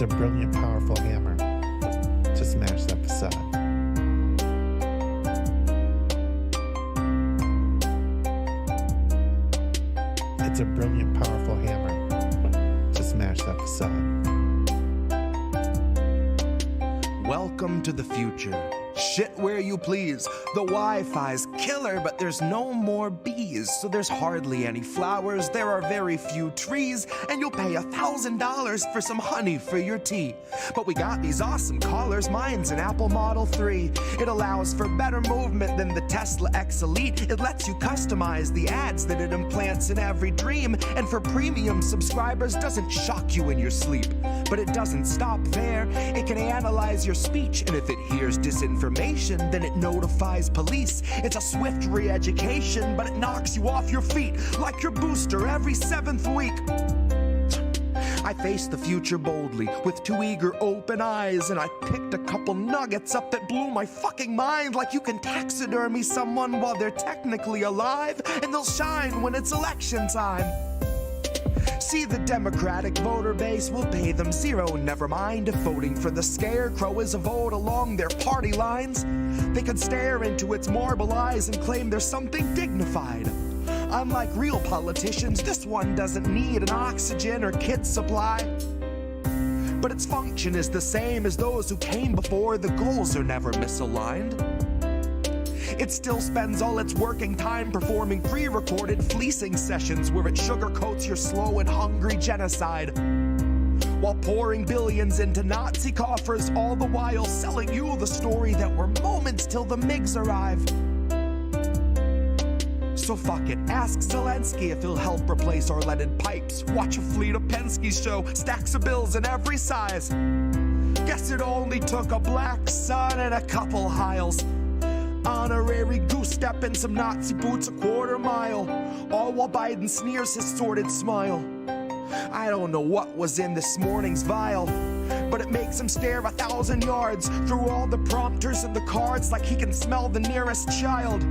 It's a brilliant, powerful hammer to smash that facade. It's a brilliant, powerful hammer to smash that facade. Welcome to the future. Shit where you please. The Wi-Fi's killer, but there's no more bees, so there's hardly any flowers, there are very few trees, and you'll pay $1,000 for some honey for your tea. But we got these awesome collars, mine's an Apple Model 3. It allows for better movement than the Tesla X Elite. It lets you customize the ads that it implants in every dream, and for premium subscribers doesn't shock you in your sleep. But it doesn't stop there. It can analyze your speech, and if it hears disinformation, then it notifies police. It's a swift re-education, but it knocks you off your feet like your booster every 7th week. I faced the future boldly with 2 eager open eyes, and I picked a couple nuggets up that blew my fucking mind, like you can taxidermy someone while they're technically alive, and they'll shine when it's election time. See, the Democratic voter base will pay them zero. Never mind if voting for the scarecrow is a vote along their party lines. They could stare into its marble eyes and claim there's something dignified. Unlike real politicians, this one doesn't need an oxygen or kit supply. But its function is the same as those who came before. The goals are never misaligned. It still spends all its working time performing pre-recorded fleecing sessions where it sugarcoats your slow and hungry genocide, while pouring billions into Nazi coffers, all the while selling you the story that we're moments till the MiGs arrive. So fuck it, ask Zelensky if he'll help replace our leaded pipes. Watch a fleet of Penske's show, stacks of bills in every size. Guess it only took a black sun and a couple Hiles. Honorary goose step and some Nazi boots a quarter mile, all while Biden sneers his sordid smile. I don't know what was in this morning's vial, but it makes him stare 1,000 yards through all the prompters and the cards like he can smell the nearest child.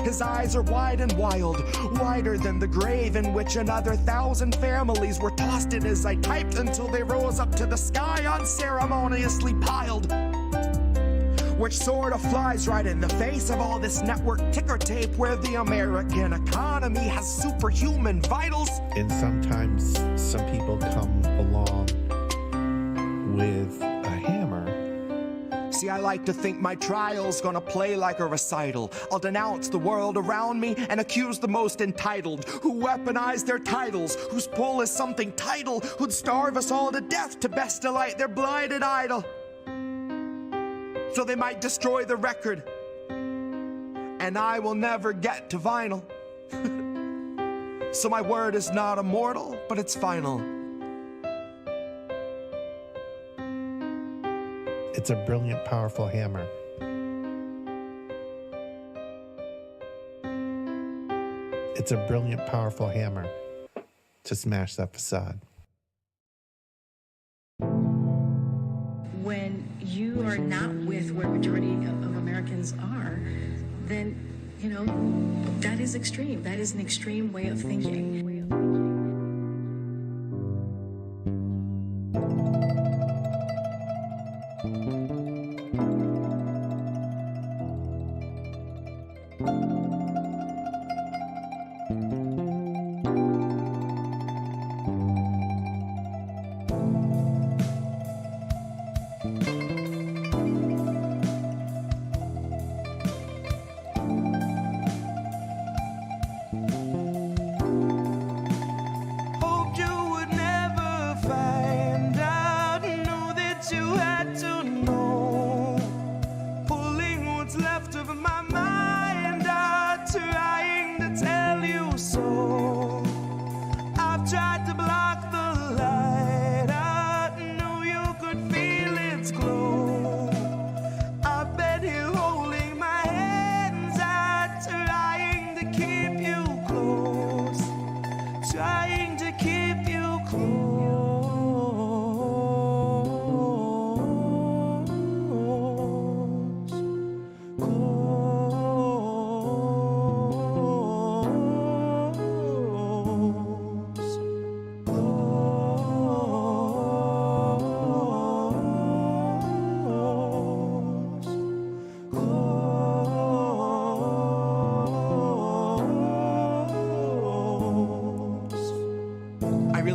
His eyes are wide and wild, wider than the grave in which another 1,000 families were tossed in as I typed until they rose up to the sky unceremoniously piled. Which sort of flies right in the face of all this network ticker tape where the American economy has superhuman vitals. And sometimes some people come along with a hammer. See, I like to think my trial's gonna play like a recital. I'll denounce the world around me and accuse the most entitled, who weaponize their titles, whose pull is something title, who'd starve us all to death to best delight their blighted idol. So they might destroy the record, and I will never get to vinyl. So my word is not immortal, but it's final. It's a brilliant, powerful hammer. It's a brilliant, powerful hammer to smash that facade. When you are not with where majority of Americans are, then, you know, that is extreme. That is an extreme way of thinking.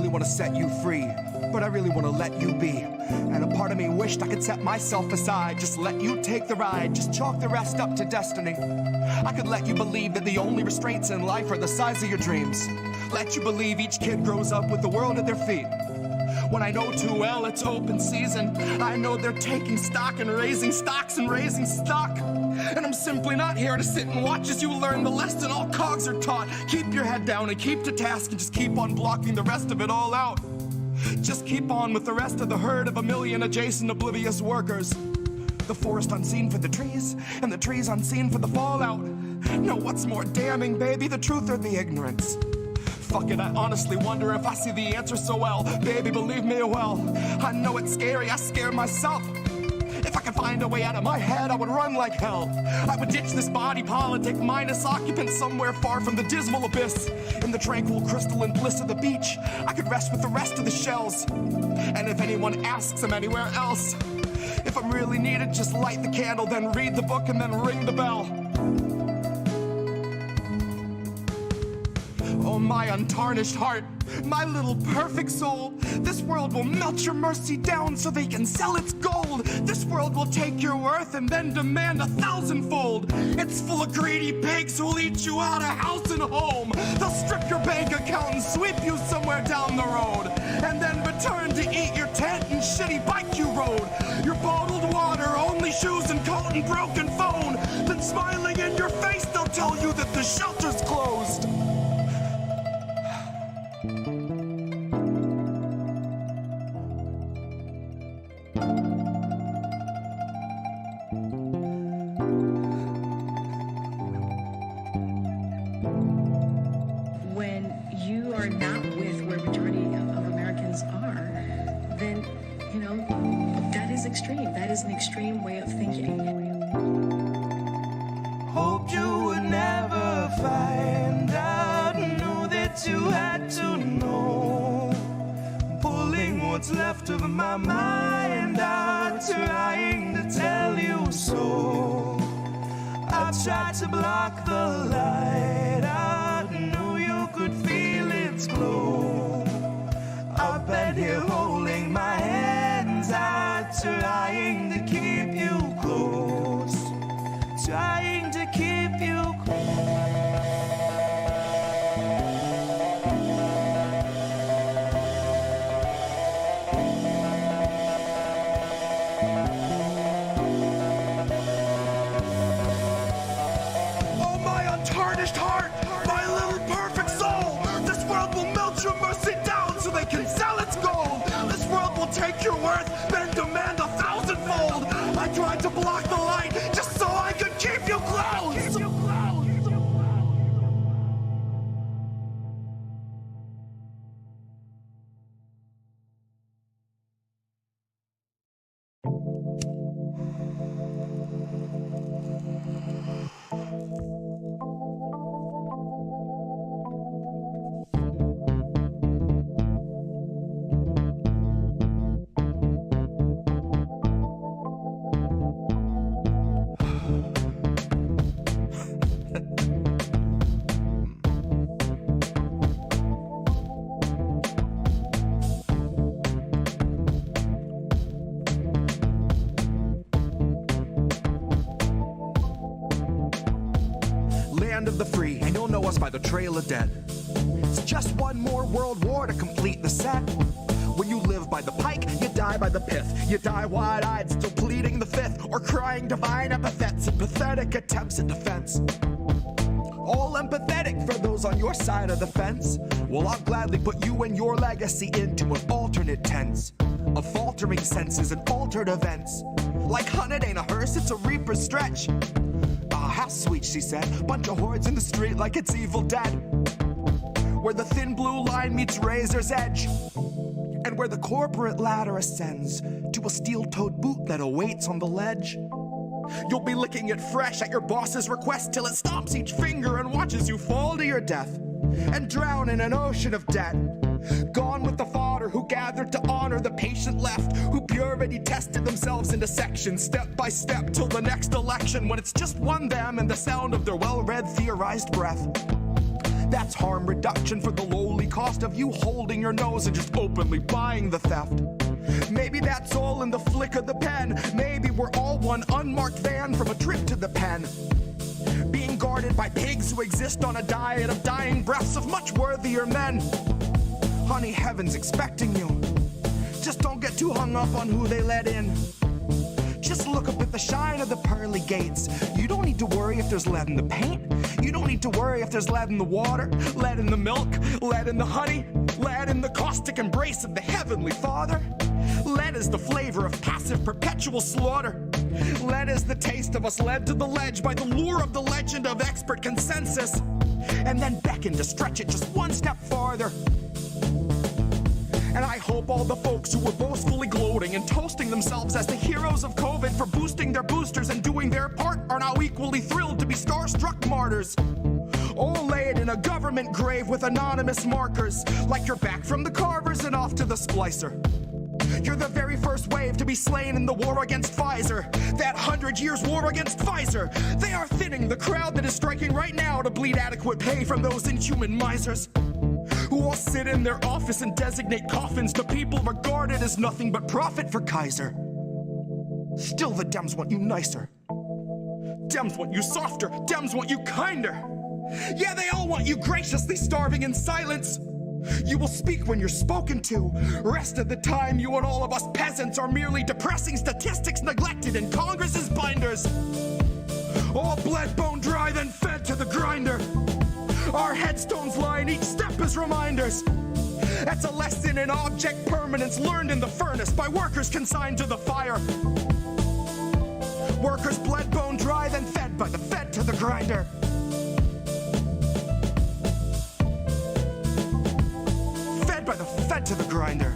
really want to set you free, but I really want to let you be. And a part of me wished I could set myself aside, just let you take the ride, just chalk the rest up to destiny. I could let you believe that the only restraints in life are the size of your dreams. Let you believe each kid grows up with the world at their feet. When I know too well it's open season, I know they're taking stock and raising stocks and raising stock. And I'm simply not here to sit and watch as you learn the lesson all cogs are taught. Keep your head down and keep to task and just keep on blocking the rest of it all out. Just keep on with the rest of the herd of a million adjacent oblivious workers. The forest unseen for the trees, and the trees unseen for the fallout. No, what's more damning, baby, the truth or the ignorance? Fuck it, I honestly wonder if I see the answer so well. Baby, believe me well, I know it's scary, I scare myself. If I could find a way out of my head, I would run like hell. I would ditch this body politic, mindless occupant somewhere far from the dismal abyss. In the tranquil crystalline bliss of the beach, I could rest with the rest of the shells. And if anyone asks I'm anywhere else, if I'm really needed, just light the candle, then read the book, and then ring the bell. Oh, my untarnished heart, my little perfect soul, this world will melt your mercy down so they can sell its gold. This world will take your worth and then demand 1,000-fold. It's full of greedy pigs who'll eat you out of house and home. They'll strip your bank account and sweep you somewhere down the road, and then return to eat your tent and shitty bike you rode. Your bottled water, only shoes and coat and broken phone. Then smiling in your face, they'll tell you that the shelter's closed. When you are not with where majority of Americans are, then, you know, that is extreme. That is an extreme way of thinking. Hoped you would never find out, knew that you had to know. Pulling what's left of my mind out, trying to tell you so. I tried to block the light out, knew you could feel its glow. I've been here holding my hands out, trying to keep you close. Trying to keep you close. Oh, my untarnished heart, my little perfect soul. This world will melt your mercy down so they can sell its gold. This world will take your worth, then demand 1,000-fold. I tried to block the light just so I could keep you close. Land of the free, and you'll know us by the trail of dead. It's just one more world war to complete the set. When you live by the pike, you die by the pith. You die wide-eyed, still pleading the fifth, or crying divine epithets and pathetic attempts at defense. All empathetic for those on your side of the fence. Well, I'll gladly put you and your legacy into an alternate tense of faltering senses and altered events. Like hun, it ain't a hearse, it's a reaper's stretch. Ah, how sweet, she said. Bunch of hordes in the street like it's Evil Dead. Where the thin blue line meets razor's edge. And where the corporate ladder ascends to a steel-toed boot that awaits on the ledge. You'll be licking it fresh at your boss's request till it stomps each finger and watches you fall to your death and drown in an ocean of debt. Gone with the fodder who gathered to honor the patient left, who purity tested themselves into sections step by step till the next election when it's just one them and the sound of their well-read theorized breath. That's harm reduction for the lowly cost of you holding your nose and just openly buying the theft. Maybe that's all in the flick of the pen. Maybe we're all one unmarked van from a trip to the pen, being guarded by pigs who exist on a diet of dying breaths of much worthier men. Honey, heaven's expecting you. Just don't get too hung up on who they let in. Just look up at the shine of the pearly gates. You don't need to worry if there's lead in the paint. You don't need to worry if there's lead in the water, lead in the milk, lead in the honey, lead in the caustic embrace of the Heavenly Father. Lead is the flavor of passive perpetual slaughter. Lead is the taste of us led to the ledge by the lure of the legend of expert consensus, and then beckon to stretch it just one step farther. And I hope all the folks who were boastfully gloating and toasting themselves as the heroes of COVID for boosting their boosters and doing their part are now equally thrilled to be starstruck martyrs, all laid in a government grave with anonymous markers, like you're back from the carvers and off to the splicer. You're the very first wave to be slain in the war against Pfizer, that 100 years war against Pfizer. They are thinning the crowd that is striking right now to bleed adequate pay from those inhuman misers, who all sit in their office and designate coffins to people regarded as nothing but profit for Kaiser. Still, the Dems want you nicer. Dems want you softer. Dems want you kinder. Yeah, they all want you graciously starving in silence. You will speak when you're spoken to. Rest of the time, you and all of us peasants are merely depressing statistics neglected in Congress's binders. All bled, bone dry, then fed to the grinder. Our headstones line each step as reminders. That's a lesson in object permanence learned in the furnace by workers consigned to the fire. Workers bled, bone dry, then fed by the fed to the grinder. Fed by the fed to the grinder.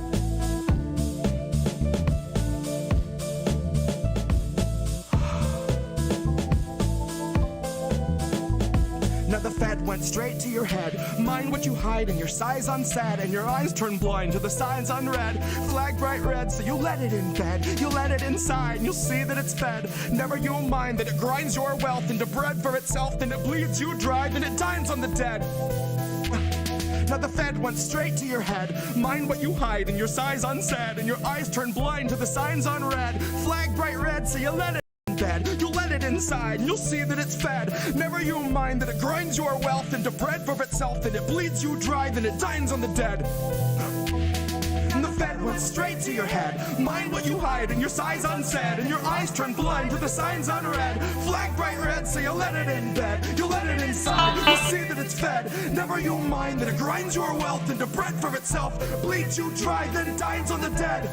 Now the Fed went straight to your head. Mind what you hide in your size unsaid, and your eyes turn blind to the signs unread. Flag bright red, so you let it in bed. You let it inside, and you'll see that it's fed. Never you mind that it grinds your wealth into bread for itself, then it bleeds you dry, then it dines on the dead. Now the Fed went straight to your head. Mind what you hide in your size unsaid, and your eyes turn blind to the signs unread. Flag bright red, so you let it bed. You'll let it inside and you'll see that it's fed. Never you mind that it grinds your wealth into bread for itself, then it bleeds you dry, then it dines on the dead. And the Fed went straight to your head. Mind what you hide in your size unsaid, and your eyes turn blind to the signs unread. Flag bright red, so you let it in bed. You let it inside, you'll see that it's fed. Never you mind that it grinds your wealth into bread for itself, bleeds you dry, then dines on the dead.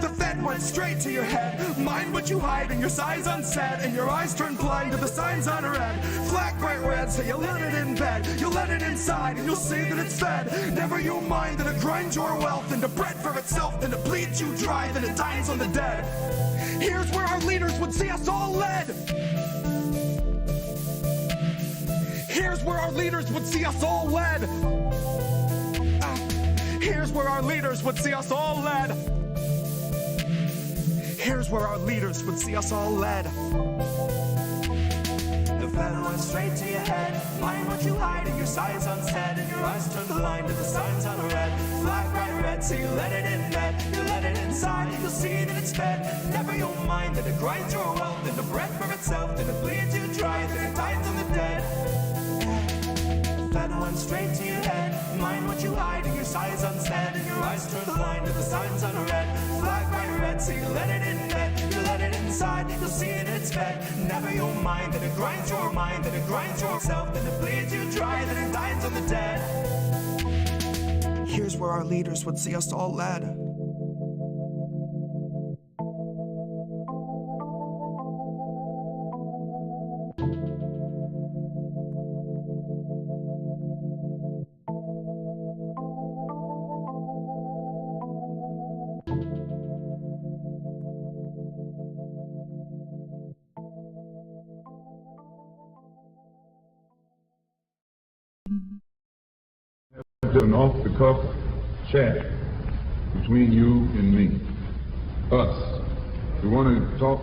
The Fed went straight to your head. Mind what you hide in your size unsaid, and your eyes turn blind to the signs unread. Flag bright red, so you let it in bed. You let it inside, and you'll see that it's fed. Never you mind that it grinds your wealth into bread for itself, then it bleeds you dry, then it dines on the dead. Here's where our leaders would see us all led. Here's where our leaders would see us all led. Here's where our leaders would see us all led. Here's where our leaders would see us all led. The Fed went straight to your head. Mind what you hide in your size unsaid, and your eyes turn blind to the signs unread. Flag bright red, so you let it in bed. You let it inside, and you'll see that it's fed. Never you'll mind that it grinds your wealth into bread for itself, then it bleeds you dry, then it dines on the dead. Fed went straight to your head. Mind what you hide in your size unsaid, and your eyes turn blind to the signs unread. Flag bright red, so you let it in bed. You let it inside, you'll see it, it's fed. Never you'll mind that it grinds your mind, that it grinds yourself, then it bleeds you dry, then it dines on the dead. Here's where our leaders would see us all led. An off-the-cuff chat between you and me. Us. We want to talk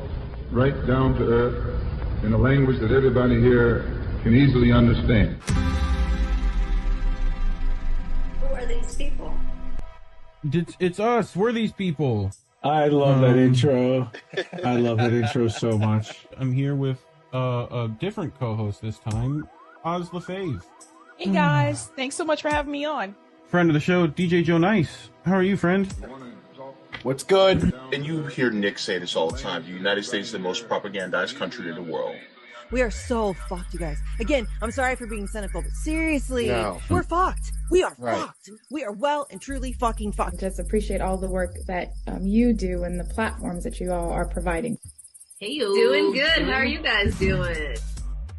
right down to earth in a language that everybody here can easily understand. these people. It's us. We're these people. I love that intro. I love that intro so much. I'm here with a different co-host this time, Oz LaFave. Hey guys, thanks so much for having me on. Friend of the show, DJ Joe Nice. How are you, friend? What's good? And you hear Nick say this all the time. The United States is the most propagandized country in the world. We are so fucked, you guys. Again, I'm sorry for being cynical, but seriously, we're fucked. We are fucked. We are well and truly fucking fucked. Just appreciate all the work that you do and the platforms that you all are providing. Hey, you. Doing good. How are you guys doing?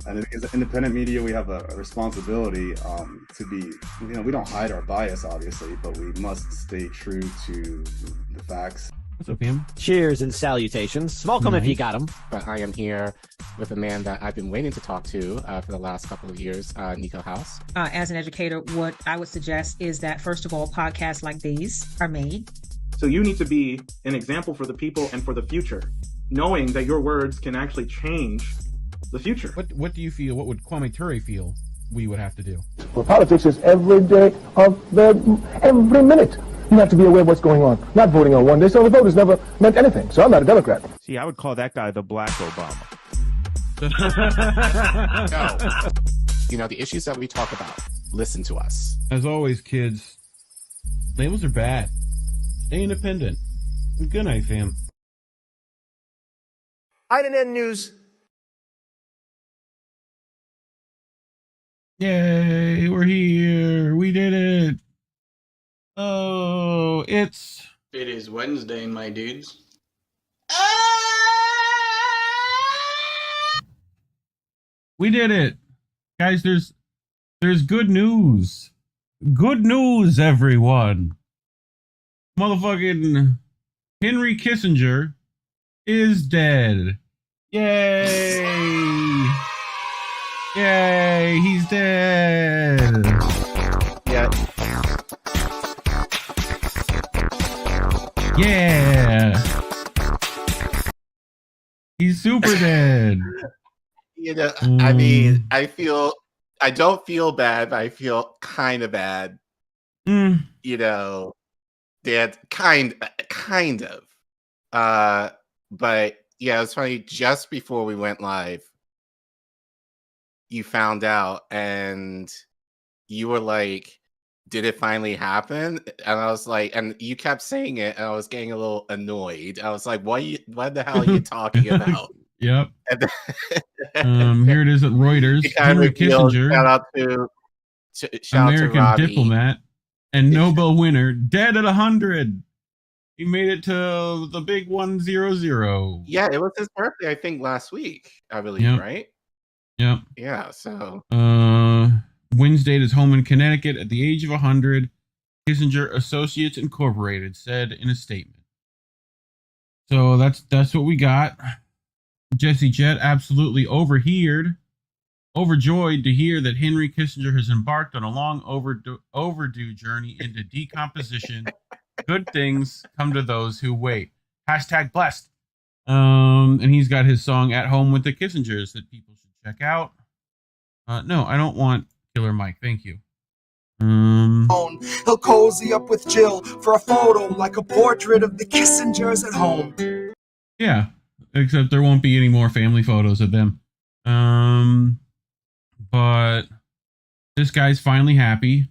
And as independent media, we have a responsibility to be, we don't hide our bias, obviously, but we must stay true to the facts. What's up, Pam? Cheers and salutations. Smoke them if you got them. But I am here with a man that I've been waiting to talk to for the last couple of years, Nico House. As an educator, what I would suggest is that, first of all, podcasts like these are made. So you need to be an example for the people and for the future, knowing that your words can actually change the future. What do you feel? What would Kwame Ture feel we would have to do? Well, politics is every day of every minute. You have to be aware of what's going on. Not voting on one day, so the vote has never meant anything. So I'm not a Democrat. See, I would call that guy the Black Obama. No. The issues that we talk about, listen to us. As always, kids, labels are bad. Stay independent. Good night, fam. INN News. Yay, we're here. We did it. Oh, it is Wednesday, my dudes. We did it. Guys, there's good news. Good news, everyone. Motherfucking Henry Kissinger is dead. Yay. Yay, he's dead. Yeah. Yeah. He's super dead. I mean, I don't feel bad, but I feel kind of bad. That kind of. But yeah, it was funny. Just before we went live, you found out and you were like, did it finally happen? And I was like, and you kept saying it, and I was getting a little annoyed. I was like, what the hell are you talking about? Yep. Here it is at Reuters. Henry Kissinger, shout out to American diplomat and Nobel winner, dead at 100. He made it to the big 100. Yeah, it was his birthday, I think, last week, I believe, right? Yep. Yeah, so. Wednesday at his home in Connecticut at the age of 100, Kissinger Associates Incorporated said in a statement. So that's what we got. Jesse Jett absolutely overjoyed to hear that Henry Kissinger has embarked on a long overdue journey into decomposition. Good things come to those who wait. #blessed. And he's got his song At Home with the Kissingers that people should check out. No, I don't want Killer Mike. Thank you. He'll cozy up with Jill for a photo like a portrait of the Kissingers at home. Yeah, except there won't be any more family photos of them. But this guy's finally happy.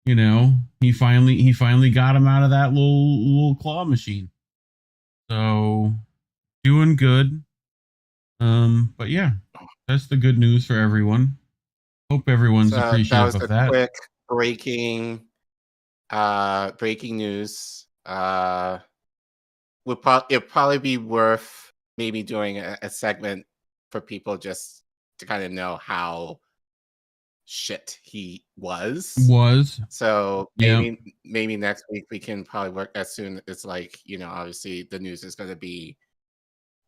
He finally got him out of that little claw machine. So doing good. But yeah, that's the good news for everyone. Hope everyone's appreciative of that. Quick breaking news. It'd probably be worth maybe doing a segment for people just to kind of know how shit he was. So maybe next week we can probably work as soon as obviously the news is going to be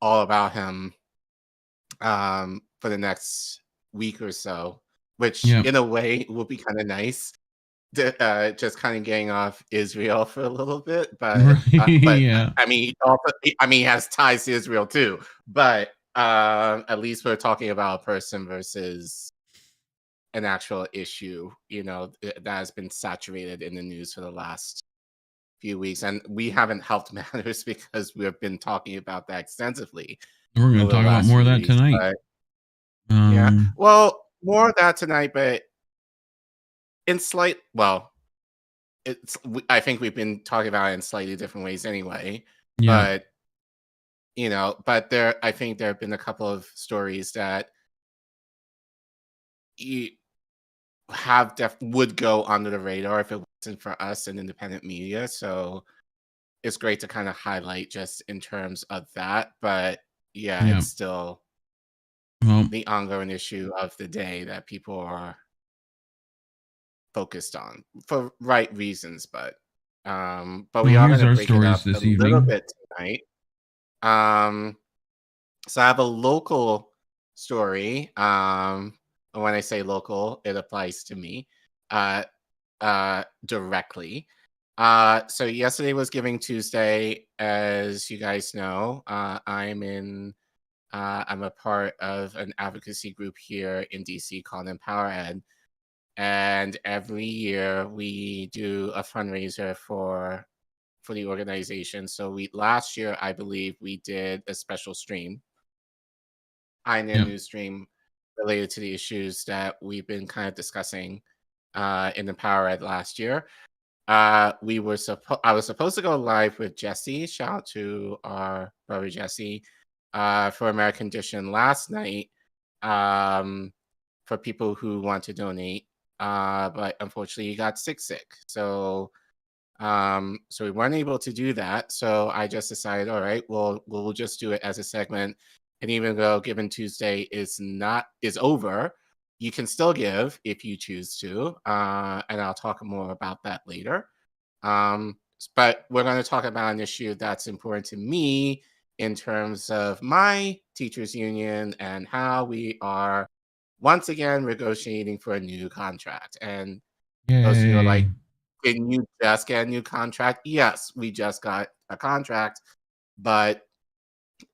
all about him for the next week or so, which in a way will be kind of nice. Just kind of getting off Israel for a little bit, but yeah. I mean, he has ties to Israel too. But at least we're talking about a person versus an actual issue, that has been saturated in the news for the last few weeks, and we haven't helped matters because we've been talking about that extensively. We're going to talk about more of that tonight. Yeah, well, more of that tonight, but I think we've been talking about it in slightly different ways anyway. Yeah. But I think there have been a couple of stories that would go under the radar if it wasn't for us and independent media. So it's great to kind of highlight just in terms of that. But yeah. It's still the ongoing issue of the day that people are focused on for right reasons. But we are going to break it up a little bit tonight. So I have a local story. When I say local, it applies to me directly. So yesterday was Giving Tuesday, as you guys know. I'm a part of an advocacy group here in DC called Empower Ed, and every year we do a fundraiser for the organization. So last year, I believe we did a special stream, news stream, related to the issues that we've been kind of discussing in Empower Ed last year. I was supposed to go live with Jesse. Shout out to our brother Jesse for American Condition last night for people who want to donate. But unfortunately, he got sick. So we weren't able to do that. So I just decided, all right, well, we'll just do it as a segment. And even though Giving Tuesday is over, you can still give if you choose to. And I'll talk more about that later. But we're going to talk about an issue that's important to me in terms of my teachers union and how we are once again negotiating for a new contract. And those of you are like, didn't you just get a new contract? Yes, we just got a contract, but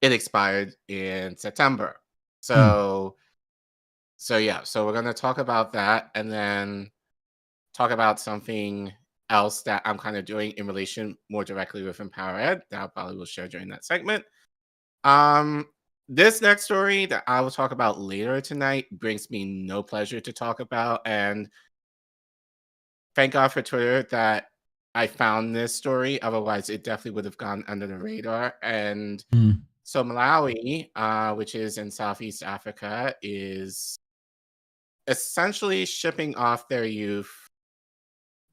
it expired in September. So we're going to talk about that and then talk about something else that I'm kind of doing in relation more directly with Empower Ed that I probably will share during that segment. This next story that I will talk about later tonight brings me no pleasure to talk about, and thank God for Twitter that I found this story. Otherwise, it definitely would have gone under the radar. And so Malawi, which is in Southeast Africa, is essentially shipping off their youth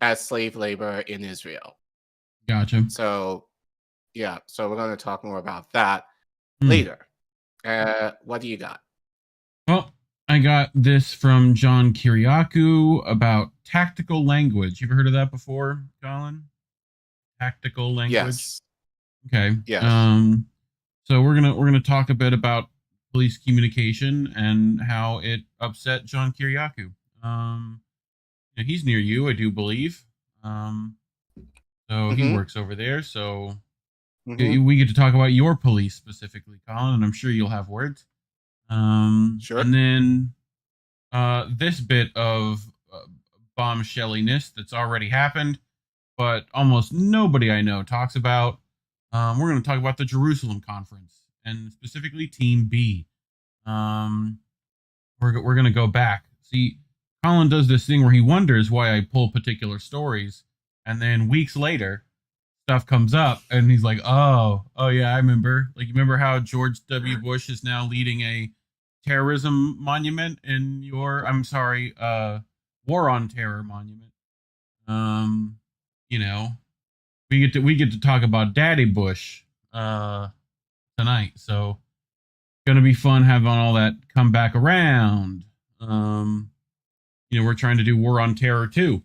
as slave labor in Israel. Gotcha. So we're going to talk more about that later. What do you got? Well, I got this from John Kirkakou about tactical language. You ever heard of that before, Collin? Tactical language? Yes. Okay. Yes. So we're gonna talk a bit about police communication and how it upset John Kirkakou. He's near you, I do believe. So he works over there. So we get to talk about your police specifically, Collin, and I'm sure you'll have words. Sure. And then this bit of bombshelliness that's already happened, but almost nobody I know talks about. We're going to talk about the Jerusalem conference and specifically Team B. We're going to go back. See, Collin does this thing where he wonders why I pull particular stories, and then weeks later, stuff comes up, and he's like, "Oh yeah, I remember. Like, you remember how George W. Bush is now leading a terrorism monument in War on Terror monument. We get to talk about Daddy Bush tonight, so it's gonna be fun having all that come back around. We're trying to do War on Terror too,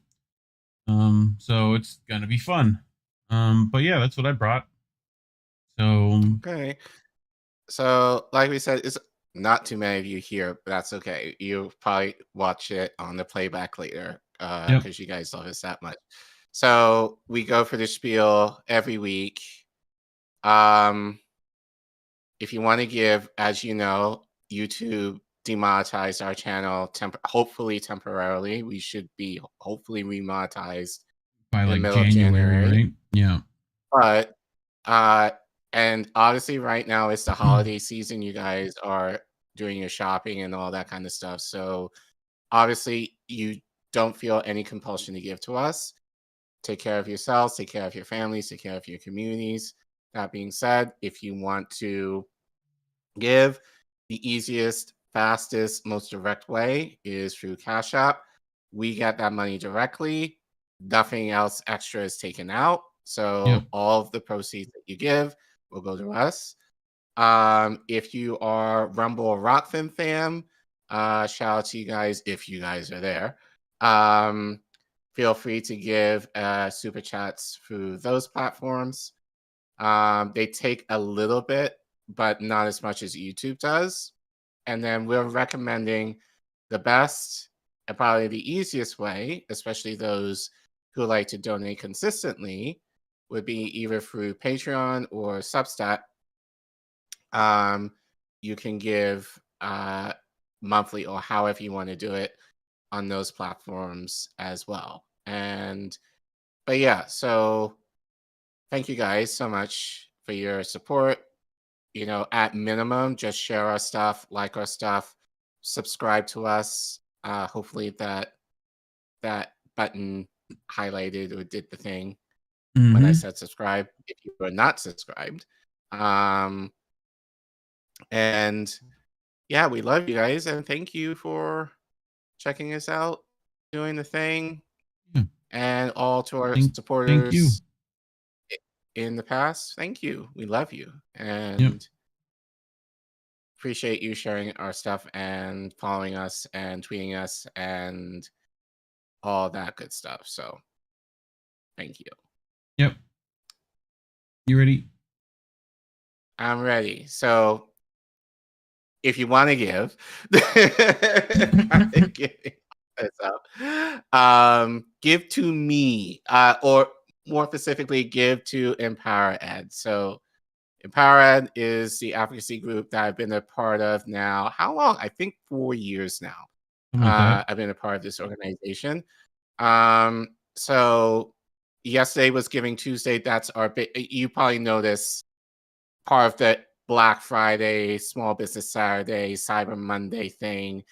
so it's gonna be fun. But yeah, that's what I brought. So okay. So like we said, it's not too many of you here, but that's okay. You'll probably watch it on the playback later because you guys love us that much. So we go for the spiel every week. If you want to give, as you know, YouTube demonetized our channel hopefully temporarily. We should be hopefully remonetized by in the like middle of January, right? Yeah. But and obviously right now it's the holiday season. You guys are doing your shopping and all that kind of stuff. So obviously you don't feel any compulsion to give to us. Take care of yourselves, take care of your families, take care of your communities. That being said, if you want to give, the easiest, fastest, most direct way is through Cash App. We get that money directly. Nothing else extra is taken out. So all of the proceeds that you give will go to us. If you are Rumble or Rockfin fam, shout out to you guys if you guys are there. Feel free to give super chats through those platforms. They take a little bit, but not as much as YouTube does. And then we're recommending the best and probably the easiest way, especially those who like to donate consistently, would be either through Patreon or Substack. You can give monthly or however you want to do it on those platforms as well. But yeah, so thank you guys so much for your support. You know, at minimum, just share our stuff, like our stuff, subscribe to us. Hopefully that button highlighted or did the thing when I said subscribe if you were not subscribed. And yeah, we love you guys and thank you for checking us out, doing the thing, and all to our supporters in the past. Thank you. We love you and appreciate you sharing our stuff and following us and tweeting us and all that good stuff. So thank you. Yep. You ready? I'm ready. So if you want to give, give to me, or more specifically, give to Empower Ed. So Empower Ed is the advocacy group that I've been a part of now. How long? I think 4 years now. I've been a part of this organization. So yesterday was Giving Tuesday. That's our big, you probably noticed part of the Black Friday, Small Business Saturday, Cyber Monday thing.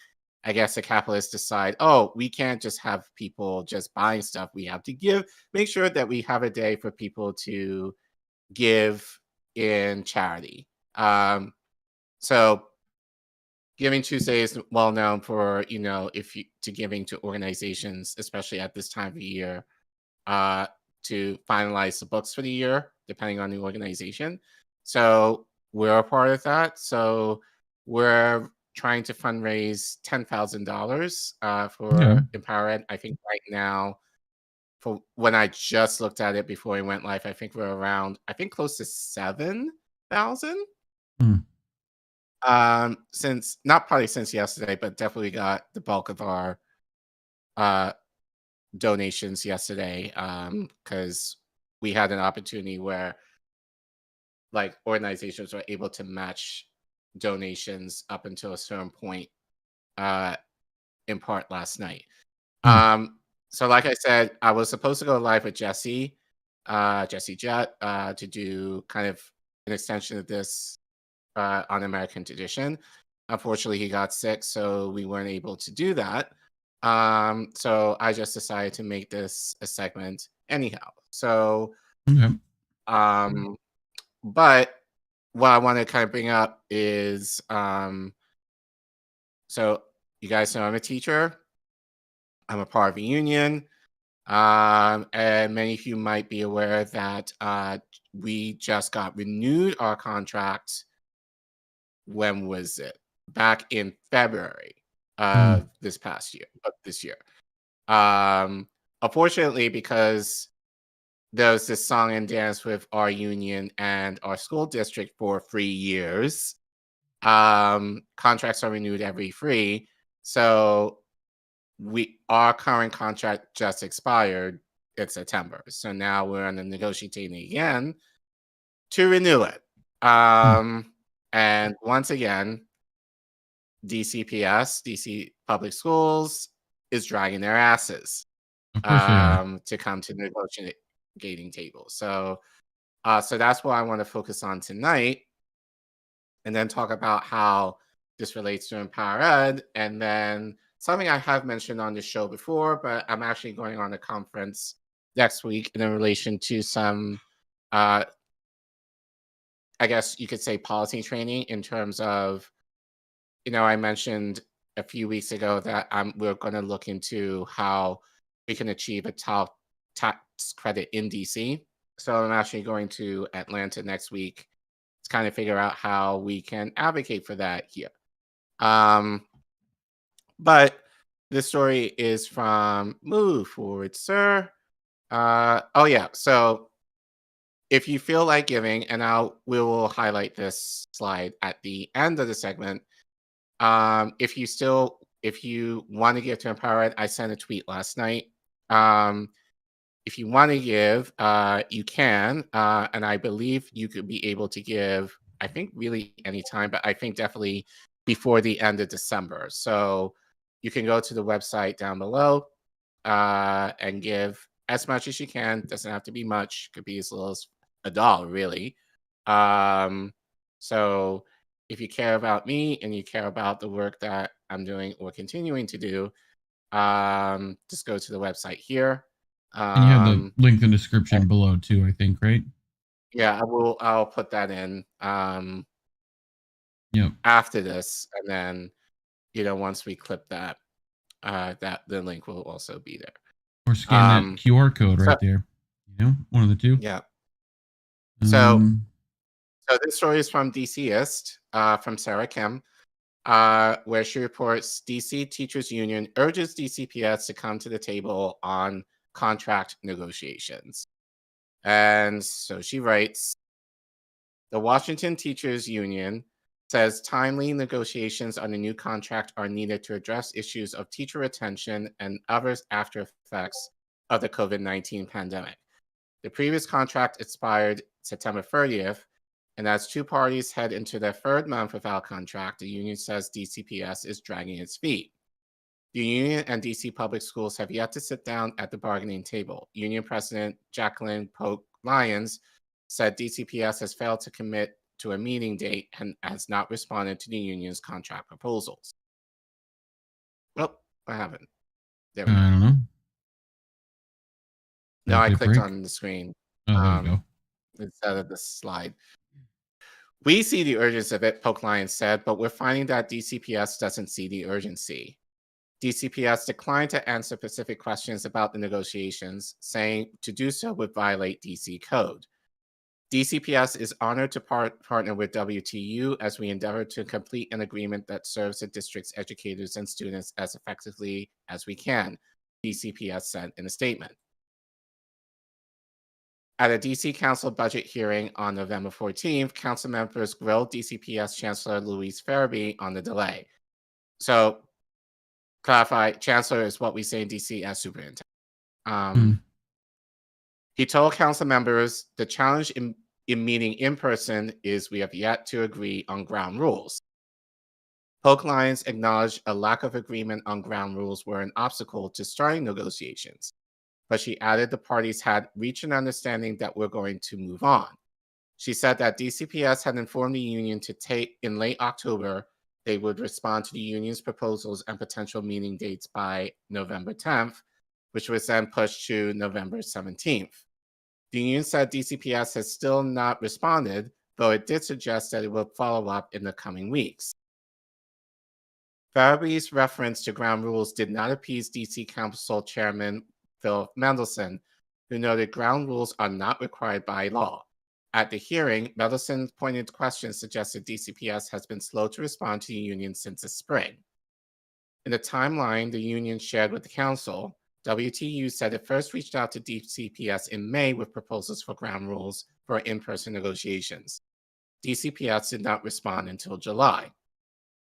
I guess the capitalists decide, oh, we can't just have people just buying stuff. We have to give, make sure that we have a day for people to give in charity. So Giving Tuesday is well known for, you know, to giving to organizations, especially at this time of the year, to finalize the books for the year, depending on the organization. So we're a part of that. So we're trying to fundraise $10,000 for Empower Ed. I think right now, for when I just looked at it before we went live, I think we're around, close to 7,000. Since yesterday, but definitely got the bulk of our donations yesterday, because we had an opportunity where like organizations were able to match donations up until a certain point, in part last night. So like I said, I was supposed to go live with Jesse Jet, to do kind of an extension of this on American Tradition. Unfortunately, he got sick, so we weren't able to do that. So I just decided to make this a segment anyhow. So, but what I want to kind of bring up is, so you guys know I'm a teacher. I'm a part of a union. And many of you might be aware that we just got renewed our contract. When was it? Back in February of this year. Unfortunately, because there was this song and dance with our union and our school district for 3 years, contracts are renewed every 3. So our current contract just expired in September. So now we're on the negotiating again to renew it. And once again, DCPS, DC Public Schools, is dragging their asses Of course they are. to come to the negotiating table. So that's what I want to focus on tonight, and then talk about how this relates to Empower Ed, and then something I have mentioned on the show before, but I'm actually going on a conference next week in relation to some, I guess you could say, policy training in terms of, I mentioned a few weeks ago that we're going to look into how we can achieve a tax credit in DC. So I'm actually going to Atlanta next week to kind of figure out how we can advocate for that here. But this story is from Move Forward, Sir. Oh yeah, so if you feel like giving, and we will highlight this slide at the end of the segment. If you want to give to Empower Ed, I sent a tweet last night. If you want to give, you can, and I believe you could be able to give, I think really anytime, but I think definitely before the end of December. So you can go to the website down below and give as much as you can. Doesn't have to be much. Could be as little as $1, really. So if you care about me and you care about the work that I'm doing or continuing to do, just go to the website here. And you have the link in the description below too, I think, right? Yeah, I'll put that in after this, and then once we clip that, that the link will also be there. Or scan that QR code right there. One of the two. Yeah. So this story is from DCist, from Sarah Kim, where she reports DC Teachers Union urges DCPS to come to the table on contract negotiations. And so she writes, the Washington Teachers Union says timely negotiations on a new contract are needed to address issues of teacher retention and other after effects of the COVID-19 pandemic. The previous contract expired September 30th, and as two parties head into their third month without contract, the union says DCPS is dragging its feet. The union and DC Public Schools have yet to sit down at the bargaining table. Union President Jacqueline Polk Lyons said DCPS has failed to commit to a meeting date and has not responded to the union's contract proposals. Well, what happened? I don't know. No, I clicked on the screen. Oh, there you go. Instead of the slide. We see the urgency of it, Polk Lyons said, but we're finding that DCPS doesn't see the urgency. DCPS declined to answer specific questions about the negotiations, saying to do so would violate DC code. DCPS is honored to partner with WTU as we endeavor to complete an agreement that serves the district's educators and students as effectively as we can, DCPS said in a statement. At a DC Council budget hearing on November 14th, council members grilled DCPS Chancellor Louise Farabee on the delay. So, clarify, Chancellor is what we say in DC as superintendent. He told council members the challenge in meeting in person is we have yet to agree on ground rules. Polk Lyons acknowledged a lack of agreement on ground rules were an obstacle to starting negotiations, but she added the parties had reached an understanding that we're going to move on. She said that DCPS had informed the union to take in late October, they would respond to the union's proposals and potential meeting dates by November 10th, which was then pushed to November 17th. The union said DCPS has still not responded, though it did suggest that it will follow up in the coming weeks. Farabee's reference to ground rules did not appease DC Council Chairman Phil Mendelson, who noted ground rules are not required by law. At the hearing, Mendelson pointed questions suggested DCPS has been slow to respond to the union since the spring. In the timeline the union shared with the council, WTU said it first reached out to DCPS in May with proposals for ground rules for in-person negotiations. DCPS did not respond until July.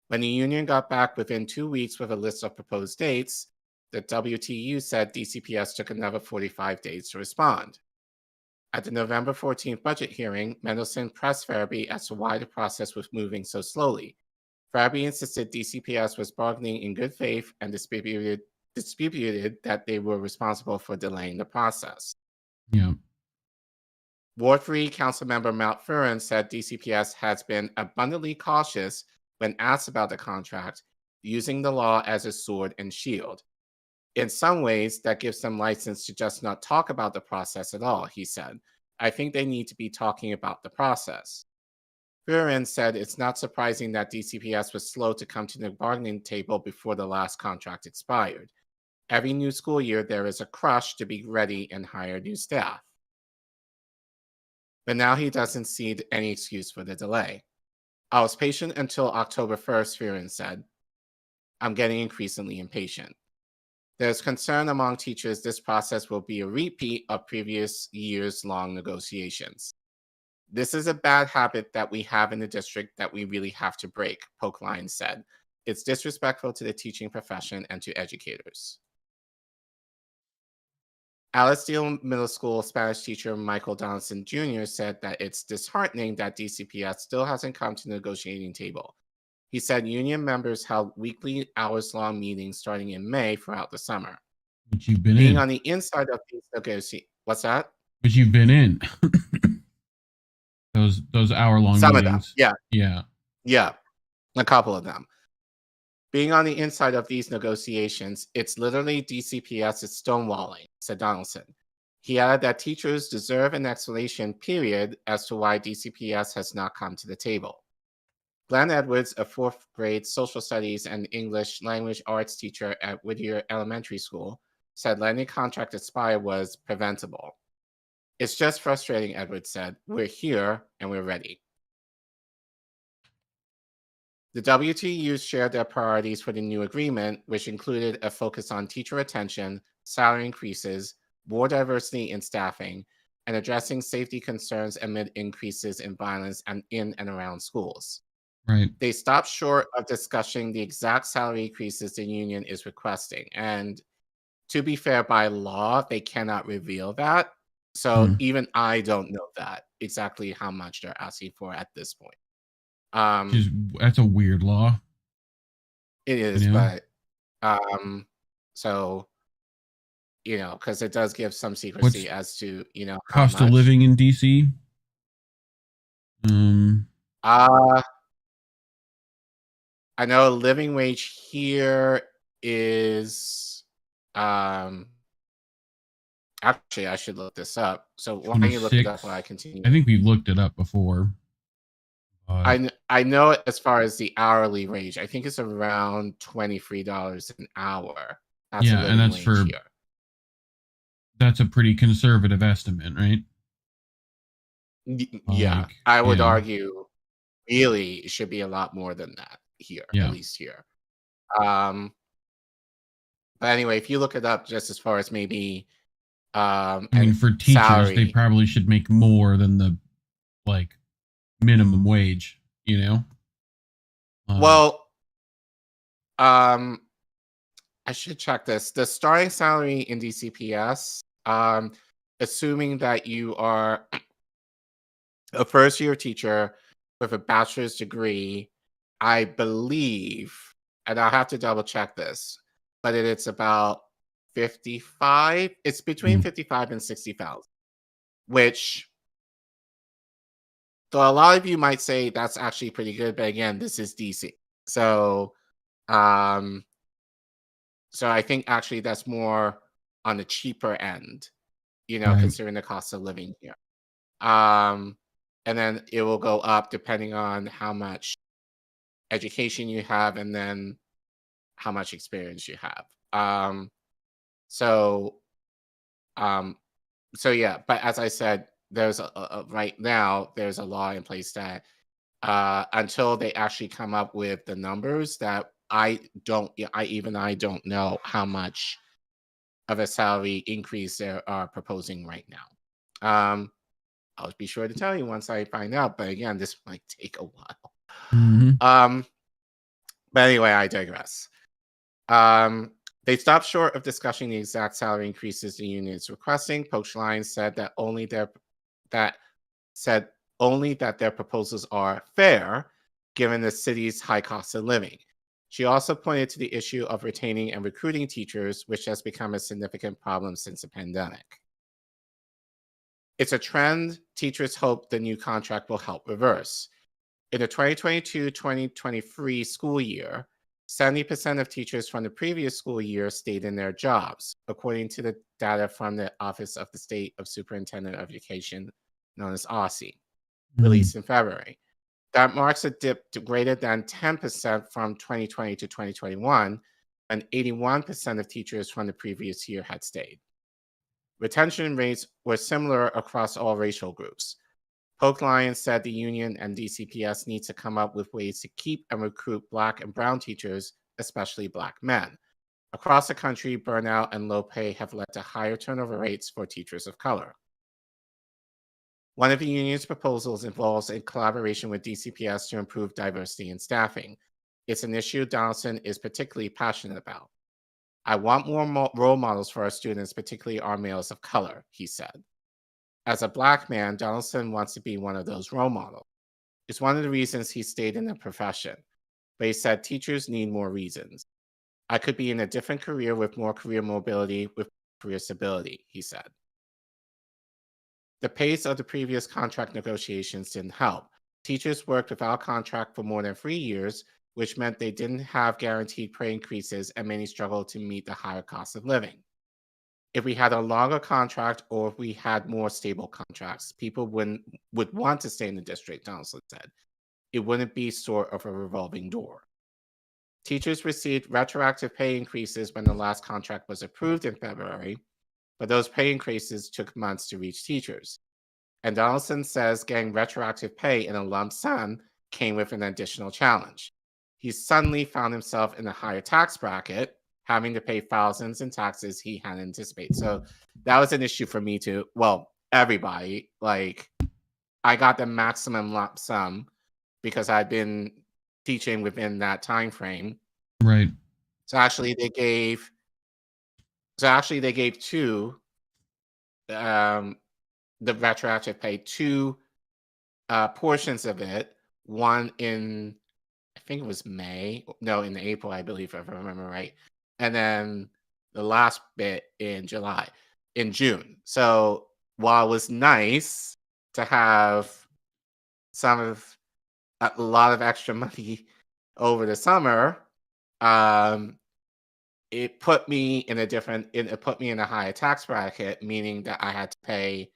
When the union got back within 2 weeks with a list of proposed dates, the WTU said DCPS took another 45 days to respond. At the November 14th budget hearing, Mendelson pressed Farabee as to why the process was moving so slowly. Fabi insisted DCPS was bargaining in good faith and disputed that they were responsible for delaying the process. Yeah. Ward 3 Councilmember Mount Furin said DCPS has been abundantly cautious when asked about the contract, using the law as a sword and shield. In some ways, that gives them license to just not talk about the process at all, he said. I think they need to be talking about the process. Furin said it's not surprising that DCPS was slow to come to the bargaining table before the last contract expired. Every new school year, there is a crush to be ready and hire new staff. But now he doesn't see any excuse for the delay. I was patient until October 1st, Furin said. I'm getting increasingly impatient. There's concern among teachers this process will be a repeat of previous years' long negotiations. This is a bad habit that we have in the district that we really have to break, Pokeline said. It's disrespectful to the teaching profession and to educators. Alasdair Middle School Spanish teacher Michael Donaldson Jr. said that it's disheartening that DCPS still hasn't come to the negotiating table. He said union members held weekly hours-long meetings starting in May throughout the summer. Which you've been Being in. on the inside of these negotiations. What's that? Which you've been in. those hour-long Some meetings. of them, yeah. Yeah. Yeah, a couple of them. Being on the inside of these negotiations, it's literally DCPS's stonewalling, said Donaldson. He added that teachers deserve an explanation, period, as to why DCPS has not come to the table. Glenn Edwards, a fourth grade social studies and English language arts teacher at Whittier Elementary School, said letting the contract expire was preventable. It's just frustrating, Edwards said. We're here and we're ready. The WTUs shared their priorities for the new agreement, which included a focus on teacher retention, salary increases, more diversity in staffing, and addressing safety concerns amid increases in violence in and around schools. Right. They stopped short of discussing the exact salary increases the union is requesting. And to be fair, by law, they cannot reveal that. So even I don't know that exactly how much they're asking for at this point. That's a weird law. It is, you know? but so because it does give some secrecy as to how Cost of much. living in DC. I know living wage here is actually I should look this up. So why don't you look it up while I continue? I think we've looked it up before. I know as far as the hourly wage, I think it's around $23 an hour. That's yeah, and that's for here. That's a pretty conservative estimate, right? Yeah, I would argue really it should be a lot more than that here, at least here. But anyway, if you look it up just as far as maybe I mean, for teachers, salary, they probably should make more than the minimum wage, well, I should check this. The starting salary in DCPS, assuming that you are a first-year teacher with a bachelor's degree, I believe, and I'll have to double-check this, but it's about 55. It's between 55 and 60,000, which, so a lot of you might say that's actually pretty good, but again, this is DC. So, so I think actually that's more on the cheaper end, considering the cost of living here. And then it will go up depending on how much education you have and then how much experience you have. So yeah, but as I said, there's right now there's a law in place that until they actually come up with the numbers that I don't know how much of a salary increase they are proposing right now. I'll be sure to tell you once I find out, but again, this might take a while. But anyway, I digress. They stopped short of discussing the exact salary increases the union is requesting. Poachline said that only that their proposals are fair, given the city's high cost of living. She also pointed to the issue of retaining and recruiting teachers, which has become a significant problem since the pandemic. It's a trend teachers hope the new contract will help reverse. In the 2022-2023 school year, 70% of teachers from the previous school year stayed in their jobs, according to the data from the Office of the State of Superintendent of Education, known as OSSE, released in February. That marks a dip to greater than 10% from 2020 to 2021, and 81% of teachers from the previous year had stayed. Retention rates were similar across all racial groups. Polk Lyons said the union and DCPS need to come up with ways to keep and recruit Black and Brown teachers, especially Black men. Across the country, burnout and low pay have led to higher turnover rates for teachers of color. One of the union's proposals involves a collaboration with DCPS to improve diversity in staffing. It's an issue Donaldson is particularly passionate about. I want more role models for our students, particularly our males of color, he said. As a Black man, Donaldson wants to be one of those role models. It's one of the reasons he stayed in the profession. But he said teachers need more reasons. I could be in a different career with more career mobility, with career stability, he said. The pace of the previous contract negotiations didn't help. Teachers worked without contract for more than 3 years, which meant they didn't have guaranteed pay increases, and many struggled to meet the higher cost of living. If we had a longer contract or if we had more stable contracts, people would want to stay in the district, Donaldson said. It wouldn't be sort of a revolving door. Teachers received retroactive pay increases when the last contract was approved in February, but those pay increases took months to reach teachers. And Donaldson says getting retroactive pay in a lump sum came with an additional challenge. He suddenly found himself in a higher tax bracket, having to pay thousands in taxes he hadn't anticipated. So that was an issue for me too. Well, everybody. Like, I got the maximum lump sum because I'd been teaching within that time frame. Right. So actually they gave two the retroactive pay, two portions of it. One in, I think it was May. No, in April, I believe, if I remember right. And then the last bit in June. So while it was nice to have a lot of extra money over the summer, it put me in a higher tax bracket, meaning that I had to pay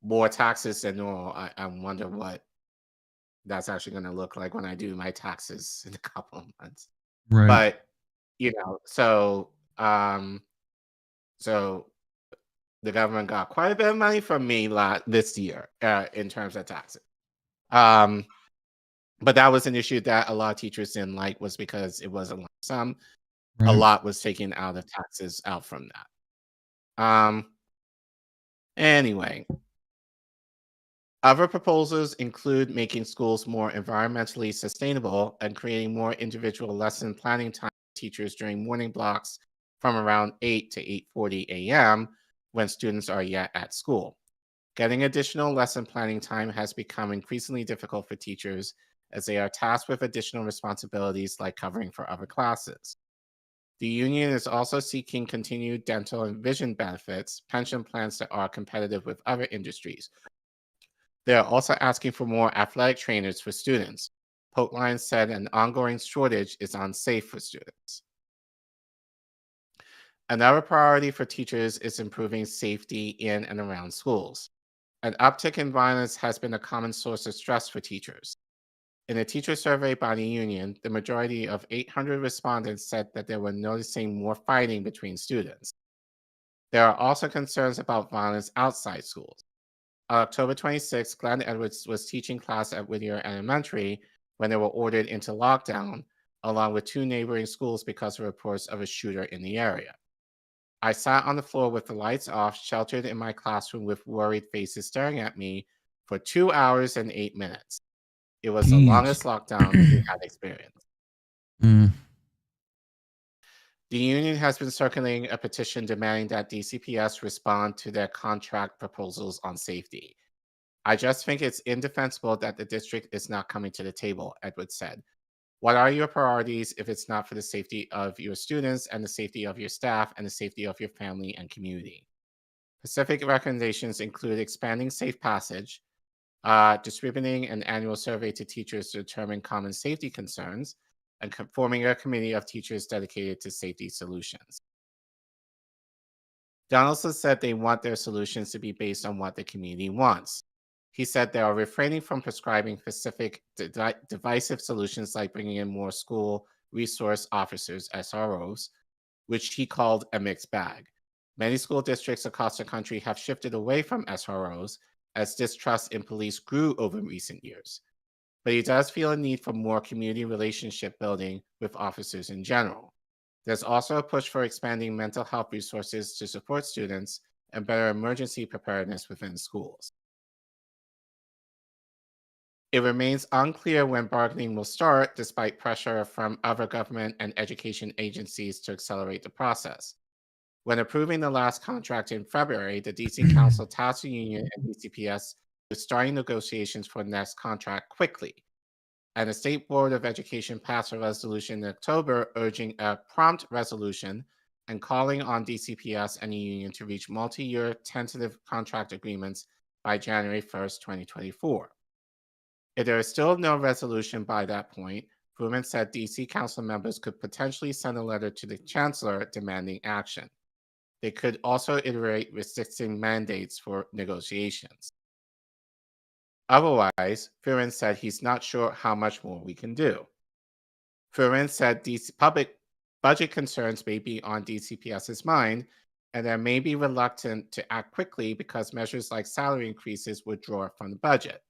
more taxes than normal. I wonder what that's actually going to look like when I do my taxes in a couple of months. Right. But so the government got quite a bit of money from me this year in terms of taxes. But that was an issue that a lot of teachers didn't like, was because it was a lump sum. Right. A lot was taken out of taxes out from that. Anyway, other proposals include making schools more environmentally sustainable and creating more individual lesson planning time for teachers during morning blocks from around 8 to 8:40 a.m. when students are yet at school. Getting additional lesson planning time has become increasingly difficult for teachers as they are tasked with additional responsibilities like covering for other classes. The union is also seeking continued dental and vision benefits, pension plans that are competitive with other industries. They are also asking for more athletic trainers for students. Polk Lyons said an ongoing shortage is unsafe for students. Another priority for teachers is improving safety in and around schools. An uptick in violence has been a common source of stress for teachers. In a teacher survey by the union, the majority of 800 respondents said that they were noticing more fighting between students. There are also concerns about violence outside schools. On October 26, Glenn Edwards was teaching class at Whittier Elementary when they were ordered into lockdown, along with 2 neighboring schools because of reports of a shooter in the area. I sat on the floor with the lights off, sheltered in my classroom with worried faces staring at me for 2 hours and 8 minutes. It was the longest lockdown we had experienced. The union has been circulating a petition demanding that DCPS respond to their contract proposals on safety. I just think it's indefensible that the district is not coming to the table, Edwards said. What are your priorities if it's not for the safety of your students and the safety of your staff and the safety of your family and community? Specific recommendations include expanding safe passage, distributing an annual survey to teachers to determine common safety concerns, and forming a committee of teachers dedicated to safety solutions. Donaldson said they want their solutions to be based on what the community wants. He said they are refraining from prescribing specific divisive solutions like bringing in more school resource officers, SROs, which he called a mixed bag. Many school districts across the country have shifted away from SROs as distrust in police grew over recent years. But he does feel a need for more community relationship building with officers in general. There's also a push for expanding mental health resources to support students and better emergency preparedness within schools. It remains unclear when bargaining will start, despite pressure from other government and education agencies to accelerate the process. When approving the last contract in February, the DC Council tasked the union and DCPS with starting negotiations for the next contract quickly. And the State Board of Education passed a resolution in October urging a prompt resolution and calling on DCPS and the union to reach multi-year tentative contract agreements by January 1st, 2024. If there is still no resolution by that point, Fruman said DC Council members could potentially send a letter to the Chancellor demanding action. They could also iterate restricting mandates for negotiations. Otherwise, Fruman said he's not sure how much more we can do. Fruman said DC public budget concerns may be on DCPS's mind, and they may be reluctant to act quickly because measures like salary increases would draw from the budget.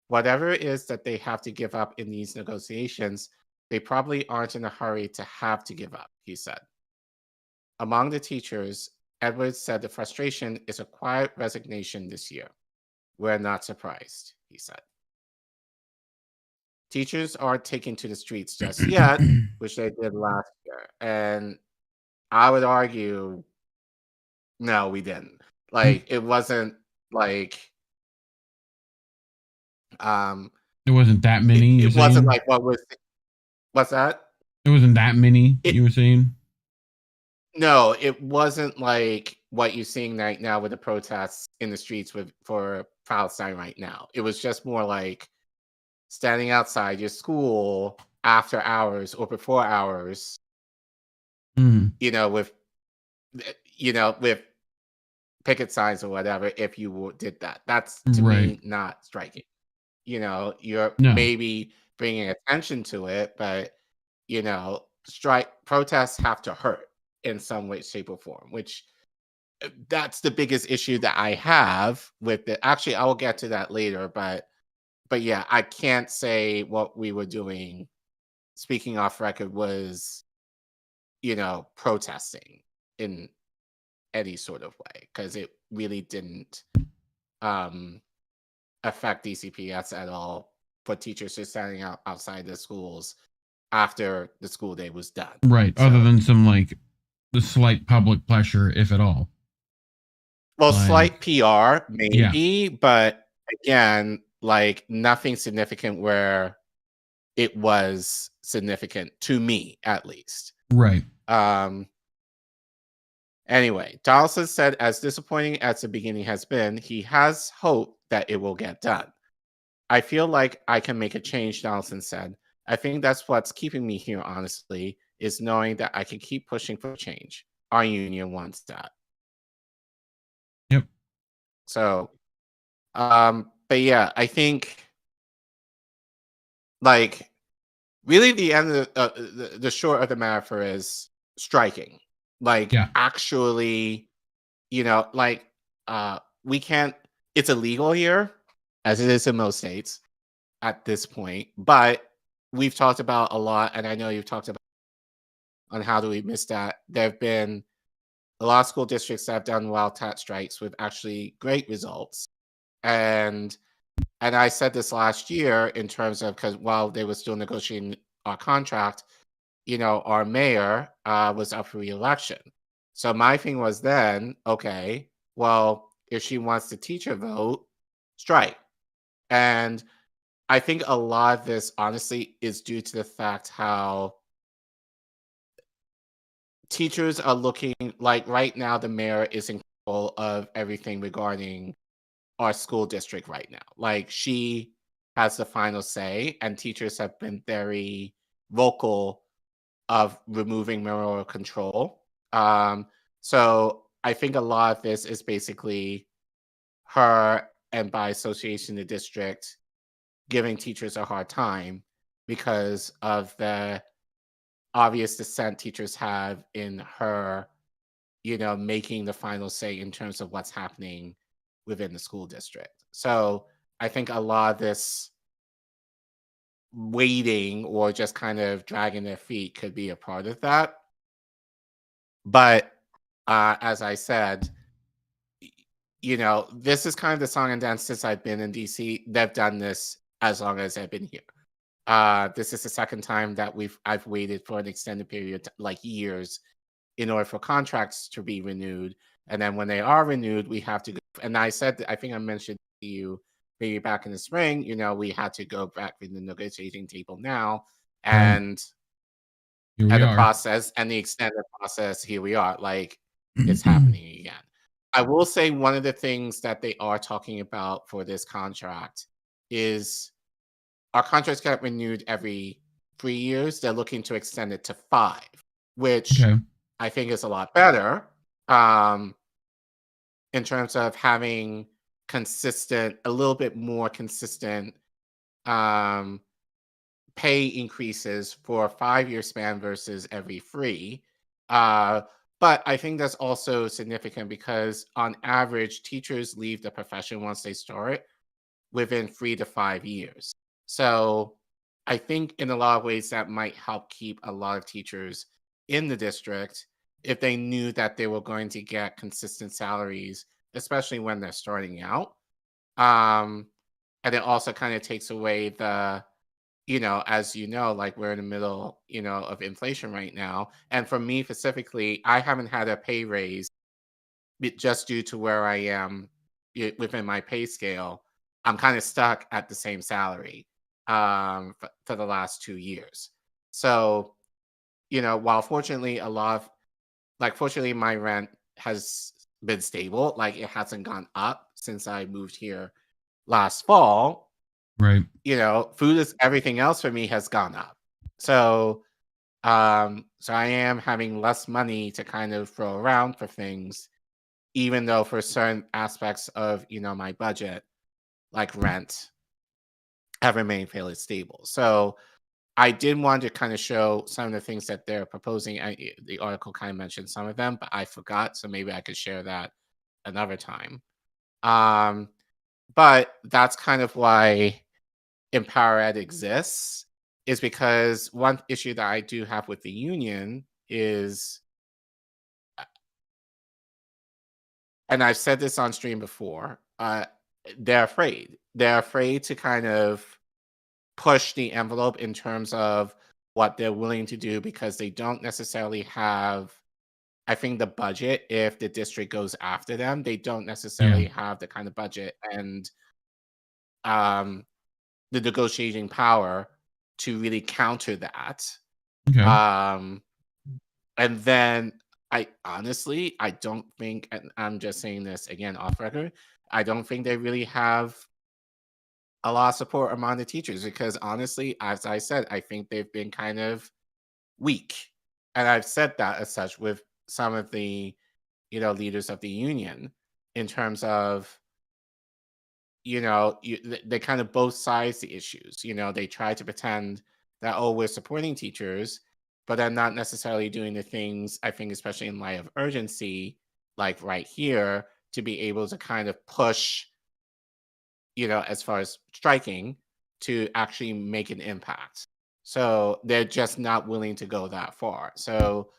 Whatever it is that they have to give up in these negotiations, they probably aren't in a hurry to have to give up, he said. Among the teachers, Edwards said the frustration is a quiet resignation this year. We're not surprised, he said. Teachers aren't taken to the streets just yet, which they did last year. And I would argue, no, we didn't. Like, it wasn't like... it wasn't that many. It wasn't like what was. What's that? It wasn't that many. You were saying? No, it wasn't like what you're seeing right now with the protests in the streets for Palestine right now. It was just more like standing outside your school after hours or before hours. With picket signs or whatever. If you did that, that's to me not striking. You're maybe bringing attention to it, but protests have to hurt in some way, shape, or form, which that's the biggest issue that I have with it. Actually, I will get to that later, but yeah, I can't say what we were doing, speaking off record, was, protesting in any sort of way, because it really didn't affect DCPS at all for teachers just standing outside the schools after the school day was done. Right. So, other than some the slight public pressure, if at all. Well, slight PR, maybe, but again, nothing significant where it was significant to me, at least. Right. Anyway, Donaldson said, as disappointing as the beginning has been, he has hope that it will get done. I feel like I can make a change, Donaldson said. I think that's what's keeping me here, honestly, is knowing that I can keep pushing for change. Our union wants that. Yep. So, but yeah, I think, really the end of the short of the matter is striking. Actually, we can't, it's illegal here, as it is in most states at this point, but we've talked about a lot, and I know you've talked about on how do we miss that. There have been a lot of school districts that have done wildcat strikes with actually great results. And I said this last year in terms of, because while they were still negotiating our contract, our mayor was up for re-election. So my thing was then, okay, well, if she wants the teacher vote, strike. And I think a lot of this, honestly, is due to the fact how teachers are looking like right now the mayor is in control of everything regarding our school district right now. Like she has the final say, and teachers have been very vocal of removing mayoral control. So I think a lot of this is basically her, and by association the district, giving teachers a hard time because of the obvious dissent teachers have in her, making the final say in terms of what's happening within the school district. So I think a lot of this waiting or just kind of dragging their feet could be a part of that. But as I said, this is kind of the song and dance since I've been in DC. They've done this as long as I've been here. This is the second time that I've waited for an extended period, like years, in order for contracts to be renewed. And then when they are renewed, we have to go. And I think I mentioned to you maybe back in the spring, we had to go back to the negotiating table now. And the process and the extended process, here we are. Like, it's happening again. I will say one of the things that they are talking about for this contract is our contracts get renewed every 3 years. They're looking to extend it to 5, which I think is a lot better in terms of having a little bit more consistent pay increases for a 5-year span versus every 3. But I think that's also significant because on average, teachers leave the profession once they start within 3 to 5 years. So I think in a lot of ways that might help keep a lot of teachers in the district if they knew that they were going to get consistent salaries, especially when they're starting out. And it also kind of takes away the, as like we're in the middle, of inflation right now. And for me specifically, I haven't had a pay raise just due to where I am within my pay scale. I'm kind of stuck at the same salary for the last 2 years. So, while fortunately fortunately my rent has been stable, like it hasn't gone up since I moved here last fall. Right. Food is everything else for me has gone up. So, so I am having less money to kind of throw around for things, even though for certain aspects of, my budget, like rent, have remained fairly stable. So I did want to kind of show some of the things that they're proposing. The article kind of mentioned some of them, but I forgot. So maybe I could share that another time. But that's kind of why Empower Ed exists, is because one issue that I do have with the union is, and I've said this on stream before, they're afraid. They're afraid to kind of push the envelope in terms of what they're willing to do because they don't necessarily have, I think, the budget. If the district goes after them, they don't necessarily have the kind of budget and the negotiating power to really counter that. And then I don't think, and I'm just saying this again off record, I don't think they really have a lot of support among the teachers because honestly, as I said, I think they've been kind of weak. And I've said that as such with some of the, leaders of the union in terms of, they kind of both sides the issues. They try to pretend that, oh, we're supporting teachers, but I'm not necessarily doing the things, I think, especially in light of urgency, like right here, to be able to kind of push, as far as striking, to actually make an impact. So they're just not willing to go that far. So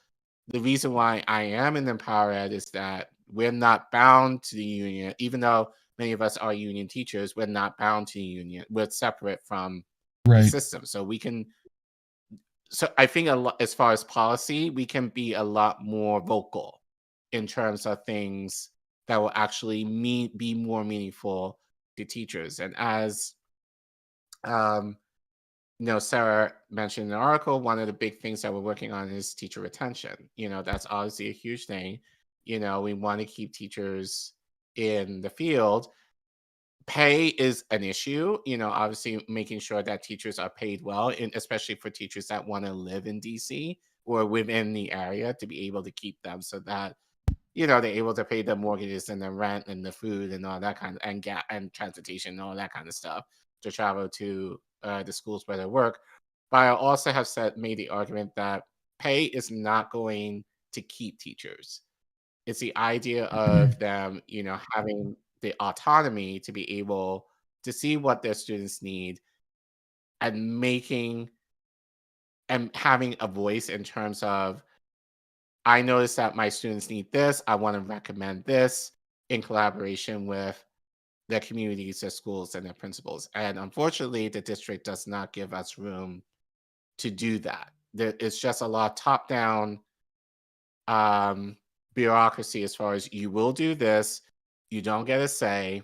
the reason why I am in Empower Ed is that we're not bound to the union, even though many of us are union teachers, we're not bound to the union. We're separate from the system. So we can, I think as far as policy, we can be a lot more vocal in terms of things that will actually be more meaningful the teachers. And as Sarah mentioned in the article, one of the big things that we're working on is teacher retention. That's obviously a huge thing. We want to keep teachers in the field. Pay is an issue, obviously making sure that teachers are paid well, and especially for teachers that want to live in DC or within the area, to be able to keep them so that, they're able to pay the mortgages and the rent and the food and all that kind of, and transportation and all that kind of stuff to travel to the schools where they work. But I also have made the argument that pay is not going to keep teachers. It's the idea of them, having the autonomy to be able to see what their students need and having a voice in terms of, I notice that my students need this. I want to recommend this in collaboration with their communities, their schools, and their principals. And unfortunately, the district does not give us room to do that. It's just a lot of top-down bureaucracy as far as, you will do this, you don't get a say,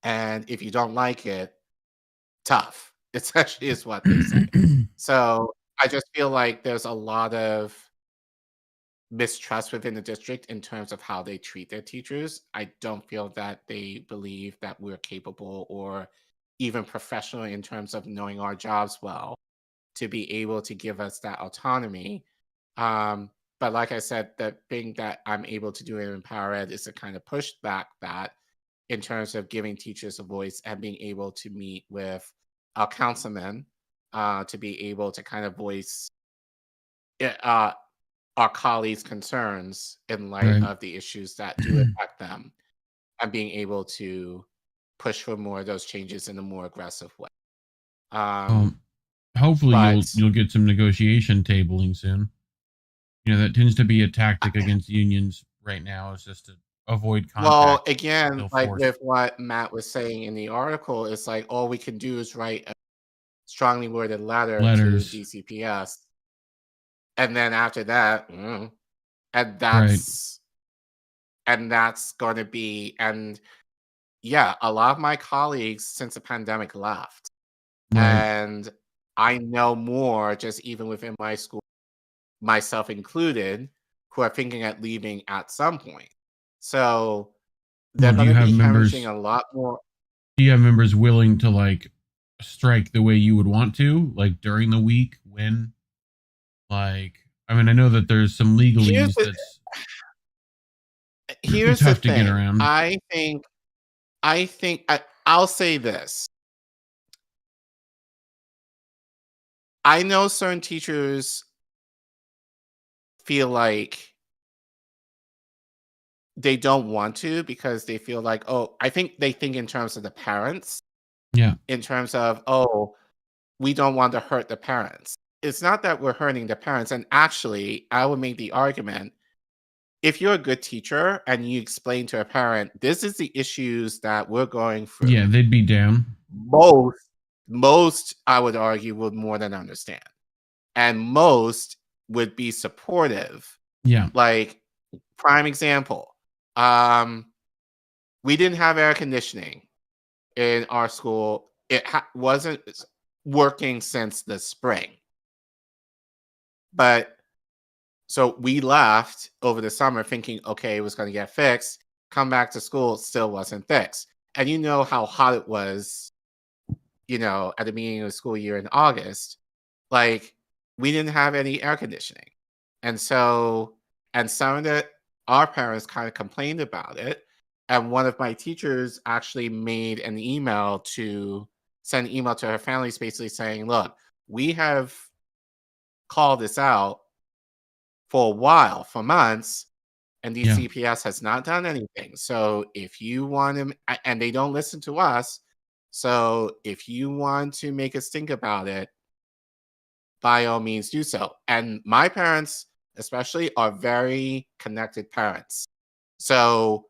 and if you don't like it, tough. Essentially is what they say. So I just feel like there's a lot of mistrust within the district in terms of how they treat their teachers. I don't feel that they believe that we're capable or even professional in terms of knowing our jobs well to be able to give us that autonomy. But like I said, the thing that I'm able to do in Empower Ed is to kind of push back that in terms of giving teachers a voice and being able to meet with our councilmen to be able to kind of voice our colleagues' concerns in light of the issues that do affect them, and being able to push for more of those changes in a more aggressive way. Hopefully you'll get some negotiation tabling soon. That tends to be a tactic against unions right now, is just to avoid contact. Well, again, like with what Matt was saying in the article, it's like all we can do is write a strongly worded letter to DCPS. And then after that, and that's going to be, and yeah, a lot of my colleagues since the pandemic left. And I know more, just even within my school, myself included, who are thinking at leaving at some point. So they're going to be hemorrhaging a lot more. Do you have members willing to strike the way you would want to, during the week when, I know that there's some legalese here's tough the to thing. get around. I'll say this. I know certain teachers feel like they don't want to because they feel like, I think they think in terms of the parents. Yeah. In terms of, we don't want to hurt the parents. It's not that we're hurting the parents. And actually, I would make the argument, if you're a good teacher and you explain to a parent, this is the issues that we're going through. Yeah, they'd be down. Most, I would argue, would more than understand. And most would be supportive. Yeah. Prime example. We didn't have air conditioning in our school. It wasn't working since the spring. But so we left over the summer thinking, okay, it was going to get fixed. Come back to school, it still wasn't fixed. And you know how hot it was, at the beginning of the school year in August. We didn't have any air conditioning. And so, some of our parents kind of complained about it. And one of my teachers actually made an email to send an email to her families basically saying, look, we have called this out for a while, for months, and DCPS has not done anything. So if you want to, and they don't listen to us, so if you want to make us think about it, by all means do so. And my parents, especially, are very connected parents. So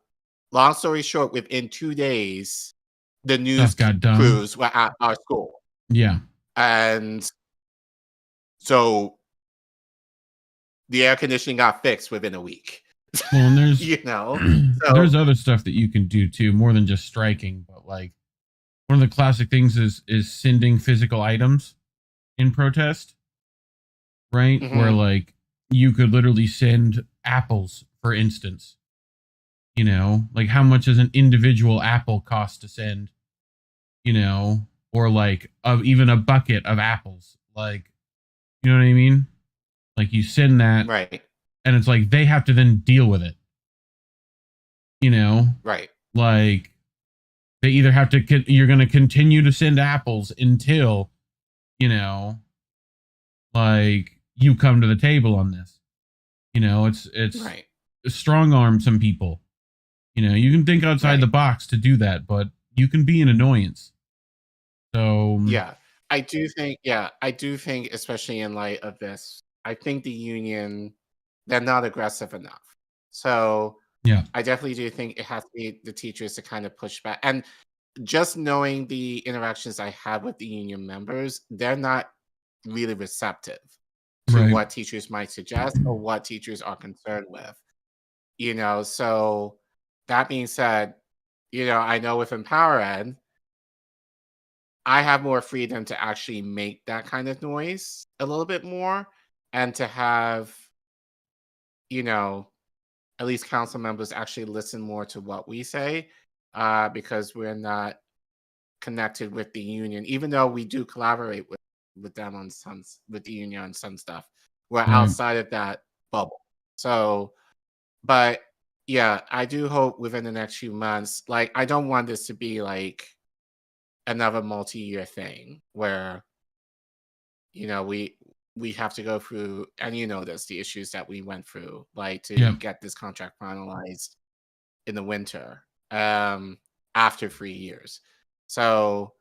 long story short, within 2 days, the news crews were at our school. Yeah. And so the air conditioning got fixed within a week. Well, and there's so, there's other stuff that you can do too, more than just striking, but about, like, one of the classic things is sending physical items in protest, right? Where, like, you could literally send apples, for instance. You know, like, how much does an individual apple cost to send? You know, or like even a bucket of apples, like, you know what I mean? Like, you send that, right? And it's like they have to then deal with it. You know, right? Like, they either have to, you're going to continue to send apples until, you know, like, you come to the table on this. You know, it's right. Strong arm some people. You know, you can think outside the box to do that, but you can be an annoyance. So I do think, especially in light of this, I think the union, they're not aggressive enough. So I definitely do think it has to be the teachers to kind of push back. And just knowing the interactions I have with the union members, they're not really receptive to what teachers might suggest or what teachers are concerned with. You know, so that being said, you know, I know with Empower Ed, I have more freedom to actually make that kind of noise a little bit more, and to have, you know, at least council members actually listen more to what we say, because we're not connected with the union, even though we do collaborate with them on with the union on some stuff. We're outside of that bubble. So, but yeah, I do hope within the next few months, like, I don't want this to be like another multi-year thing where, you know, we have to go through, and you know this, the issues that we went through, like, to get this contract finalized in the winter, after 3 years. So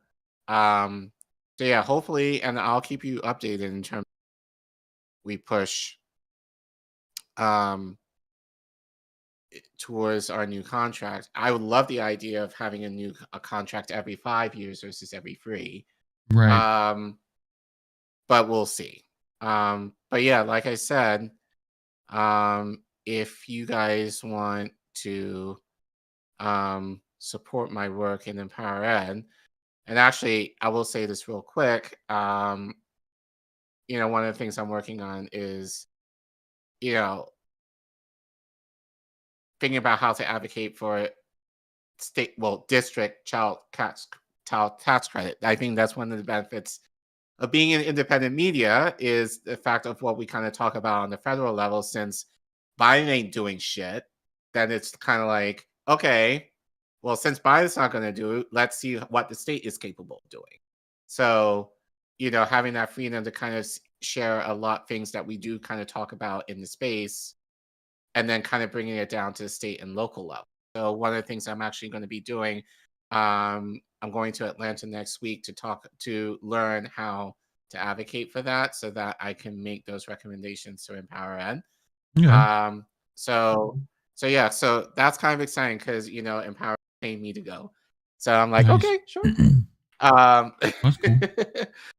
yeah, hopefully, and I'll keep you updated in terms we push towards our new contract. I would love the idea of having a contract every 5 years versus every 3. Right. But we'll see. But yeah, like I said, if you guys want to support my work in Empower Ed, and actually, I will say this real quick. You know, one of the things I'm working on is, you know, thinking about how to advocate for district child tax credit. I think that's one of the benefits of being in independent media, is the fact of what we kind of talk about on the federal level. Since Biden ain't doing shit, then it's kind of like, okay, well, since Biden's not going to do it, let's see what the state is capable of doing. So, you know, having that freedom to kind of share a lot things that we do kind of talk about in the space, and then kind of bringing it down to the state and local level. So one of the things I'm actually going to be doing, I'm going to Atlanta next week to learn how to advocate for that, so that I can make those recommendations to Empower Ed. So yeah, so that's kind of exciting, because, you know, Empower paid me to go. So I'm like, okay, sure. That's cool.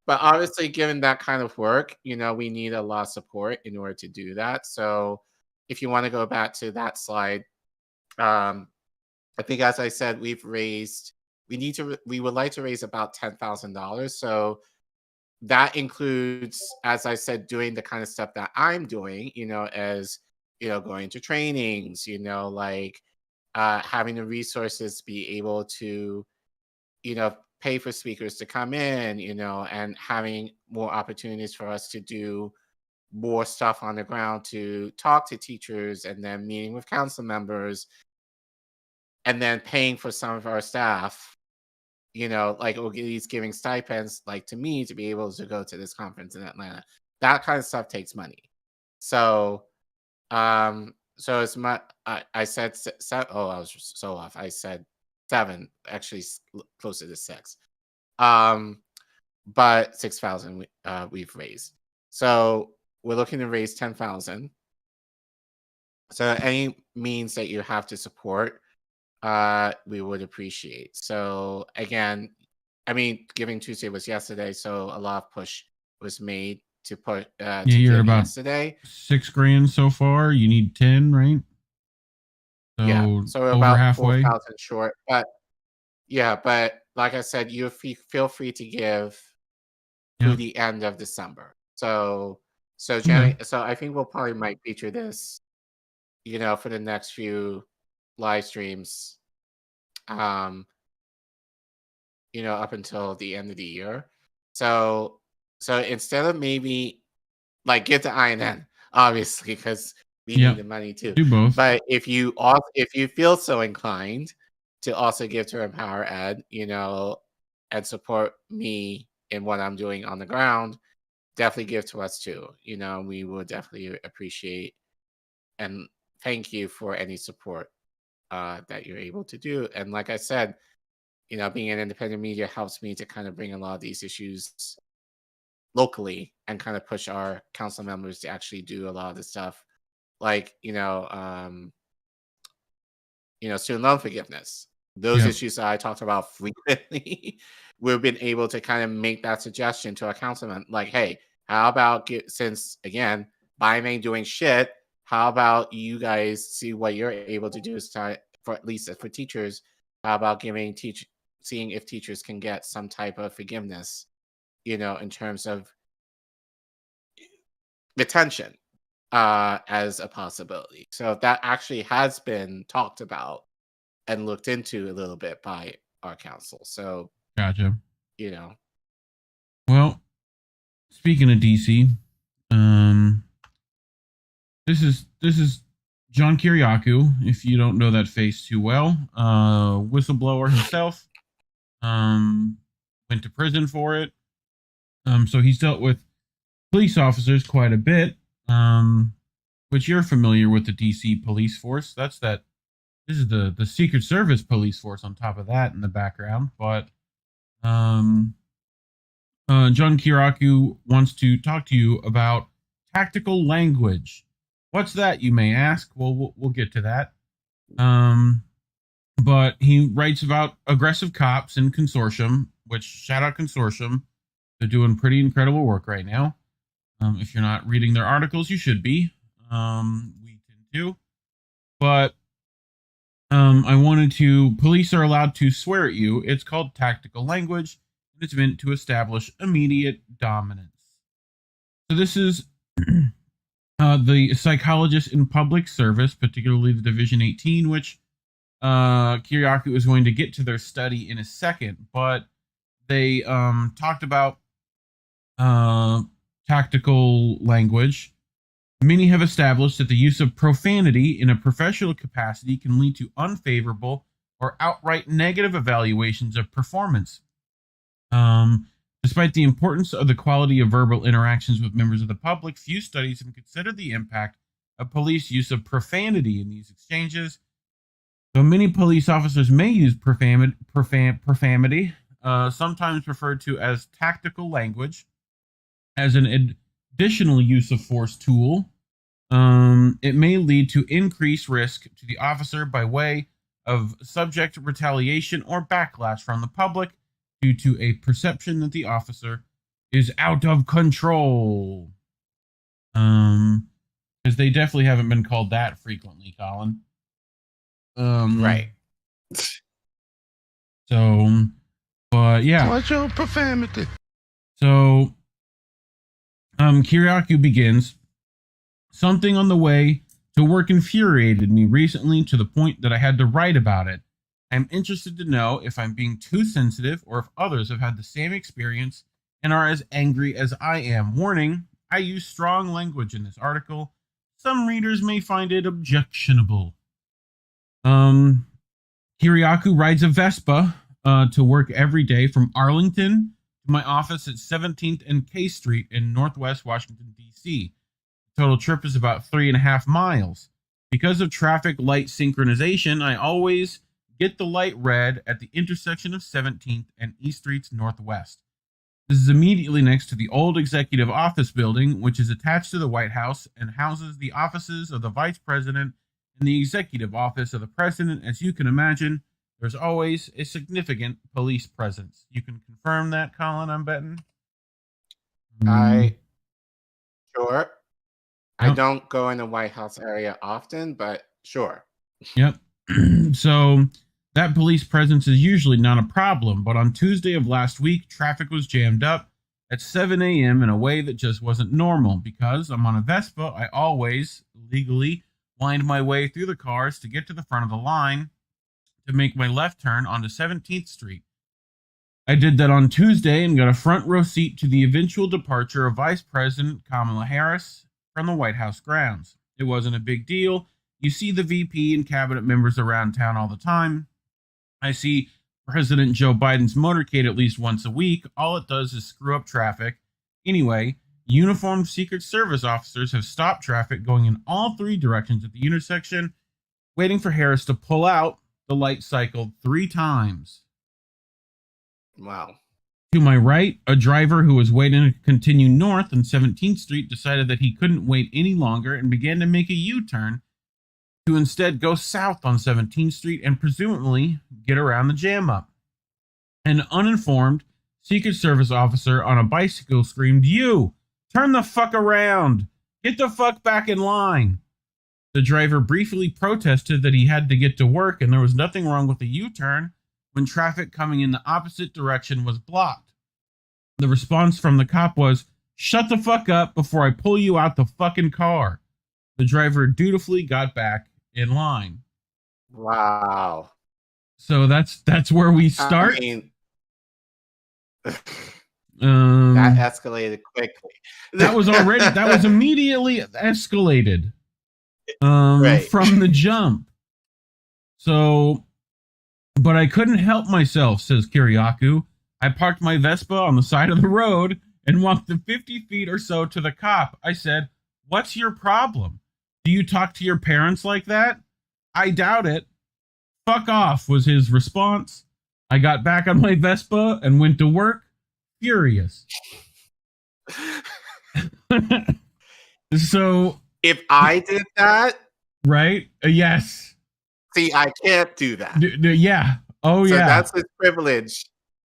But obviously, given that kind of work, you know, we need a lot of support in order to do that. So if you want to go back to that slide, I think, as I said, we would like to raise about $10,000. So that includes, as I said, doing the kind of stuff that I'm doing, you know, as, you know, going to trainings, you know, like, having the resources to be able to, you know, pay for speakers to come in, you know, and having more opportunities for us to do more stuff on the ground, to talk to teachers, and then meeting with council members, and then paying for some of our staff, you know, like, or at least giving stipends, like, to me, to be able to go to this conference in Atlanta. That kind of stuff takes money. So so it's I said oh, I was so off. I said 7, actually closer to 6. But 6,000 we've raised. So we're looking to raise 10,000. So any means that you have to support, we would appreciate. So again, I mean, Giving Tuesday was yesterday, so a lot of push was made to put you're about yesterday. $6,000 so far. You need 10, right? So yeah, so we're over about halfway. 4,000 short, but Yeah, but like I said, you feel free to give through the end of December. So Jenny, so I think we'll probably might feature this, for the next few live streams, up until the end of the year. So instead of maybe get the INN, obviously, because we need the money too. Do both. But if you feel so inclined to also give to Empower Ed, and support me in what I'm doing on the ground, definitely give to us too. We will definitely appreciate and thank you for any support that you're able to do. And like I said, being an independent media helps me to kind of bring a lot of these issues locally and kind of push our council members to actually do a lot of the stuff, like student loan forgiveness. Those issues that I talked about frequently, we've been able to kind of make that suggestion to our councilman, like, hey, how about since again Bime ain't doing shit, how about you guys see what you're able to do for at least for teachers? How about seeing if teachers can get some type of forgiveness, in terms of retention, as a possibility. So that actually has been talked about and looked into a little bit by our council. So gotcha. Well, speaking of DC, this is John Kirkakou. If you don't know that face too well, whistleblower himself, went to prison for it. So he's dealt with police officers quite a bit, which you're familiar with the DC police force. This is the Secret Service police force on top of that in the background. But John Kirkakou wants to talk to you about tactical language. What's that, you may ask? Well, we'll get to that. But he writes about aggressive cops in Consortium, which, shout out Consortium. They're doing pretty incredible work right now. If you're not reading their articles, you should be. We tend to. But police are allowed to swear at you. It's called tactical language, and it's meant to establish immediate dominance. So this is the psychologist in public service, particularly the Division 18, which Kirkakou is going to get to their study in a second, but they talked about tactical language. Many have established that the use of profanity in a professional capacity can lead to unfavorable or outright negative evaluations of performance. Despite the importance of the quality of verbal interactions with members of the public, few studies have considered the impact of police use of profanity in these exchanges. Though many police officers may use profanity, sometimes referred to as tactical language, as an additional use of force tool, it may lead to increased risk to the officer by way of subject retaliation or backlash from the public due to a perception that the officer is out of control. Because they definitely haven't been called that frequently, Collin. Right. So, but yeah. Watch your profanity. So, Kirkakou begins. Something on the way to work infuriated me recently to the point that I had to write about it. I'm interested to know if I'm being too sensitive or if others have had the same experience and are as angry as I am. Warning, I use strong language in this article. Some readers may find it objectionable. Kirkakou rides a Vespa to work every day from Arlington to my office at 17th and K Street in Northwest Washington, D.C. The total trip is about 3.5 miles. Because of traffic light synchronization, I always get the light red at the intersection of 17th and E Streets Northwest. This is immediately next to the old executive office building, which is attached to the White House and houses the offices of the Vice President and the executive office of the President. As you can imagine, there's always a significant police presence. You can confirm that, Collin, I'm betting? Sure. I don't go in the White House area often, but sure. Yep. So That police presence is usually not a problem, but on Tuesday of last week, traffic was jammed up at 7 a.m. in a way that just wasn't normal. Because I'm on a Vespa, I always legally wind my way through the cars to get to the front of the line to make my left turn onto 17th Street. I did that on Tuesday and got a front row seat to the eventual departure of Vice President Kamala Harris from the White House grounds. It wasn't a big deal. You see the VP and cabinet members around town all the time. I see President Joe Biden's motorcade at least once a week. All it does is screw up traffic. Anyway, uniformed Secret Service officers have stopped traffic going in all three directions at the intersection, waiting for Harris to pull out. The light cycled 3 times. Wow. To my right, a driver who was waiting to continue north on 17th Street decided that he couldn't wait any longer and began to make a U-turn to instead go south on 17th Street and presumably get around the jam up. An uninformed Secret Service officer on a bicycle screamed, "You! Turn the fuck around! Get the fuck back in line!" The driver briefly protested that he had to get to work and there was nothing wrong with the U-turn when traffic coming in the opposite direction was blocked. The response from the cop was, "Shut the fuck up before I pull you out the fucking car." The driver dutifully got back in line. Wow. So that's where we start. I mean, that escalated quickly. that was immediately escalated Right. from the jump. So, but I couldn't help myself, says Kirkakou. I parked my Vespa on the side of the road and walked the 50 feet or so to the cop. I said, "What's your problem? Do you talk to your parents like that?" "I doubt it." "Fuck off," was his response. I got back on my Vespa and went to work, furious. So, if I did that, right? Yes. See, I can't do that. Yeah. Oh, so yeah. That's his privilege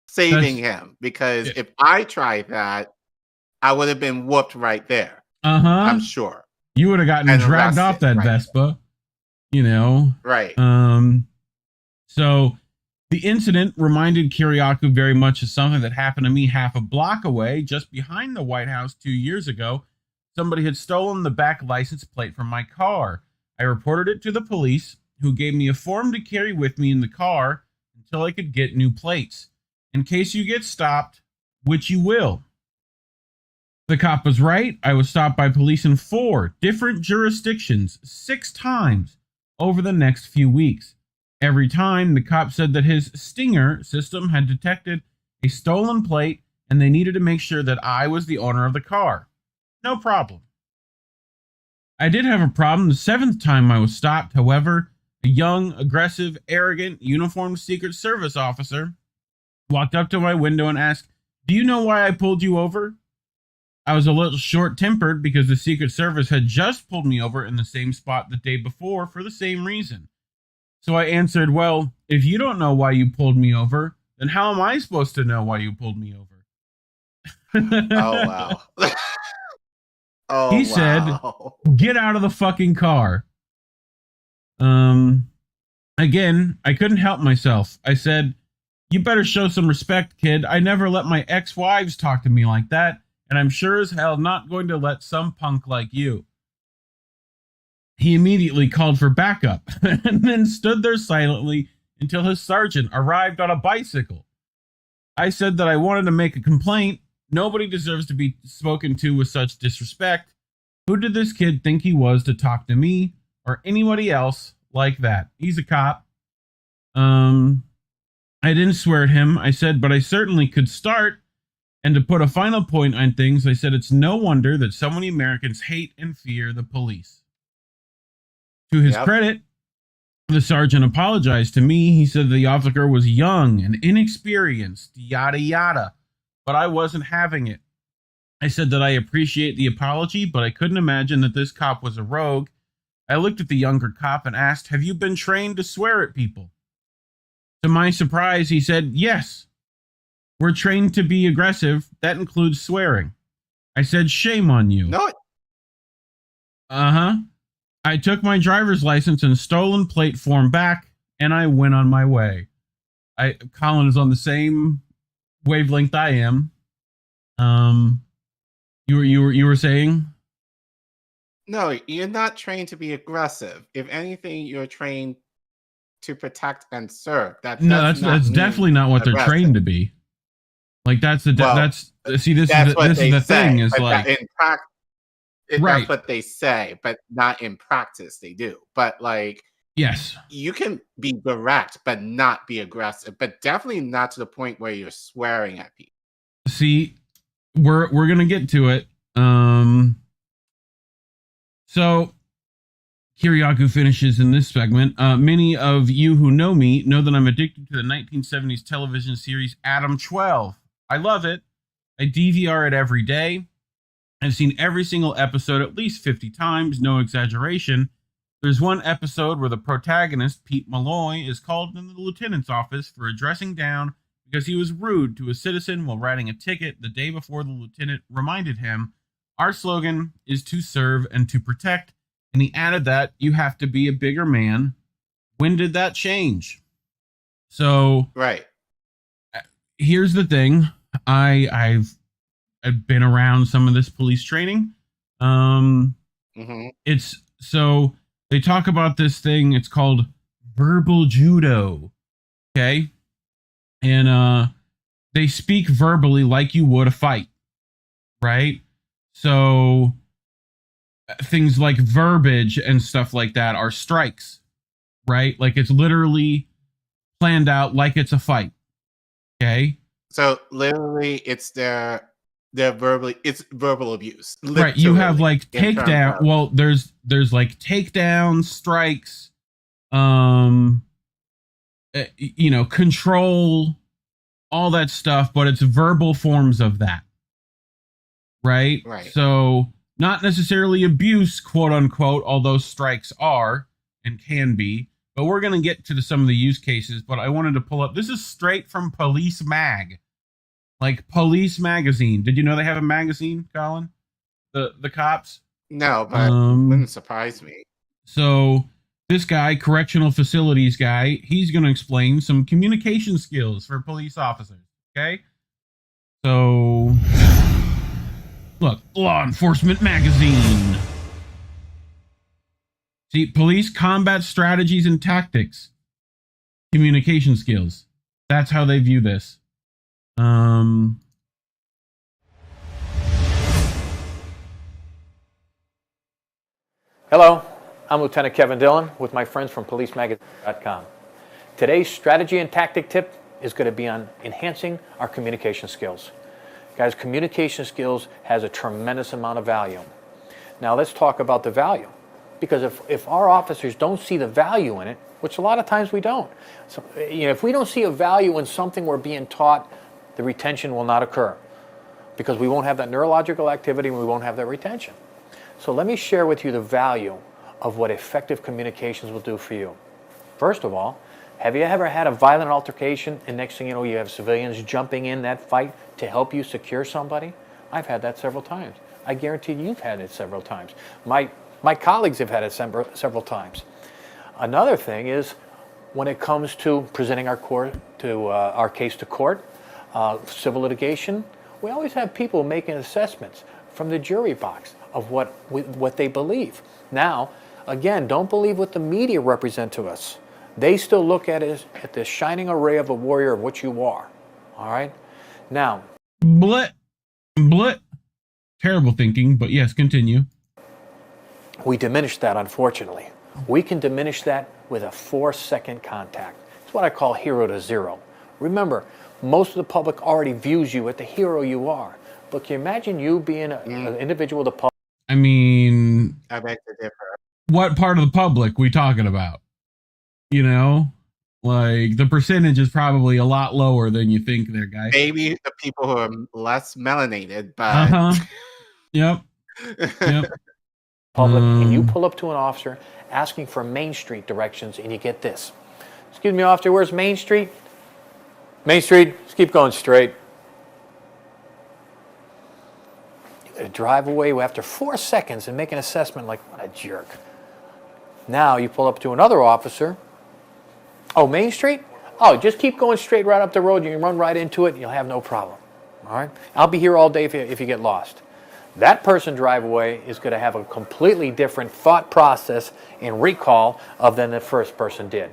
saving him, because if I tried that, I would have been whooped right there. I'm sure. You would have gotten dragged off that Vespa, you know. Right. So the incident reminded Kirkakou very much of something that happened to me half a block away, just behind the White House 2 years ago. Somebody had stolen the back license plate from my car. I reported it to the police, who gave me a form to carry with me in the car until I could get new plates, in case you get stopped, which you will. The cop was right. I was stopped by police in 4 different jurisdictions 6 times over the next few weeks. Every time, the cop said that his Stinger system had detected a stolen plate and they needed to make sure that I was the owner of the car. No problem. I did have a problem the 7th time I was stopped, however. A young, aggressive, arrogant, uniformed Secret Service officer walked up to my window and asked, "Do you know why I pulled you over?" I was a little short-tempered because the Secret Service had just pulled me over in the same spot the day before for the same reason. So I answered, "Well, if you don't know why you pulled me over, then how am I supposed to know why you pulled me over?" Oh, wow. He said, "Get out of the fucking car." Again, I couldn't help myself. I said, "You better show some respect, kid. I never let my ex-wives talk to me like that, and I'm sure as hell not going to let some punk like you." He immediately called for backup and then stood there silently until his sergeant arrived on a bicycle. I said that I wanted to make a complaint. Nobody deserves to be spoken to with such disrespect. Who did this kid think he was to talk to me or anybody else like that? He's a cop. I didn't swear at him. I said, but I certainly could start. And to put a final point on things, I said it's no wonder that so many Americans hate and fear the police. To his credit, the sergeant apologized to me. He said the officer was young and inexperienced, yada yada, but I wasn't having it. I said that I appreciate the apology, but I couldn't imagine that this cop was a rogue. I looked at the younger cop and asked, "Have you been trained to swear at people?" To my surprise, he said, "Yes. We're trained to be aggressive. That includes swearing." I said, "Shame on you." No. I took my driver's license and stolen plate form back. and I went on my way. Collin is on the same wavelength I am. You were saying? No, you're not trained to be aggressive. If anything, you're trained to protect and serve. That's definitely not what they're trained to be. Like that's the thing is like that's what they say, but not in practice they do. But like, yes, you can be direct but not be aggressive, but definitely not to the point where you're swearing at people. See, we're gonna get to it. So Kirkakou finishes in this segment. Many of you who know me know that I'm addicted to the 1970s television series Adam 12. I love it. I DVR it every day. I've seen every single episode at least 50 times, no exaggeration. There's one episode where the protagonist, Pete Malloy, is called in the lieutenant's office for a dressing down because he was rude to a citizen while writing a ticket the day before the lieutenant reminded him, "Our slogan is to serve and to protect." And he added that you have to be a bigger man. When did that change? So, right. Here's the thing. I've been around some of this police training. It's so they talk about this thing. It's called verbal judo. Okay. And they speak verbally like you would a fight. Right. So things like verbiage and stuff like that are strikes. Right. Like it's literally planned out like it's a fight. Okay. So literally it's it's verbal abuse. Right. You have like takedown. Well, there's like takedown strikes, control, all that stuff, but it's verbal forms of that. Right. Right. So not necessarily abuse, quote unquote, although strikes are and can be. But we're going to get to some of the use cases. But I wanted to pull up. This is straight from Police Mag. Like Police Magazine. Did you know they have a magazine, Collin? The cops? No, but it wouldn't surprise me. So this guy, correctional facilities guy, he's going to explain some communication skills for police officers. Okay? So, look, Law Enforcement Magazine. See, police combat strategies and tactics. Communication skills. That's how they view this. Hello, I'm Lieutenant Kevin Dillon with my friends from PoliceMagazine.com. Today's strategy and tactic tip is going to be on enhancing our communication skills. Guys, communication skills has a tremendous amount of value. Now let's talk about the value. Because if our officers don't see the value in it, which a lot of times we don't, so, if we don't see a value in something we're being taught, the retention will not occur because we won't have that neurological activity and we won't have that retention. So let me share with you the value of what effective communications will do for you. First of all, have you ever had a violent altercation and next thing you know you have civilians jumping in that fight to help you secure somebody? I've had that several times. I guarantee you've had it several times. My colleagues have had it several times. Another thing is when it comes to presenting our case to court, civil litigation, we always have people making assessments from the jury box of what they believe. Now, again, don't believe what the media represent to us. They still look at it as the shining array of a warrior of what you are. All right? Now. Blit. Terrible thinking, but yes, continue. We diminish that, unfortunately. We can diminish that with a 4-second contact. It's what I call hero to zero. Remember, most of the public already views you as the hero you are. But can you imagine you being an individual of the public? I mean, I beg to differ. What part of the public we talking about? Like the percentage is probably a lot lower than you think there, guys. Maybe the people who are less melanated, but Yep. Public, and you pull up to an officer asking for Main Street directions, and you get this. Excuse me, officer, where's Main Street? Main Street, just keep going straight. You gotta drive away after 4 seconds and make an assessment like, what a jerk. Now you pull up to another officer, Oh, Main Street? Oh, just keep going straight right up the road. You can run right into it and you'll have no problem. All right? I'll be here all day if you get lost. That person drive away is going to have a completely different thought process and recall than the first person did.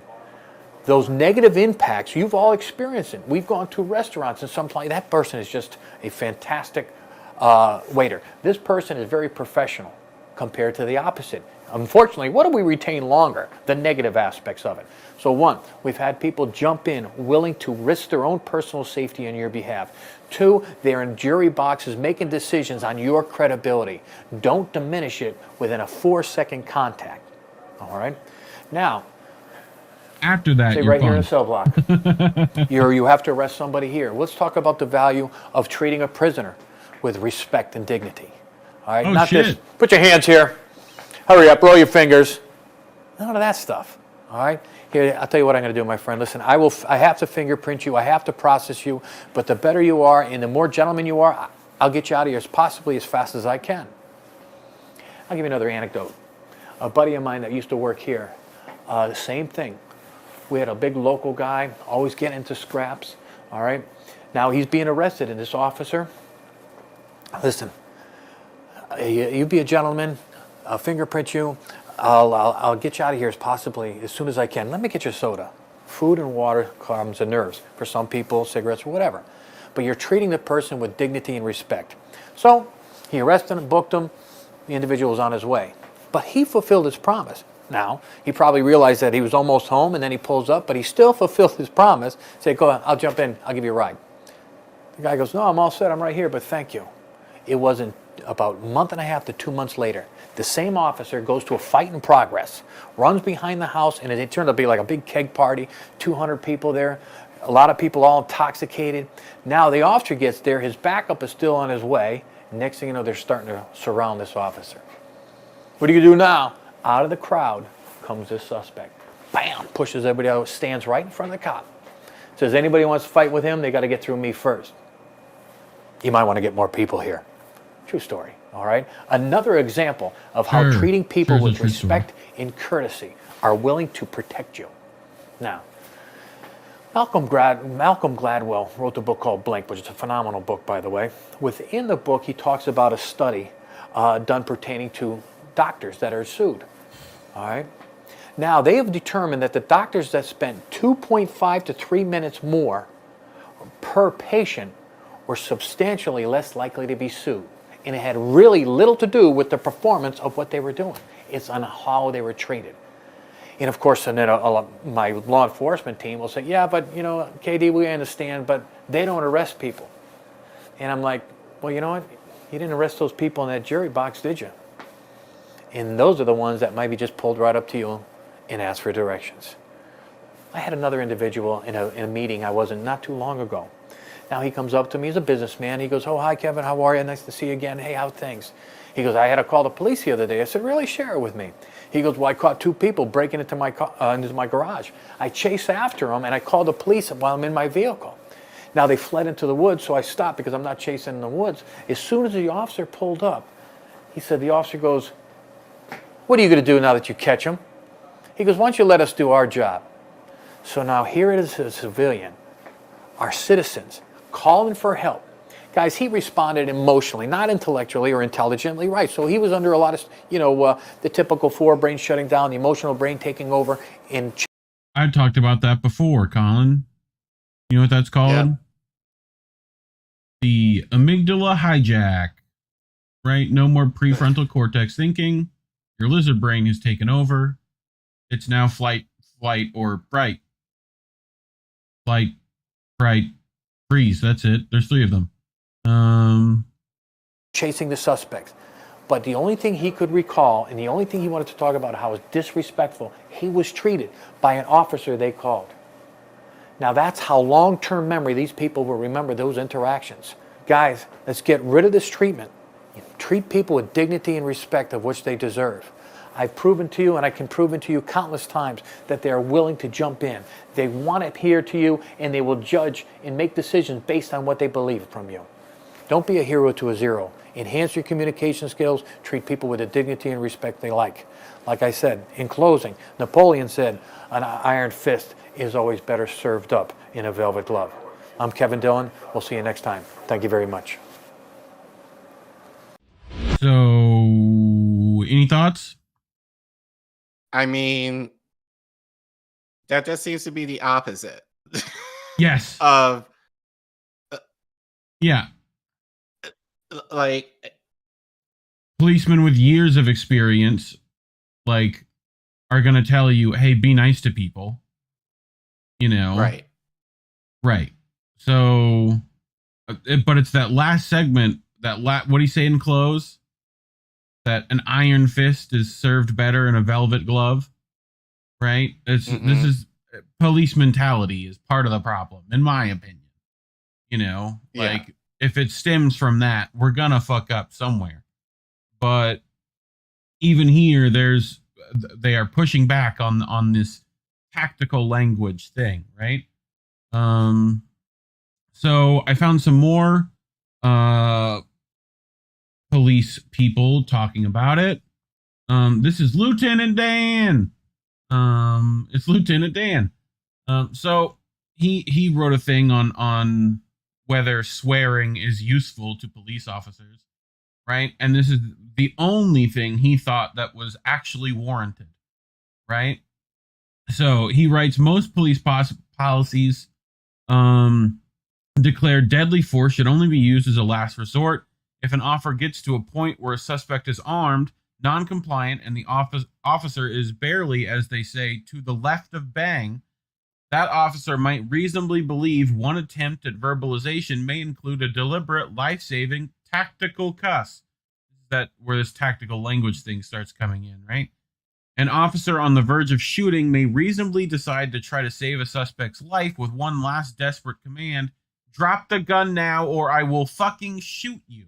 Those negative impacts, you've all experienced it. We've gone to restaurants and sometimes that person is just a fantastic waiter. This person is very professional compared to the opposite. Unfortunately, what do we retain longer? The negative aspects of it. So one, we've had people jump in willing to risk their own personal safety on your behalf. Two, they're in jury boxes making decisions on your credibility. Don't diminish it within a 4-second contact. All right? Now, after that, say you're right here in fine. the cell block. You have to arrest somebody here. Let's talk about the value of treating a prisoner with respect and dignity. All right? Oh, Not shit. this. Put your hands here. Hurry up, roll your fingers. None of that stuff. All right? Here, I'll tell you what I'm going to do, my friend. Listen, I have to fingerprint you. I have to process you. But the better you are and the more gentleman you are, I'll get you out of here possibly as fast as I can. I'll give you another anecdote. A buddy of mine that used to work here, the same thing. We had a big local guy, always getting into scraps. All right? Now he's being arrested, and this officer, listen, you be a gentleman. I'll fingerprint you. I'll get you out of here as soon as I can. Let me get your soda. Food and water calms the nerves. For some people, cigarettes or whatever. But you're treating the person with dignity and respect. So he arrested him, booked him. The individual was on his way. But he fulfilled his promise. Now, he probably realized that he was almost home, and then he pulls up, but he still fulfilled his promise. Say, go ahead, I'll jump in. I'll give you a ride. The guy goes, no, I'm all set. I'm right here, but thank you. It wasn't about a month and a half to 2 months later. The same officer goes to a fight in progress, runs behind the house, and it turned out to be like a big keg party, 200 people there, a lot of people all intoxicated. Now the officer gets there, his backup is still on his way. Next thing you know, they're starting to surround this officer. What do you do now? Out of the crowd comes this suspect. Bam! Pushes everybody out, stands right in front of the cop. Says, anybody wants to fight with him, they got to get through me first. You might want to get more people here. True story, all right? Another example of how treating people with respect and courtesy are willing to protect you. Now, Malcolm Gladwell wrote a book called Blink, which is a phenomenal book, by the way. Within the book, he talks about a study done pertaining to doctors that are sued, all right? Now, they have determined that the doctors that spent 2.5 to 3 minutes more per patient were substantially less likely to be sued. And it had really little to do with the performance of what they were doing. It's on how they were treated. And of course, and then my law enforcement team will say, yeah, but you know, KD, we understand, but they don't arrest people. And I'm like, well, you know what? You didn't arrest those people in that jury box, did you? And those are the ones that might be just pulled right up to you and asked for directions. I had another individual in a meeting I was in not too long ago. Now he comes up to me, he's a businessman. He goes, oh, hi, Kevin, how are you? Nice to see you again. Hey, how things? He goes, I had to call the police the other day. I said, really? Share it with me. He goes, well, I caught 2 people breaking into my garage. I chased after them, and I called the police while I'm in my vehicle. Now, they fled into the woods, so I stopped because I'm not chasing in the woods. As soon as the officer pulled up, he said, the officer goes, what are you going to do now that you catch him? He goes, why don't you let us do our job? So now here it is, a civilian, our citizens, calling for help. Guys, he responded emotionally, not intellectually or intelligently, right? So he was under a lot of, the typical forebrain shutting down, the emotional brain taking over. I talked about that before, Collin. You know what that's called? Yeah. The amygdala hijack, right? No more prefrontal cortex thinking. Your lizard brain has taken over. It's now flight, or fright. Flight, fright, freeze. That's it. There's 3 of them. Chasing the suspects. But the only thing he could recall, and the only thing he wanted to talk about how was disrespectful, he was treated by an officer they called. Now that's how long-term memory these people will remember those interactions. Guys, let's get rid of this treatment. Treat people with dignity and respect of which they deserve. I've proven to you, and I can prove it to you countless times, that they are willing to jump in. They want to adhere to you, and they will judge and make decisions based on what they believe from you. Don't be a hero to a zero. enhance your communication skills, treat people with the dignity and respect they like. Like I said, in closing, Napoleon said, an iron fist is always better served up in a velvet glove. I'm Kevin Dillon. We'll see you next time. Thank you very much. So, any thoughts? I mean, that just seems to be the opposite. Yes. Of yeah. Like policemen with years of experience, like, are going to tell you, hey, be nice to people. You know? Right. Right. So, but it's that last segment, what do you say in close? That an iron fist is served better in a velvet glove, right? This is police mentality is part of the problem, in my opinion. You know, like if it stems from that, we're gonna fuck up somewhere. But even here, they are pushing back on this tactical language thing, right? So I found some more police people talking about it. This is Lieutenant Dan. It's Lieutenant Dan. So he wrote a thing on whether swearing is useful to police officers, right? And this is the only thing he thought that was actually warranted, right? So he writes, most police policies declare deadly force should only be used as a last resort. If an officer gets to a point where a suspect is armed, non-compliant, and the officer is barely, as they say, to the left of bang, that officer might reasonably believe one attempt at verbalization may include a deliberate, life-saving, tactical cuss. That where this tactical language thing starts coming in, right? An officer on the verge of shooting may reasonably decide to try to save a suspect's life with one last desperate command: drop the gun now or I will fucking shoot you.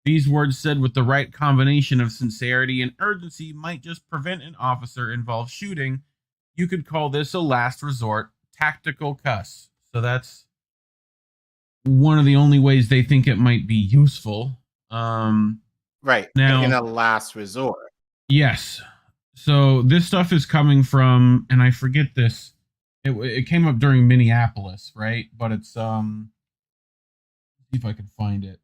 These words said with the right combination of sincerity and urgency might just prevent an officer-involved shooting. You could call this a last resort tactical cuss. So that's one of the only ways they think it might be useful. Right. Now, in a last resort. Yes. So this stuff is coming from, and I forget this. It came up during Minneapolis, right? But it's see if I can find it.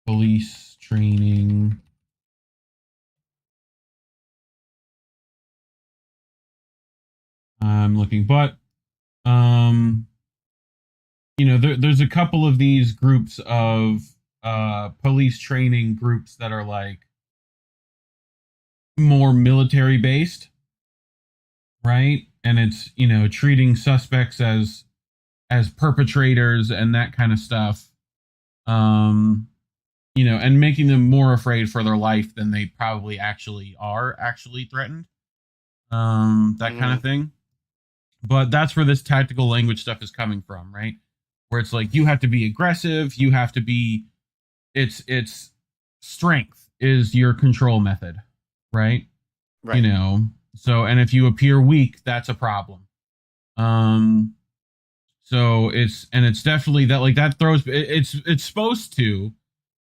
Police training. I'm looking, but you know, there's a couple of these groups of police training groups that are like more military based, right? And it's, you know, treating suspects as perpetrators and that kind of stuff, you know, and making them more afraid for their life than they probably actually are threatened, that kind of thing. But that's where this tactical language stuff is coming from, right? Where it's like, you have to be aggressive, you have to be, it's strength is your control method, right? Right. You know, so, and if you appear weak, that's a problem. So it's definitely that, like, that throws, it's supposed to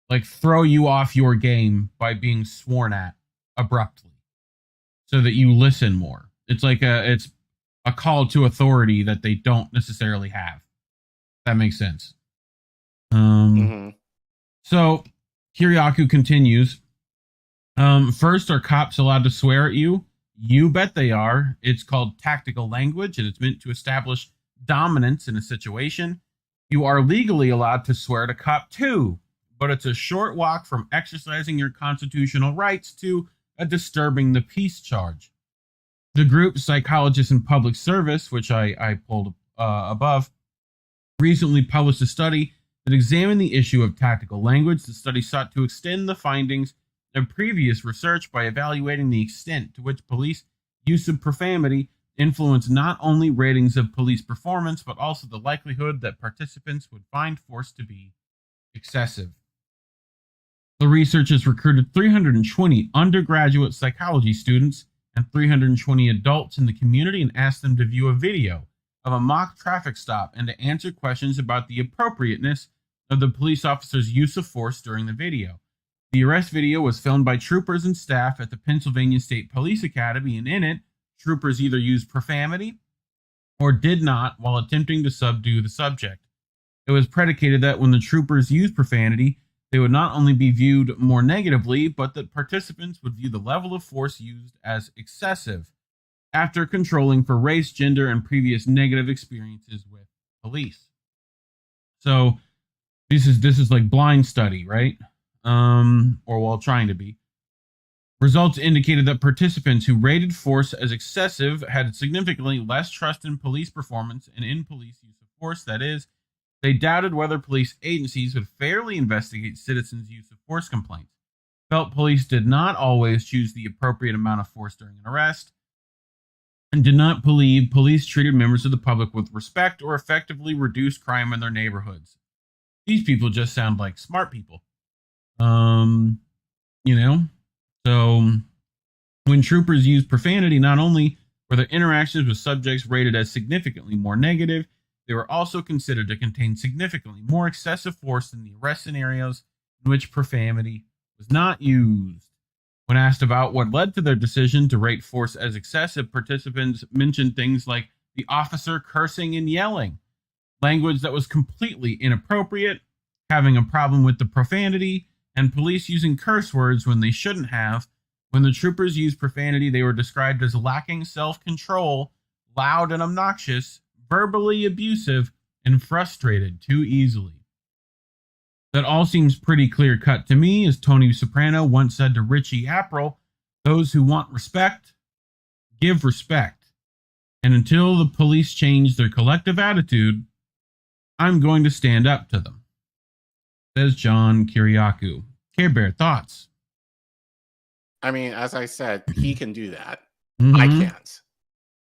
like throw you off your game by being sworn at abruptly so that you listen more. It's like it's a call to authority that they don't necessarily have. That makes sense. So Kirkakou continues. First, are cops allowed to swear at you? You bet they are. It's called tactical language, and it's meant to establish dominance in a situation. You are legally allowed to swear at a cop too, but it's a short walk from exercising your constitutional rights to a disturbing the peace charge. The group Psychologists in Public Service, which I pulled above, recently published a study that examined the issue of tactical language. The study sought to extend the findings of previous research by evaluating the extent to which police use of profanity influence not only ratings of police performance, but also the likelihood that participants would find force to be excessive. The researchers recruited 320 undergraduate psychology students and 320 adults in the community and asked them to view a video of a mock traffic stop and to answer questions about the appropriateness of the police officer's use of force during the video. The arrest video was filmed by troopers and staff at the Pennsylvania State Police Academy, and in it, troopers either used profanity or did not while attempting to subdue the subject. It was predicated that when the troopers used profanity, they would not only be viewed more negatively, but that participants would view the level of force used as excessive after controlling for race, gender, and previous negative experiences with police. So this is like blind study, right? Or while trying to be. Results indicated that participants who rated force as excessive had significantly less trust in police performance and in police use of force. That is, they doubted whether police agencies would fairly investigate citizens' use of force complaints, felt police did not always choose the appropriate amount of force during an arrest, and did not believe police treated members of the public with respect or effectively reduced crime in their neighborhoods. These people just sound like smart people. So when troopers used profanity, not only were their interactions with subjects rated as significantly more negative, they were also considered to contain significantly more excessive force than the arrest scenarios in which profanity was not used. When asked about what led to their decision to rate force as excessive, participants mentioned things like the officer cursing and yelling, language that was completely inappropriate, having a problem with the profanity, and police using curse words when they shouldn't have. When the troopers used profanity, they were described as lacking self-control, loud and obnoxious, verbally abusive, and frustrated too easily. That all seems pretty clear-cut to me, as Tony Soprano once said to Richie April, those who want respect, give respect. And until the police change their collective attitude, I'm going to stand up to them. Says John Kirkakou. Care Bear, thoughts? I mean, as I said, he can do that. Mm-hmm. I can't.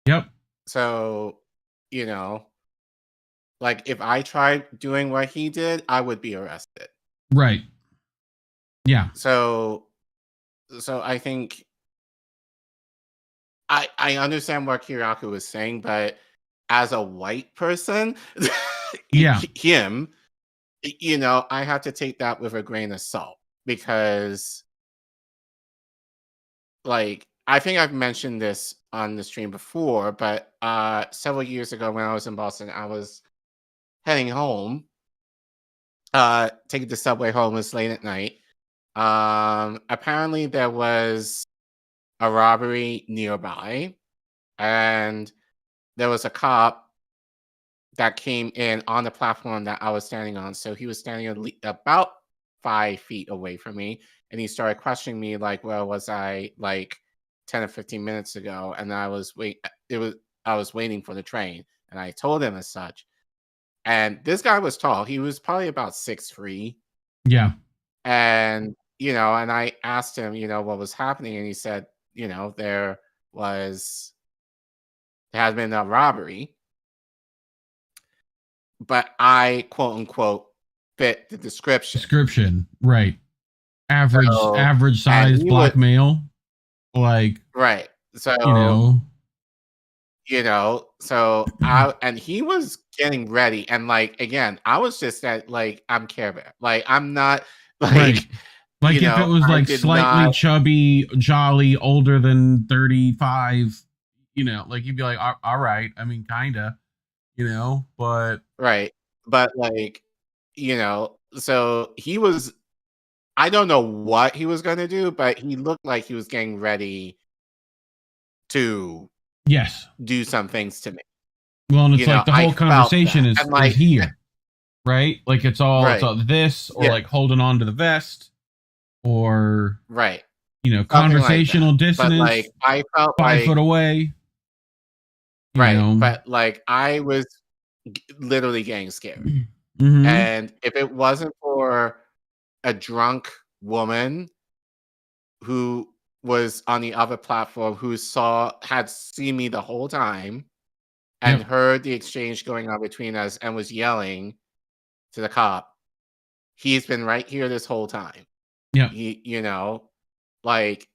Yep. So, like if I tried doing what he did, I would be arrested. Right. Yeah. So I think I understand what Kirkakou was saying, but as a white person, him, I have to take that with a grain of salt because, like, I think I've mentioned this on the stream before, but several years ago when I was in Boston, I was heading home, taking the subway home. It was late at night. Apparently there was a robbery nearby, and there was a cop that came in on the platform that I was standing on. So he was standing about 5 feet away from me, and he started questioning me like, "Well, was I like 10 or 15 minutes ago?" And I was waiting for the train, and I told him as such. And this guy was tall. He was probably about 6'3". Yeah. And and I asked him, what was happening, and he said, there had been a robbery, but I quote unquote fit the description. Right. Average size black male. Like, right. So so and he was getting ready, and like again, I was just at like I'm Care Bear. Like I'm not like right. Like if it was like slightly chubby, jolly, older than 35, like you'd be like, all right. I mean, kinda, but right. But like, so he was. I don't know what he was gonna do, but he looked like he was getting ready to do some things to me. Well, and it's like the whole conversation is here, right? Like it's all this, or like holding on to the vest, or right, conversational dissonance. But like I felt 5 foot away, right? But like I was literally getting scared, and if it wasn't for a drunk woman who was on the other platform who had seen me the whole time and heard the exchange going on between us and was yelling to the cop, he's been right here this whole time. Yeah. Like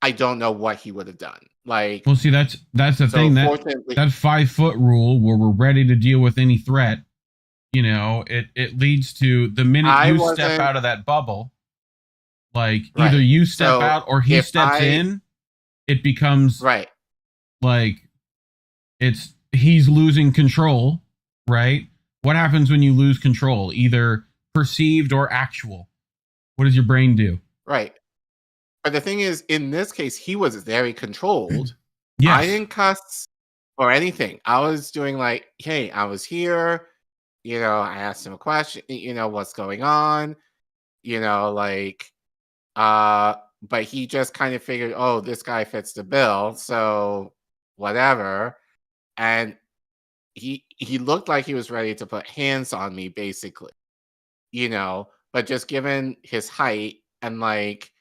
I don't know what he would have done. Like, well, see, that's the thing, that 5-foot rule where we're ready to deal with any threat. You know, it leads to the minute you step out of that bubble, like either you step out or he steps in, it becomes like he's losing control, right? What happens when you lose control, either perceived or actual? What does your brain do? Right. But the thing is, in this case, he was very controlled. Yes. I didn't cuss or anything. I was doing like, hey, I was here. You know, I asked him a question, you know, what's going on? You know, like, but he just kind of figured, oh, this guy fits the bill, so whatever. And he looked like he was ready to put hands on me, basically. You know, but just given his height and like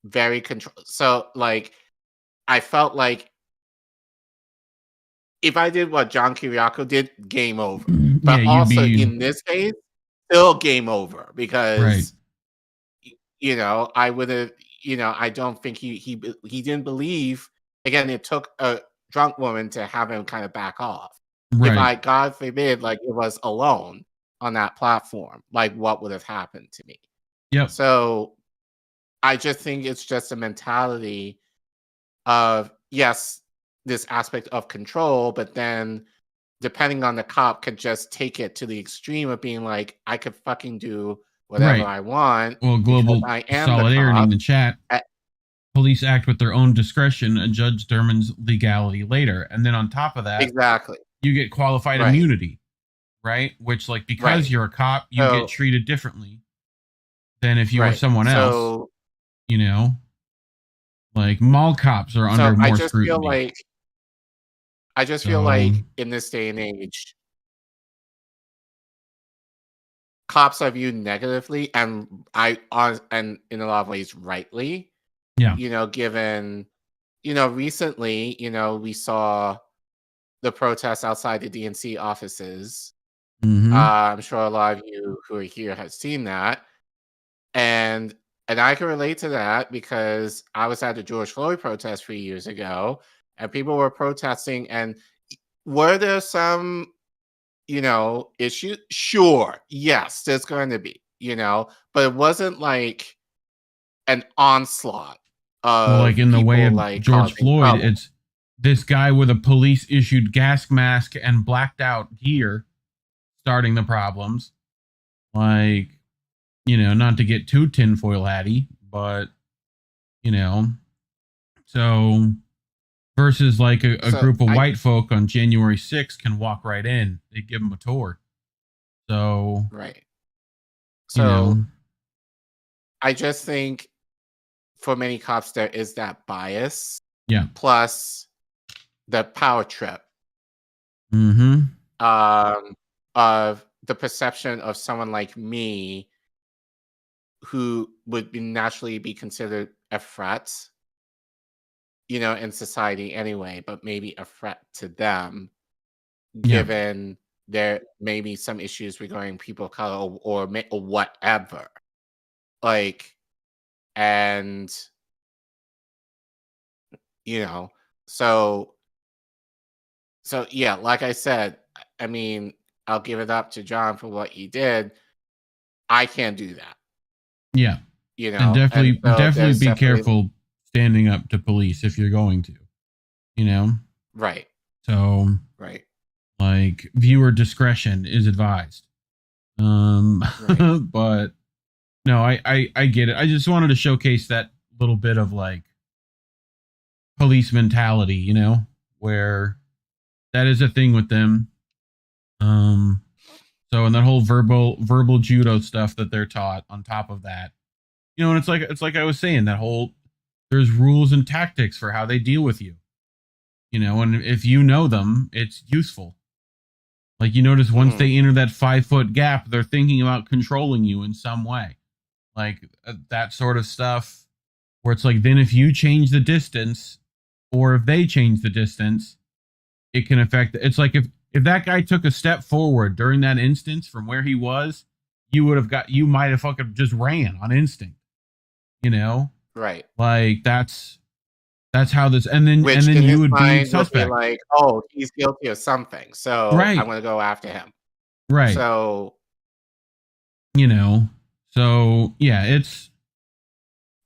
very control, so like I felt like if I did what John Kirkakou did, game over. But also in this case, still game over, because you know, I would have, you know, I don't think he didn't believe. Again, it took a drunk woman to have him kind of back off. Right. If I, God forbid, like it was alone on that platform, like what would have happened to me? Yep. So I just think it's just a mentality of, yes, this aspect of control, but then depending on the cop could just take it to the extreme of being like, I could fucking do whatever I want. Well, global I am solidarity in the chat. At, police act with their own discretion. A judge determines legality later. And then on top of that, you get qualified immunity, right? Which, like, because you're a cop, you get treated differently than if you were someone else. You know, like mall cops are under more scrutiny. I just feel like in this day and age, cops are viewed negatively, and and in a lot of ways rightly. Yeah. You know, given, you know, recently, you know, we saw the protests outside the DNC offices. I'm sure a lot of you who are here have seen that. And I can relate to that because I was at the George Floyd protest 3 years ago, and people were protesting. And were there some, you know, issues? Sure. Yes, there's going to be, you know, but it wasn't like an onslaught of, well, like in the way of like George Floyd, it's this guy with a police issued gas mask and blacked out gear starting the problems. Like, you know, not to get too tinfoil hatty, but, you know, so versus like a group of white folk on January 6th can walk right in. They give them a tour. So, So, you know, I just think for many cops, there is that bias. Yeah. Plus the power trip. Of the perception of someone like me who would naturally be considered a threat, you know, in society anyway, but maybe a threat to them, given there may be some issues regarding people of color or whatever. Like, and, you know, so yeah, like I said, I mean, I'll give it up to John for what he did. I can't do that. Yeah. You know, and definitely be definitely careful standing up to police if you're going to, you know? Right. So, like, viewer discretion is advised. But no, I get it. I just wanted to showcase that little bit of like police mentality, you know, where that is a thing with them. So, and that whole verbal judo stuff that they're taught on top of that, you know, and it's like I was saying, that whole, there's rules and tactics for how they deal with you, you know, and if you know them, it's useful. Like, you notice once they enter that 5-foot gap, they're thinking about controlling you in some way, like that sort of stuff, where it's like, then if you change the distance, or if they change the distance, it can affect. It's like if that guy took a step forward during that instance from where he was, you might have fucking just ran on instinct, you know? Right. Like, that's That's how this, and then Which in you his would be mind will suspect. like, oh, he's guilty of something, so Right. I'm going to go after him. Right. So, so yeah, it's.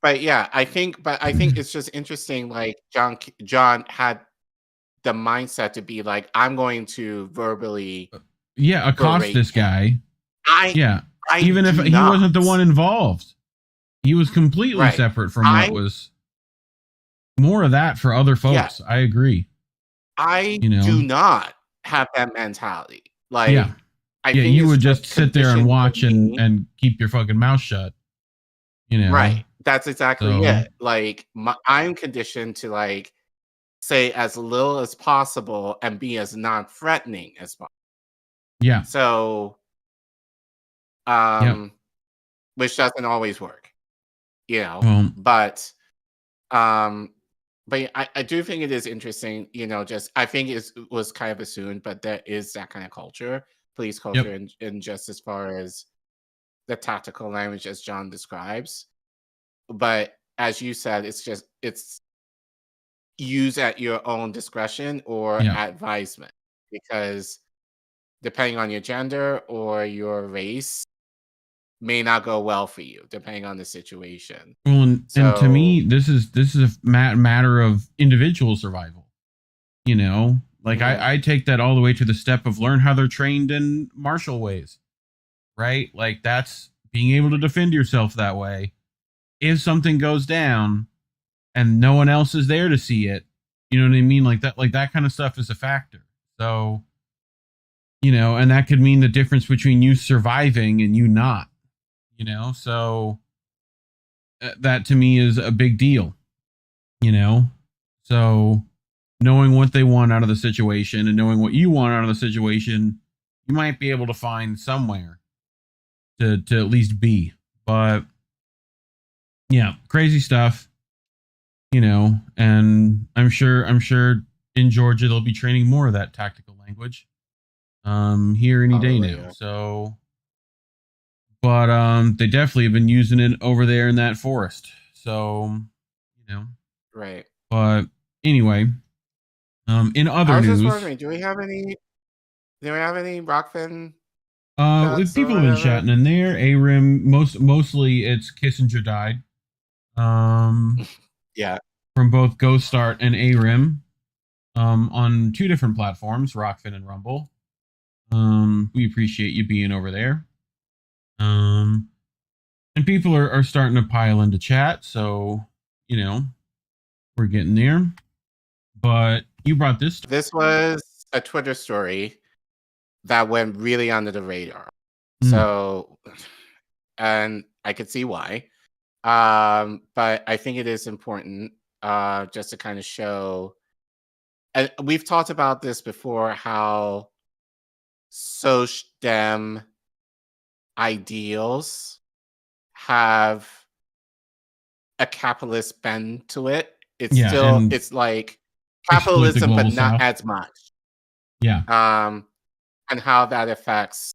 But yeah, I think it's just interesting. Like John had the mindset to be like, I'm going to verbally, accost this guy. I even if he wasn't the one involved, he was completely separate from what was. More of that for other folks. I agree. I do not have that mentality. Like, I think you it's would just sit there and watch conditioned in me. and keep your fucking mouth shut. Right. That's exactly it. Like, I'm conditioned to like say as little as possible and be as non-threatening as possible. Yeah. So, which doesn't always work, but I do think it is interesting, just I think it was kind of assumed, but there is that kind of culture, police culture, and just as far as the tactical language as John describes. But as you said, it's used at your own discretion or advisement, because depending on your gender or your race may not go well for you, depending on the situation. Well, and to me, this is a matter of individual survival. Like I take that all the way to the step of learn how they're trained in martial ways, right? Like that's being able to defend yourself that way. If something goes down and no one else is there to see it, you know what I mean? Like that kind of stuff is a factor. So, and that could mean the difference between you surviving and you not. So that to me is a big deal, so knowing what they want out of the situation and knowing what you want out of the situation, you might be able to find somewhere to at least be. But yeah, crazy stuff, and I'm sure in Georgia they'll be training more of that tactical language here any day now. So but they definitely have been using it over there in that forest. So, right. But anyway, in other I was news, just wondering, do we have any Rockfin? People have been chatting in there. ARIM, mostly it's Kissinger died. Yeah. From both Ghost Start and ARIM, on two different platforms, Rockfin and Rumble. We appreciate you being over there. And people are starting to pile into chat, so we're getting there. But you brought this. This was a Twitter story that went really under the radar. So, and I could see why. But I think it is important just to kind of show. And we've talked about this before, how Sochdem ideals have a capitalist bend to it. It's it's like capitalism, but not as much. Yeah. And how that affects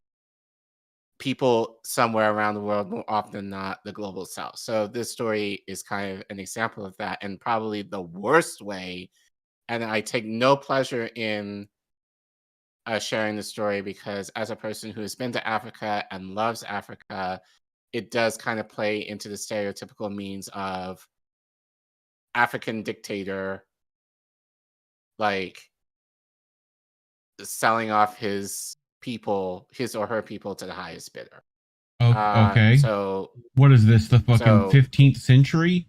people somewhere around the world, more often than not the global south. So this story is kind of an example of that, and probably the worst way. And I take no pleasure in sharing the story, because as a person who has been to Africa and loves Africa, it does kind of play into the stereotypical means of African dictator, like selling off his or her people to the highest bidder. Okay. So what is this? The fucking 15th century?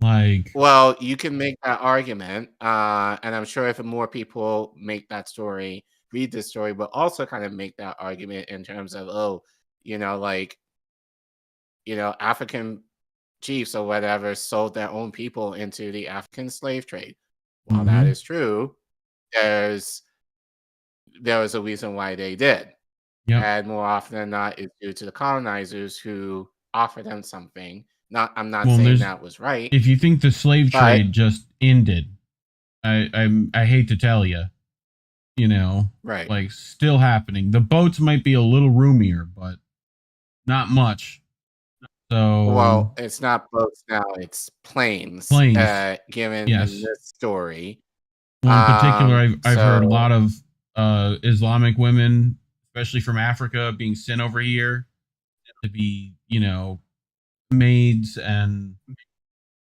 Like, well, you can make that argument, and I'm sure if more people make that story, read this story, but also kind of make that argument in terms of, African chiefs or whatever sold their own people into the African slave trade. While that is true, there was a reason why they did. Yep. And more often than not, it's due to the colonizers who offered them something. I'm not saying that was right. If you think the slave trade just ended, I hate to tell you, right? Like still happening. The boats might be a little roomier, but not much. So well, it's not boats now; it's planes. Planes. Given Yes. in this story, well, in particular, I've heard a so- lot of Islamic women, especially from Africa, being sent over here to be, maids and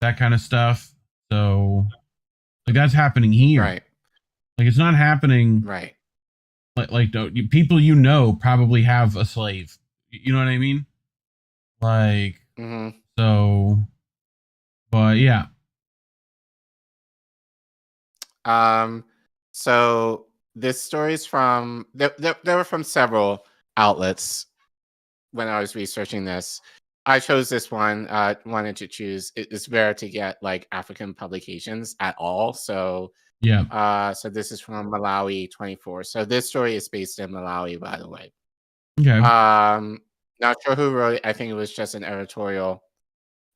that kind of stuff. So, like, that's happening here. Right. Like, it's not happening. Right. Like people probably have a slave. You know what I mean? Like, so, but yeah. So this story is from there were from several outlets when I was researching this. I chose this one. Wanted to choose. It's rare to get like African publications at all. So yeah. So this is from Malawi 24. So this story is based in Malawi, by the way. Okay. Not sure who wrote it. I think it was just an editorial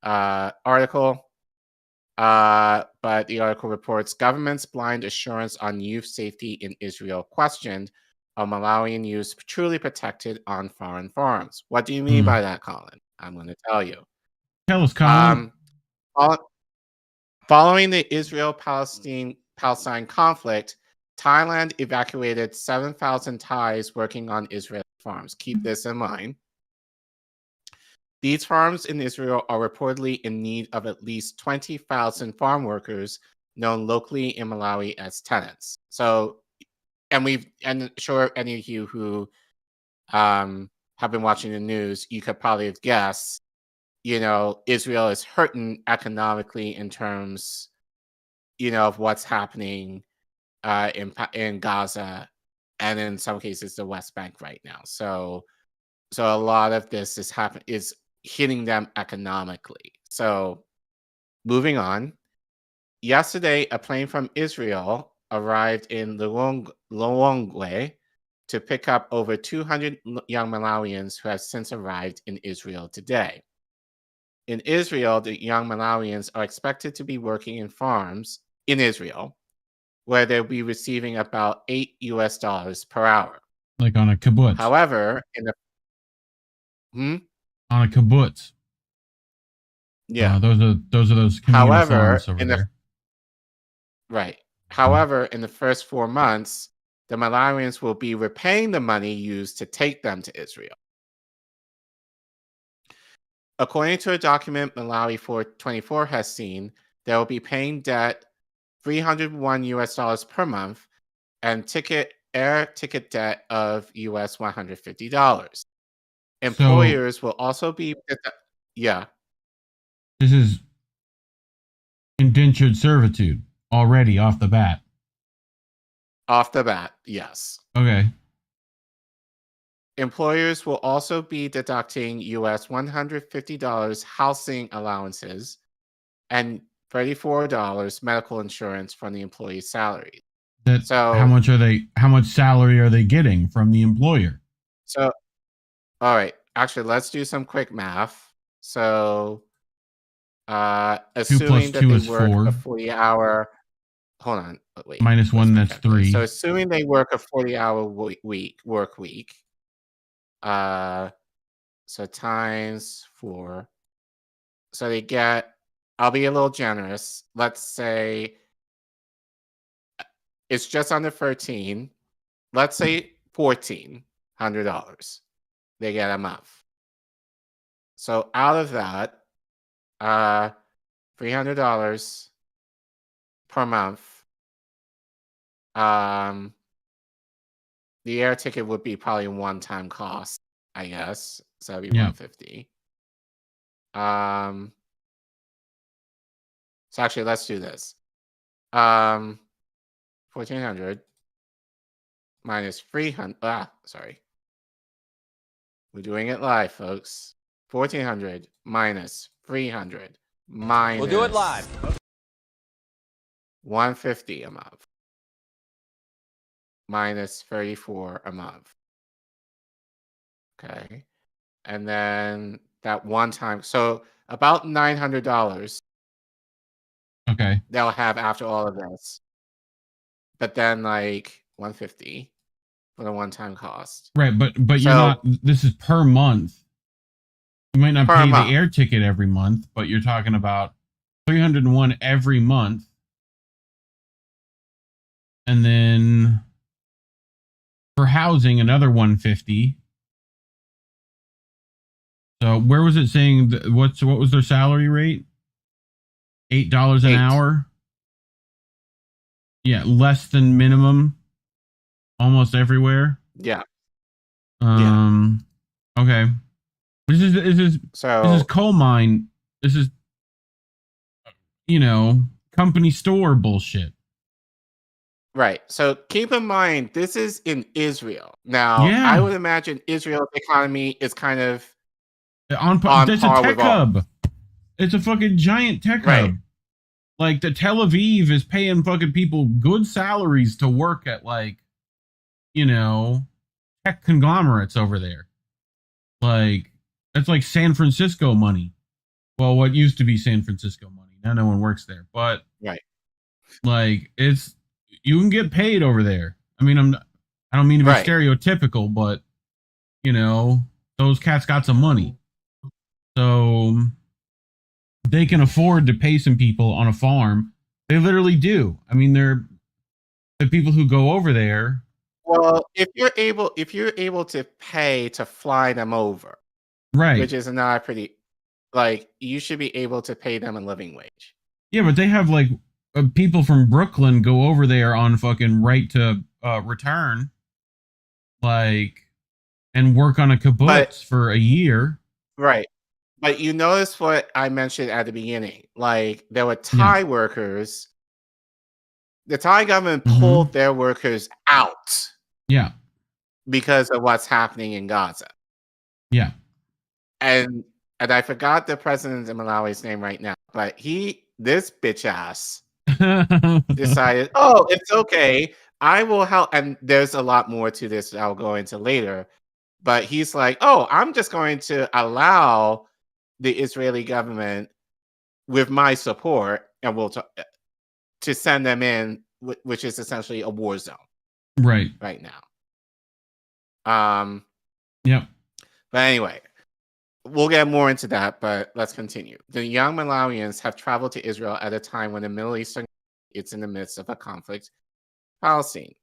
article. But the article reports government's blind assurance on youth safety in Israel questioned. Are Malawian youths truly protected on foreign farms? What do you mean by that, Collin? I'm going to tell you. Tell us, Collin. Following the Israel-Palestine conflict, Thailand evacuated 7,000 Thais working on Israeli farms. Keep this in mind. These farms in Israel are reportedly in need of at least 20,000 farm workers known locally in Malawi as tenants. So, and sure, any of you who have been watching the news, you could probably have guessed, Israel is hurting economically in terms, of what's happening in Gaza and in some cases the West Bank right now. So a lot of this is hitting them economically. So moving on. Yesterday, a plane from Israel arrived in Lilongwe to pick up over 200 young Malawians who have since arrived in Israel today. In Israel, the young Malawians are expected to be working in farms in Israel, where they'll be receiving about $8 per hour. Like on a kibbutz. However, on a kibbutz. Yeah. Those are those communal farms over there. Right. However, in the first 4 months, the Malawians will be repaying the money used to take them to Israel. According to a document Malawi 424 has seen, they will be paying debt $301 per month and air ticket debt of $150. Employers will also be This is indentured servitude already off the bat. Off the bat, yes. Okay. Employers will also be deducting $150 housing allowances and $34 medical insurance from the employee's salary. How much salary are they getting from the employer? So, all right. Actually, let's do some quick math. So, assuming that they work a 40-hour, hold on, wait. Minus one, that's 3. So, assuming they work a 40-hour work week, so times 4, so they get. I'll be a little generous. Let's say it's just under 13. Let's say $1,400 they get a month. So out of that, $300 per month. The air ticket would be probably a one-time cost, I guess. So that'd be $150. So actually, let's do this. 1,400 minus 300. Sorry. We're doing it live, folks. 1,400 minus 300 minus. We'll do it live. $150 a month. Minus 34 a month. Okay. And then that one time. So about $900. Okay. They'll have after all of this. But then like $150 for the one-time cost. Right, but you're not. This is per month. You might not per pay the month. air ticket every month, but you're talking about $301 every month. And then for housing, another $150. So where was it saying what was their salary rate? $8 an hour. Yeah, less than minimum almost everywhere. Yeah. Okay. This is coal mine. This is company store bullshit. Right. So keep in mind, this is in Israel. Now, Yeah. I would imagine Israel's economy is kind of on there's a tech hub. It's a fucking giant tech hub. Like the Tel Aviv is paying fucking people good salaries to work at tech conglomerates over there. Like that's like San Francisco money. Well, what used to be San Francisco money. Now no one works there. But like you can get paid over there. I mean, I don't mean to be stereotypical, but those cats got some money. So they can afford to pay some people on a farm. They literally do. I mean, they're the people who go over there. Well, if you're able to pay to fly them over, right, which is not pretty, you should be able to pay them a living wage. Yeah, but they have people from Brooklyn go over there on fucking right to return, and work on a kibbutz for a year. Right. But you notice what I mentioned at the beginning. There were Thai workers. The Thai government pulled their workers out. Yeah. Because of what's happening in Gaza. Yeah. And I forgot the president of Malawi's name right now, but this bitch ass decided, oh, it's okay. I will help. And there's a lot more to this that I'll go into later. But he's like, oh, I'm just going to allow the Israeli government, with my support, and to send them in, which is essentially a war zone. Right now. Yep. But anyway, we'll get more into that, but let's continue. The young Malawians have traveled to Israel at a time when the Middle Eastern is in the midst of a conflict. Palestine.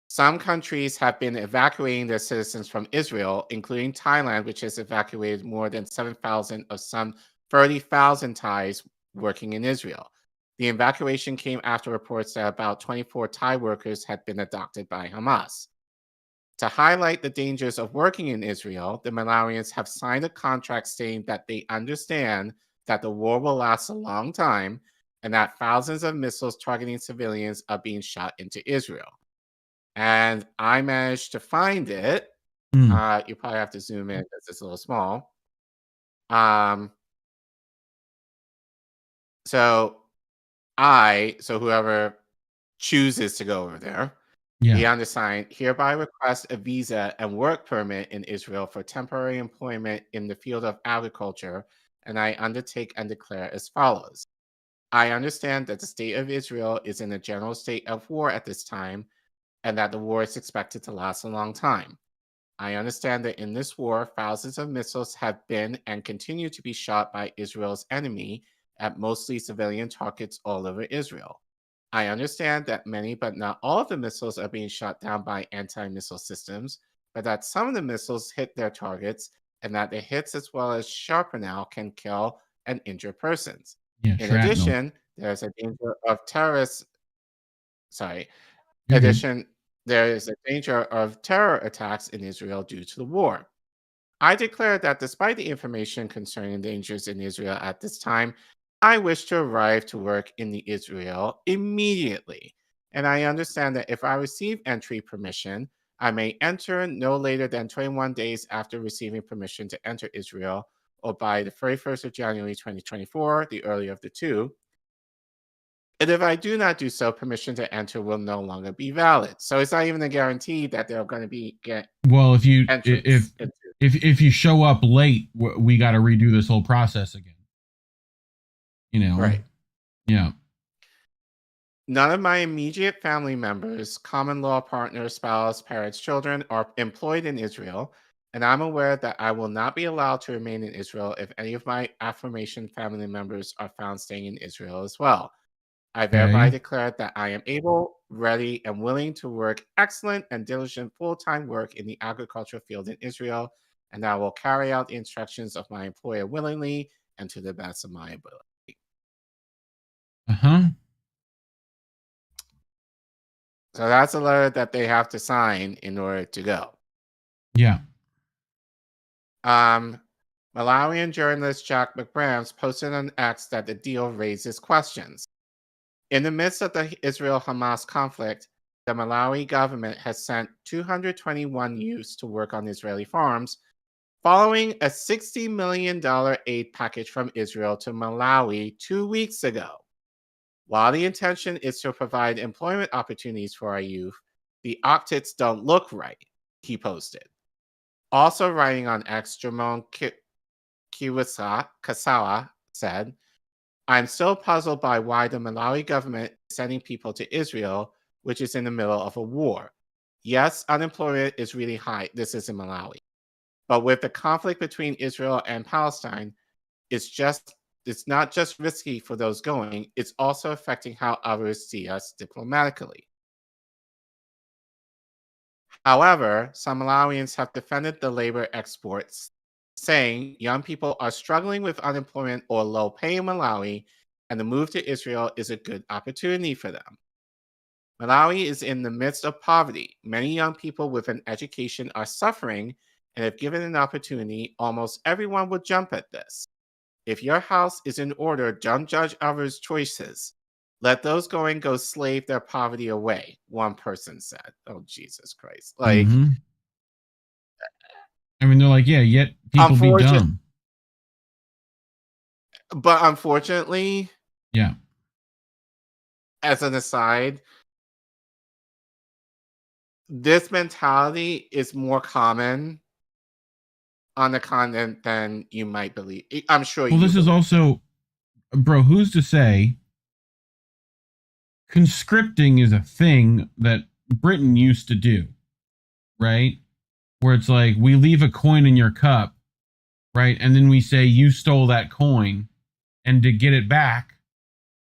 Some countries have been evacuating their citizens from Israel, including Thailand, which has evacuated more than 7,000 of some 30,000 Thais working in Israel. The evacuation came after reports that about 24 Thai workers had been abducted by Hamas. To highlight the dangers of working in Israel, the Malawians have signed a contract stating that they understand that the war will last a long time and that thousands of missiles targeting civilians are being shot into Israel. And I managed to find it. You probably have to zoom in because it's a little small. So whoever chooses to go over there, the undersigned hereby request a visa and work permit in Israel for temporary employment in the field of agriculture, and I undertake and declare as follows. I understand that the state of Israel is in a general state of war at this time, and that the war is expected to last a long time. I understand that in this war, thousands of missiles have been and continue to be shot by Israel's enemy at mostly civilian targets all over Israel. I understand that many, but not all of the missiles are being shot down by anti-missile systems, but that some of the missiles hit their targets and that the hits as well as shrapnel can kill and injure persons. In addition, there's a danger of there is a danger of terror attacks in Israel due to the war. I declare that despite the information concerning dangers in Israel at this time, I wish to arrive to work in the Israel immediately. And I understand that if I receive entry permission, I may enter no later than 21 days after receiving permission to enter Israel, or by the 31st of January 2024, the earlier of the two. And if I do not do so, permission to enter will no longer be valid. So it's not even a guarantee that they're going to be well. If you show up late, we got to redo this whole process again. Right? Yeah. None of my immediate family members, common law partners, spouse, parents, children are employed in Israel, and I'm aware that I will not be allowed to remain in Israel if any of my aforementioned family members are found staying in Israel as well. I thereby declare that I am able, ready, and willing to work excellent and diligent full-time work in the agricultural field in Israel, and I will carry out the instructions of my employer willingly and to the best of my ability. So that's a letter that they have to sign in order to go. Yeah. Malawian journalist Jack McBrams posted on X that the deal raises questions. In the midst of the Israel-Hamas conflict, the Malawi government has sent 221 youths to work on Israeli farms, following a $60 million aid package from Israel to Malawi 2 weeks ago. While the intention is to provide employment opportunities for our youth, the optics don't look right, he posted. Also writing on X, Jamon Kasawa said, I'm still puzzled by why the Malawi government is sending people to Israel, which is in the middle of a war. Yes, unemployment is really high. This is in Malawi. But with the conflict between Israel and Palestine, it's not just risky for those going, it's also affecting how others see us diplomatically. However, some Malawians have defended the labor exports, saying young people are struggling with unemployment or low pay in Malawi, and the move to Israel is a good opportunity for them. Malawi is in the midst of poverty. Many young people with an education are suffering, and if given an opportunity, almost everyone would jump at this. If your house is in order, don't judge others' choices. Let those going go slave their poverty away, one person said. Oh, Jesus Christ. Like, I mean, they're like, yeah, yet people be dumb. But unfortunately, yeah. As an aside, this mentality is more common on the continent than you might believe. I'm sure. Well, this is also, bro, who's to say conscripting is a thing that Britain used to do, right? Where it's like, we leave a coin in your cup, right? And then we say, you stole that coin, and to get it back,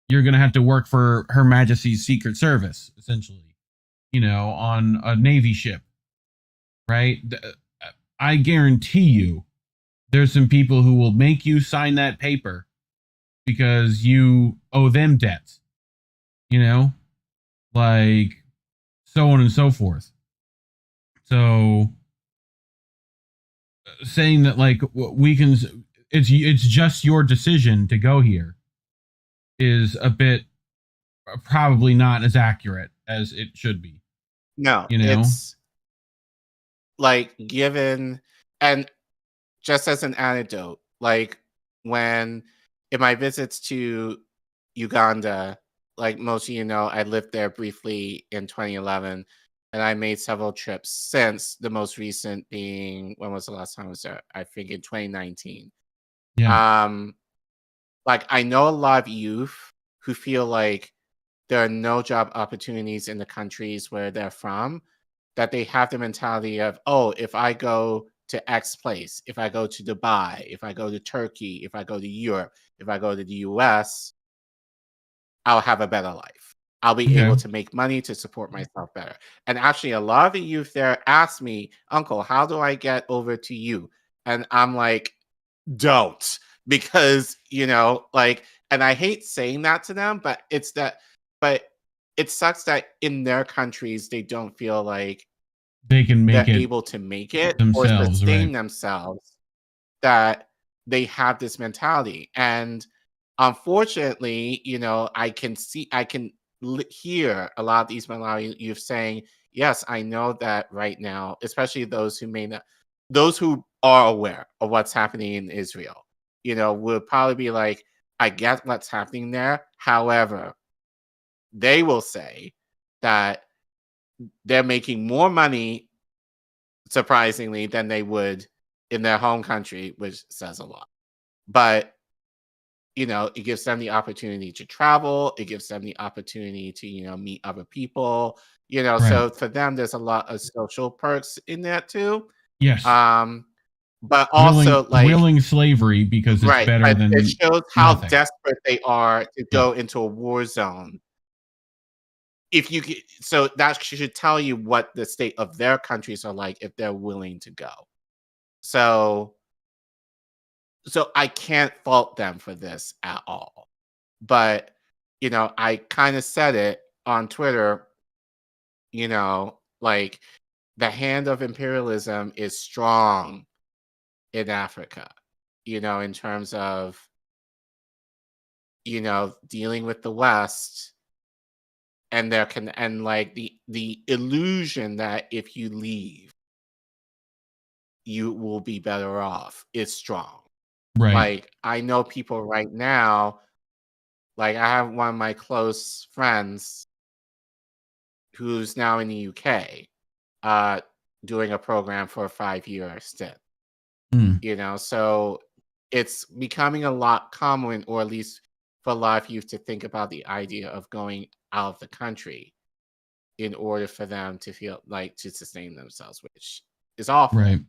you're going to have to work for Her Majesty's Secret Service, essentially, you know, on a Navy ship, right? I guarantee you there's some people who will make you sign that paper because you owe them debts, you know, like so on and so forth. So saying that like we can, it's just your decision to go here is a bit probably not as accurate as it should be. No, you know, it's like given, and just as an anecdote, like when in my visits to Uganda, like most of you know, I lived there briefly in 2011, and I made several trips since, the most recent being, when was the last time I was there? I think in 2019. Yeah. Like I know a lot of youth who feel like there are no job opportunities in the countries where they're from, that they have the mentality of, oh, if I go to X place, if I go to Dubai, if I go to Turkey, if I go to Europe, if I go to the US, I'll have a better life. I'll be able to make money to support myself better. And actually, a lot of the youth there asked me, Uncle, how do I get over to you? And I'm like, don't. Because, you know, like, and I hate saying that to them, but it's that, but it sucks that in their countries, they don't feel like they can make they're it able to make it themselves, or sustain right? themselves, that they have this mentality. And unfortunately, you know, I can hear a lot of these Malawi youth saying, yes, I know that right now, especially those who may not, those who are aware of what's happening in Israel, you know, will probably be like, I get what's happening there. However, they will say that they're making more money, surprisingly, than they would in their home country, which says a lot. But, you know, it gives them the opportunity to travel. It gives them the opportunity to, you know, meet other people, you know, Right. so for them, there's a lot of social perks in that too. Yes. But also willing slavery because it's better than it shows how nothing. desperate they are to go into a war zone. If you so that should tell you what the state of their countries are like if they're willing to go. So I can't fault them for this at all. But I kind of said it on Twitter, like the hand of imperialism is strong in Africa, in terms of, dealing with the West and the illusion that if you leave, you will be better off is strong. Right. Like I know people right now, like I have one of my close friends who's now in the UK, doing a program for a 5-year stint. So it's becoming a lot common, or at least for a lot of youth, to think about the idea of going out of the country in order for them to feel like to sustain themselves, which is awful. Right.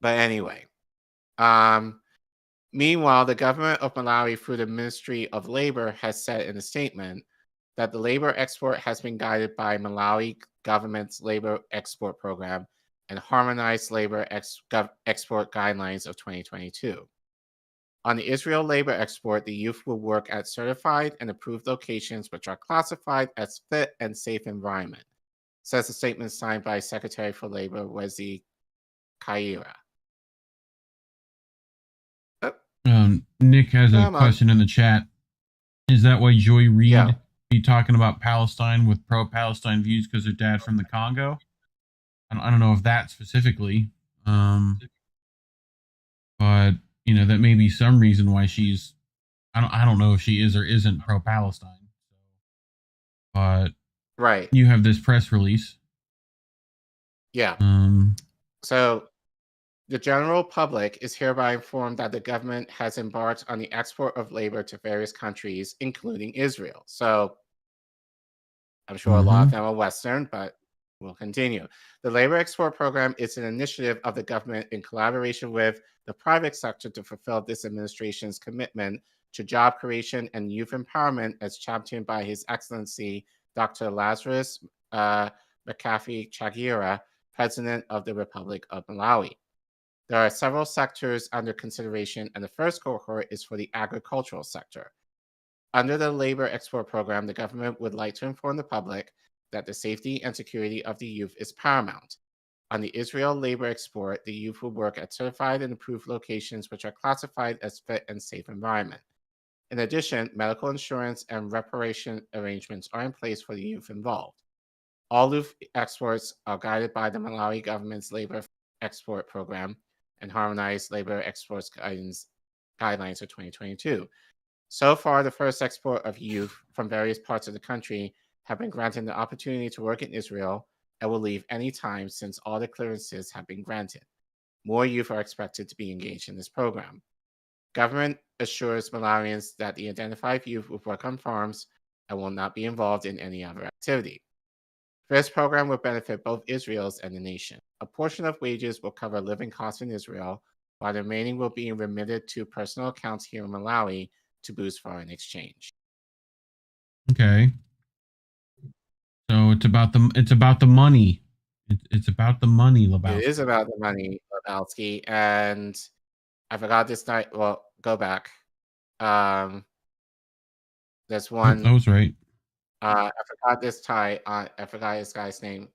But anyway, meanwhile, the government of Malawi, through the Ministry of Labor, has said in a statement that the labor export has been guided by Malawi government's labor export program and harmonized labor export guidelines of 2022. On the Israel labor export, the youth will work at certified and approved locations which are classified as fit and safe environment, says a statement signed by Secretary for Labor Wezi Kaira. Nick has a question in the chat. Is that why Joy Reid be talking about Palestine with pro-Palestine views because her dad from the Congo? I don't know if that specifically, but that may be some reason why she's. I don't know if she is or isn't pro-Palestine, but right. You have this press release. Yeah. So the general public is hereby informed that the government has embarked on the export of labor to various countries, including Israel. So I'm sure a lot of them are Western, but we'll continue. The labor export program is an initiative of the government in collaboration with the private sector to fulfill this administration's commitment to job creation and youth empowerment as championed by His Excellency Dr. Lazarus Chagira, President of the Republic of Malawi. There are several sectors under consideration, and the first cohort is for the agricultural sector. Under the labor export program, the government would like to inform the public that the safety and security of the youth is paramount. On the Israel labor export, the youth will work at certified and approved locations which are classified as fit and safe environment. In addition, medical insurance and reparation arrangements are in place for the youth involved. All youth exports are guided by the Malawi government's labor export program and harmonized labor exports guidelines of 2022. So far, the first export of youth from various parts of the country have been granted the opportunity to work in Israel and will leave any time since all the clearances have been granted. More youth are expected to be engaged in this program. Government assures Malawians that the identified youth will work on farms and will not be involved in any other activity. This program will benefit both Israel's and the nation. A portion of wages will cover living costs in Israel, while the remaining will be remitted to personal accounts here in Malawi to boost foreign exchange. Okay. So it's about the money. It's about the money, Lebowski. It is about the money, Lebowski, and I forgot this night. Well, go back. There's one. That was right. I forgot this tie. I forgot this guy's name.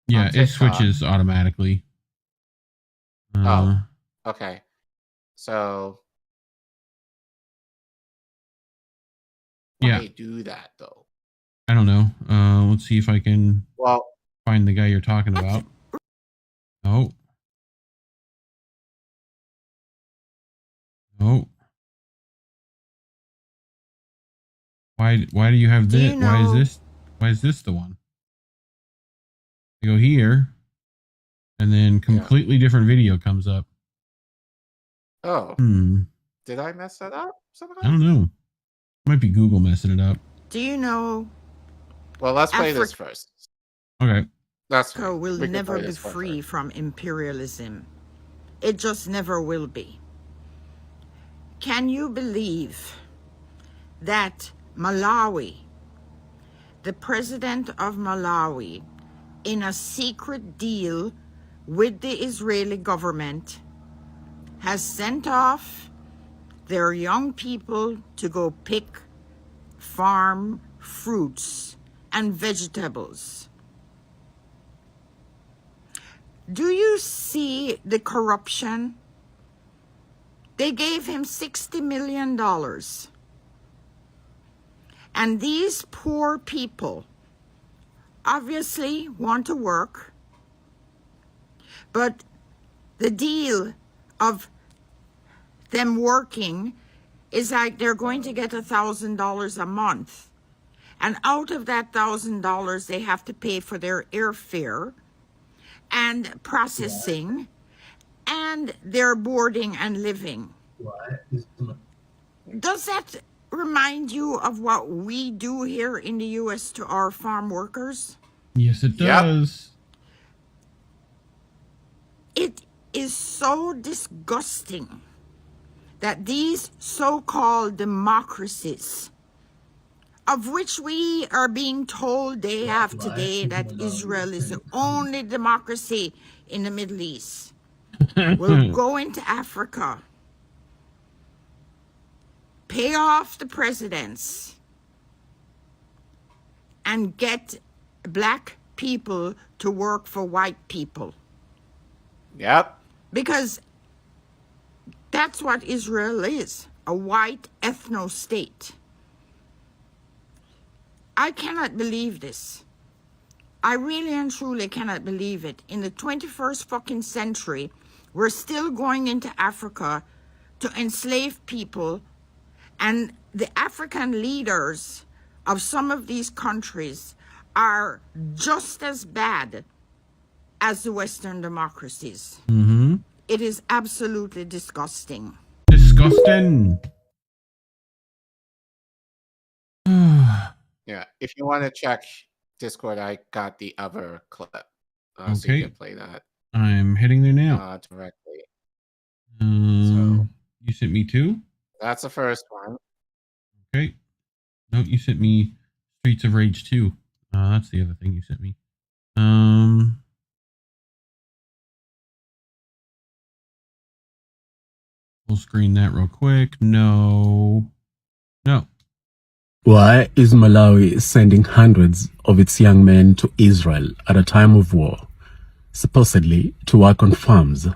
Yeah, it switches automatically. Okay. So why do that though? I don't know. Let's see if I can find the guy you're talking about. Oh. Why do you have this? Why is this the one? You go here, and then completely different video comes up. Oh. Did I mess that up somehow? I don't know. Might be Google messing it up. Do you know? Well, let's play this first. Okay. Africa will never be free from imperialism. It just never will be. Can you believe that Malawi, the president of Malawi, in a secret deal with the Israeli government, has sent off their young people to go pick farm fruits and vegetables? Do you see the corruption? They gave him $60 million. And these poor people obviously want to work, but the deal of them working is like they're going to get $1,000 a month. And out of that $1,000, they have to pay for their airfare and processing and their boarding and living. Does that remind you of what we do here in the U.S. to our farm workers? Yes, it does. It is so disgusting that these so-called democracies, of which we are being told day after day that Israel is the only democracy in the Middle East, will go into Africa, pay off the presidents, and get black people to work for white people. Yep. Because that's what Israel is, a white ethno-state. I cannot believe this. I really and truly cannot believe it. In the 21st fucking century, we're still going into Africa to enslave people, and the African leaders of some of these countries are just as bad as the Western democracies. Mm-hmm. It is absolutely disgusting. Disgusting. Yeah, if you want to check Discord, I got the other clip. So you Okay. can play that I'm heading there now. directly. You sent me two? That's the first one. Okay. No, you sent me Streets of Rage 2. That's the other thing you sent me. We'll screen that real quick. No. Why is Malawi sending hundreds of its young men to Israel at a time of war, supposedly to work on farms?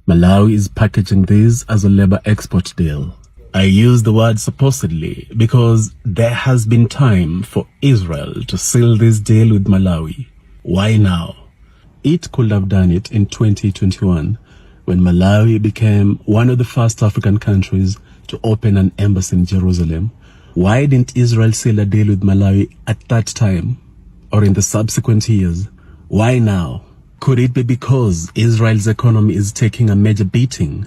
Malawi is packaging this as a labor export deal. I use the word supposedly because there has been time for Israel to seal this deal with Malawi. Why now? It could have done it in 2021 when Malawi became one of the first African countries to open an embassy in Jerusalem. Why didn't Israel seal a deal with Malawi at that time or in the subsequent years? Why now? Could it be because Israel's economy is taking a major beating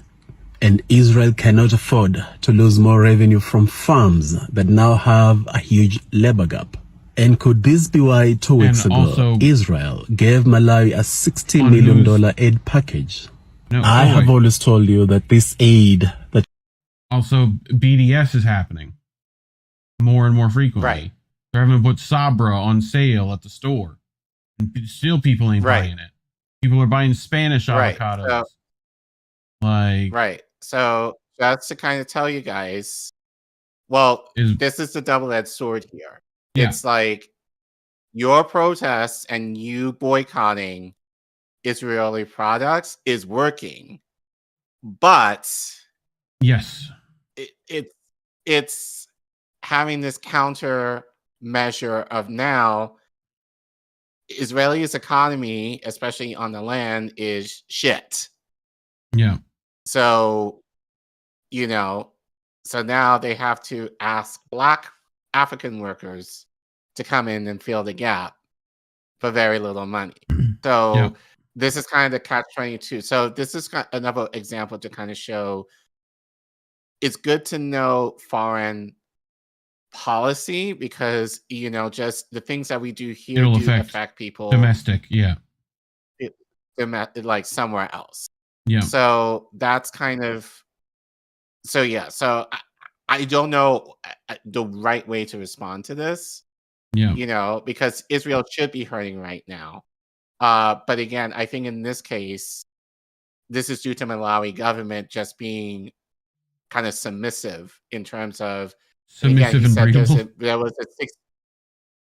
and Israel cannot afford to lose more revenue from farms that now have a huge labor gap? And could this be why 2 weeks ago Israel gave Malawi a $60 million aid package? I have always told you that this aid that Also, BDS is happening more and more frequently. Right. They're having to put Sabra on sale at the store. And still people ain't buying it. People are buying Spanish avocados. Right. So that's to kind of tell you guys, well, this is the double-edged sword here. Yeah. It's like your protests and you boycotting Israeli products is working, but yes, it's having this counter measure of now Israel's economy, especially on the land, is shit. Yeah. So, so now they have to ask Black African workers to come in and fill the gap for very little money. So this is kind of the catch-22. So this is another example to kind of show it's good to know foreign policy because, just the things that we do here It'll do affect people. Domestic, yeah. like somewhere else. Yeah. So that's kind of so yeah. So I don't know the right way to respond to this. Yeah. You know, because Israel should be hurting right now. But again, I think in this case, this is due to Malawi government just being kind of submissive in terms of Submissive and breedable. There was a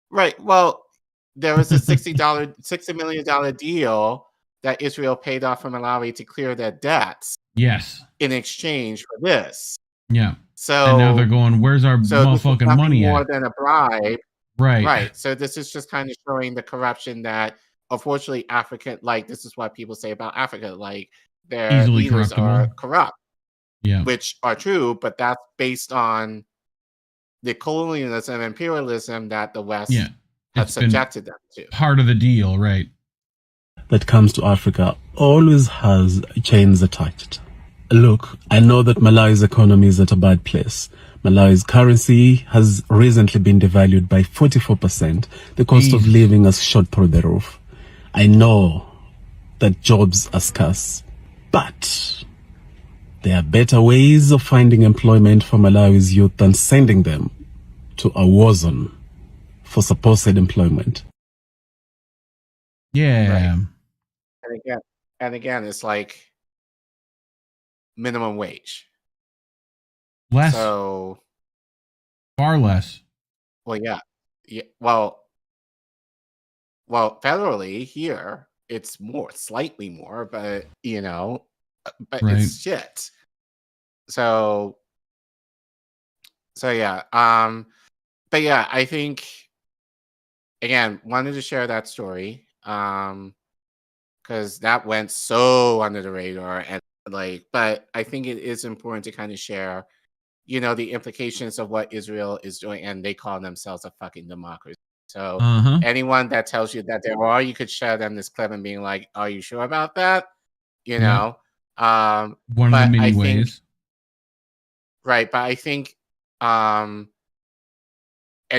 right. Well, there was a $60 million deal that Israel paid off for Malawi to clear their debts. Yes. In exchange for this. Yeah. So and now they're going, where's our motherfucking money more at? Than a bribe. Right. Right. So this is just kind of showing the corruption that unfortunately Africa, like this is what people say about Africa, like their Easily leaders are corrupt. Yeah. Which are true, but that's based on the colonialism and imperialism that the West has subjected them to. Part of the deal, right? That comes to Africa always has chains attached. Look, I know that Malawi's economy is at a bad place. Malawi's currency has recently been devalued by 44%. The cost of living has shot through the roof. I know that jobs are scarce, but there are better ways of finding employment for Malawi's youth than sending them to a war zone for supposed employment. Yeah. Right. And again, it's like minimum wage. Less. So far less. Well, yeah. Well, federally here it's more, slightly more, but but right. It's shit. So yeah. But yeah, I think again wanted to share that story because that went so under the radar and but I think it is important to kind of share the implications of what Israel is doing, and they call themselves a fucking democracy. So anyone that tells you that there are, you could share them this clip and being like, are you sure about that? One of the many ways. Right. But I think and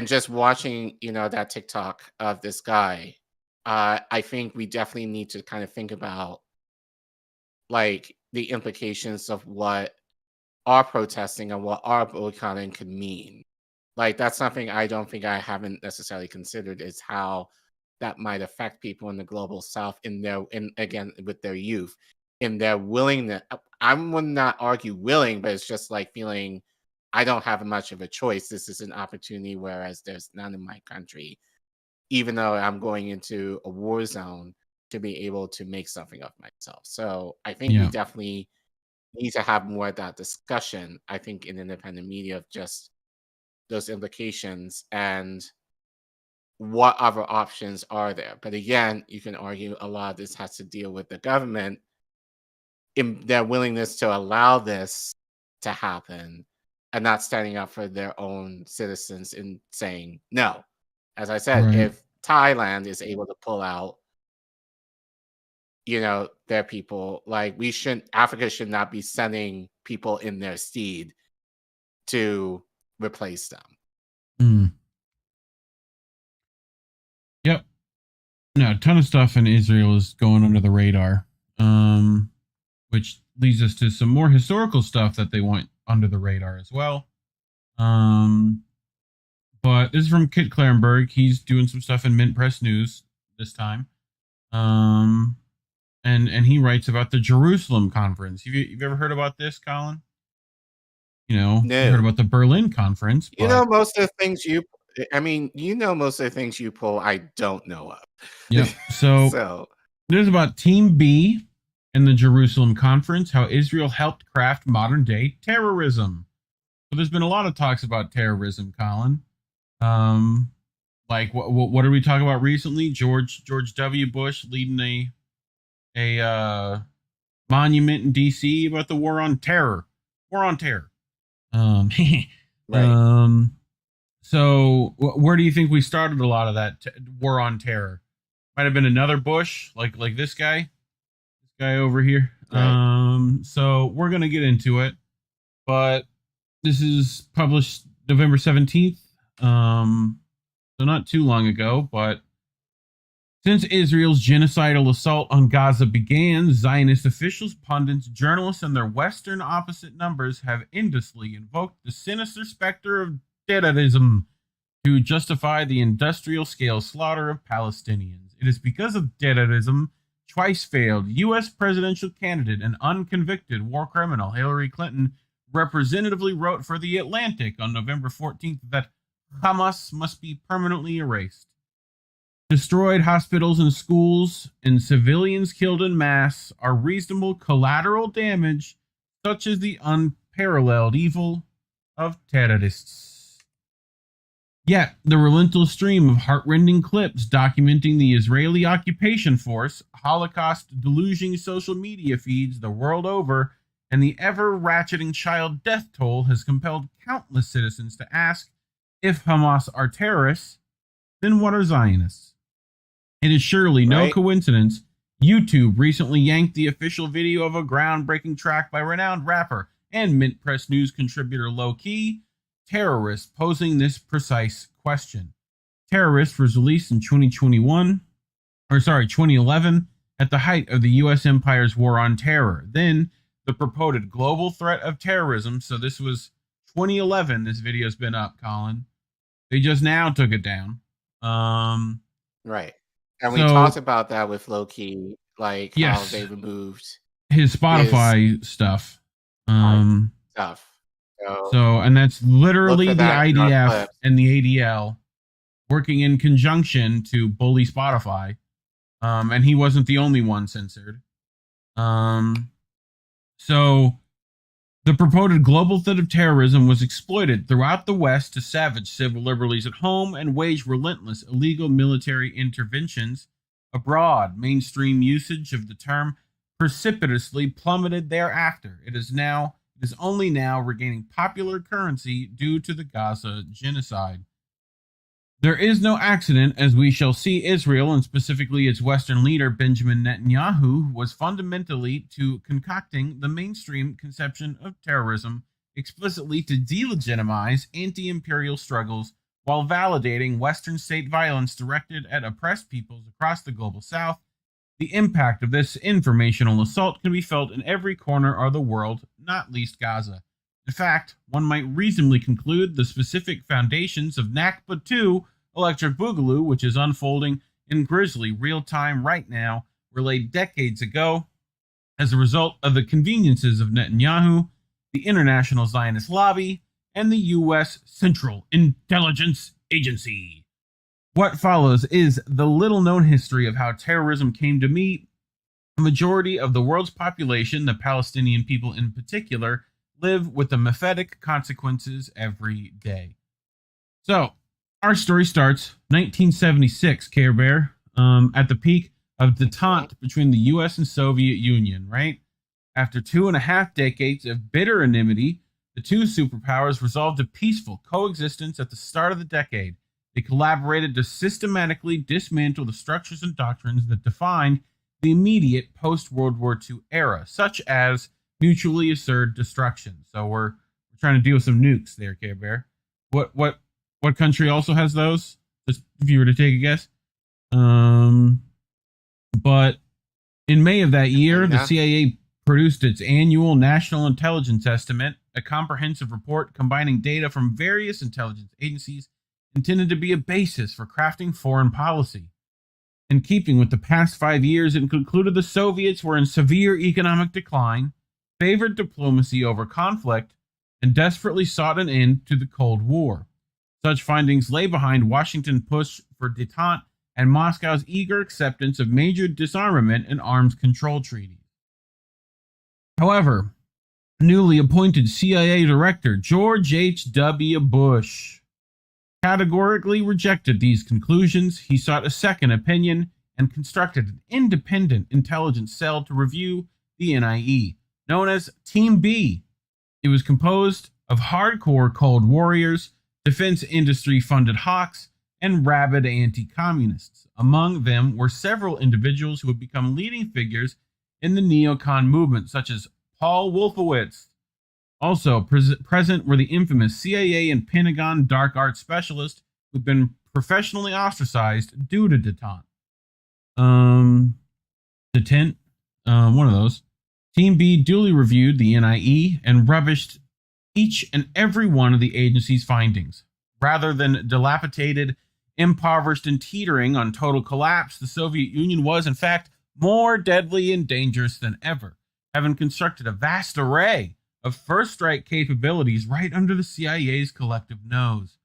just watching, that TikTok of this guy, I think we definitely need to kind of think about the implications of what our protesting and what our boycotting could mean. That's something I don't think I haven't necessarily considered is how that might affect people in the global south again with their youth, in their willingness. I would not argue willing, but it's just feeling I don't have much of a choice. This is an opportunity, whereas there's none in my country, even though I'm going into a war zone, to be able to make something of myself. So I think we definitely need to have more of that discussion, I think, in independent media of just those implications and what other options are there. But again, you can argue a lot of this has to deal with the government in their willingness to allow this to happen and not standing up for their own citizens and saying no. As I said, if Thailand is able to pull out their people, Africa should not be sending people in their stead to replace them. Yep. No, a ton of stuff in Israel is going under the radar, which leads us to some more historical stuff that they want under the radar as well. But this is from Kit Clarenberg. He's doing some stuff in Mint Press News this time. And he writes about the Jerusalem conference. You've ever heard about this, Collin? No. You heard about the Berlin conference. But... most of the things most of the things you pull, I don't know of. Yep. So there's about Team B in the Jerusalem conference, how Israel helped craft modern day terrorism. So there's been a lot of talks about terrorism, Collin. What are we talking about recently? George W. Bush leading a monument in DC about the war on terror. Right. So where do you think we started a lot of that war on terror? Might have been another Bush, like this guy over here. Right. So we're gonna get into it, but this is published November 17th. So not too long ago, but Since Israel's genocidal assault on Gaza began, Zionist officials, pundits, journalists, and their Western opposite numbers have endlessly invoked the sinister specter of terrorism to justify the industrial-scale slaughter of Palestinians. It is because of terrorism, twice-failed U.S. presidential candidate and unconvicted war criminal Hillary Clinton representatively wrote for The Atlantic on November 14th that Hamas must be permanently erased. Destroyed hospitals and schools and civilians killed en masse are reasonable collateral damage, such as the unparalleled evil of terrorists. Yet, the relentless stream of heartrending clips documenting the Israeli occupation force, Holocaust deluging social media feeds the world over, and the ever-ratcheting child death toll has compelled countless citizens to ask, if Hamas are terrorists, then what are Zionists? It is surely no coincidence YouTube recently yanked the official video of a groundbreaking track by renowned rapper and Mint Press News contributor Low Key, Terrorist, posing this precise question. Terrorist was released in 2011, at the height of the U.S. empire's war on terror. Then, the purported global threat of terrorism, so this was 2011, this video's been up, Collin. They just now took it down. Right. And we talked about that with Loki, like how they removed his Spotify stuff. Stuff. So, and that's literally the IDF and the ADL working in conjunction to bully Spotify. And he wasn't the only one censored. So, the purported global threat of terrorism was exploited throughout the West to savage civil liberties at home and wage relentless illegal military interventions abroad. Mainstream usage of the term precipitously plummeted thereafter. It is only now regaining popular currency due to the Gaza genocide. There is no accident, as we shall see. Israel, and specifically its Western leader Benjamin Netanyahu, was fundamentally to concocting the mainstream conception of terrorism explicitly to delegitimize anti-imperial struggles while validating Western state violence directed at oppressed peoples across the global South. The impact of this informational assault can be felt in every corner of the world, not least Gaza. In fact, one might reasonably conclude the specific foundations of Nakba 2, Electric Boogaloo, which is unfolding in grisly real time right now, were laid decades ago as a result of the conveniences of Netanyahu, the International Zionist Lobby, and the U.S. Central Intelligence Agency. What follows is the little-known history of how terrorism came to meet. A majority of the world's population, the Palestinian people in particular, live with the mephitic consequences every day. So, our story starts 1976, Care Bear, at the peak of detente between the U.S. and Soviet Union, right? After 2.5 decades of bitter enmity, the two superpowers resolved a peaceful coexistence at the start of the decade. They collaborated to systematically dismantle the structures and doctrines that defined the immediate post-World War II era, such as mutually assured destruction. So we're trying to deal with some nukes there, Care Bear. What country also has those? Just if you were to take a guess. But in May of that year, the CIA produced its annual National Intelligence Estimate, a comprehensive report combining data from various intelligence agencies intended to be a basis for crafting foreign policy. In keeping with the past 5 years, it concluded the Soviets were in severe economic decline, favored diplomacy over conflict, and desperately sought an end to the Cold War. Such findings lay behind Washington's push for détente and Moscow's eager acceptance of major disarmament and arms control treaties. However, newly appointed CIA Director George H.W. Bush categorically rejected these conclusions. He sought a second opinion and constructed an independent intelligence cell to review the NIE, known as Team B. It was composed of hardcore Cold Warriors, defense industry-funded hawks, and rabid anti-communists. Among them were several individuals who would become leading figures in the neocon movement, such as Paul Wolfowitz. Also present were the infamous CIA and Pentagon dark arts specialists who'd been professionally ostracized due to détente. The tent, one of those. Team B duly reviewed the NIE and rubbished each and every one of the agency's findings. Rather than dilapidated, impoverished, and teetering on total collapse, the Soviet Union was, in fact, more deadly and dangerous than ever, having constructed a vast array of first-strike capabilities right under the CIA's collective nose.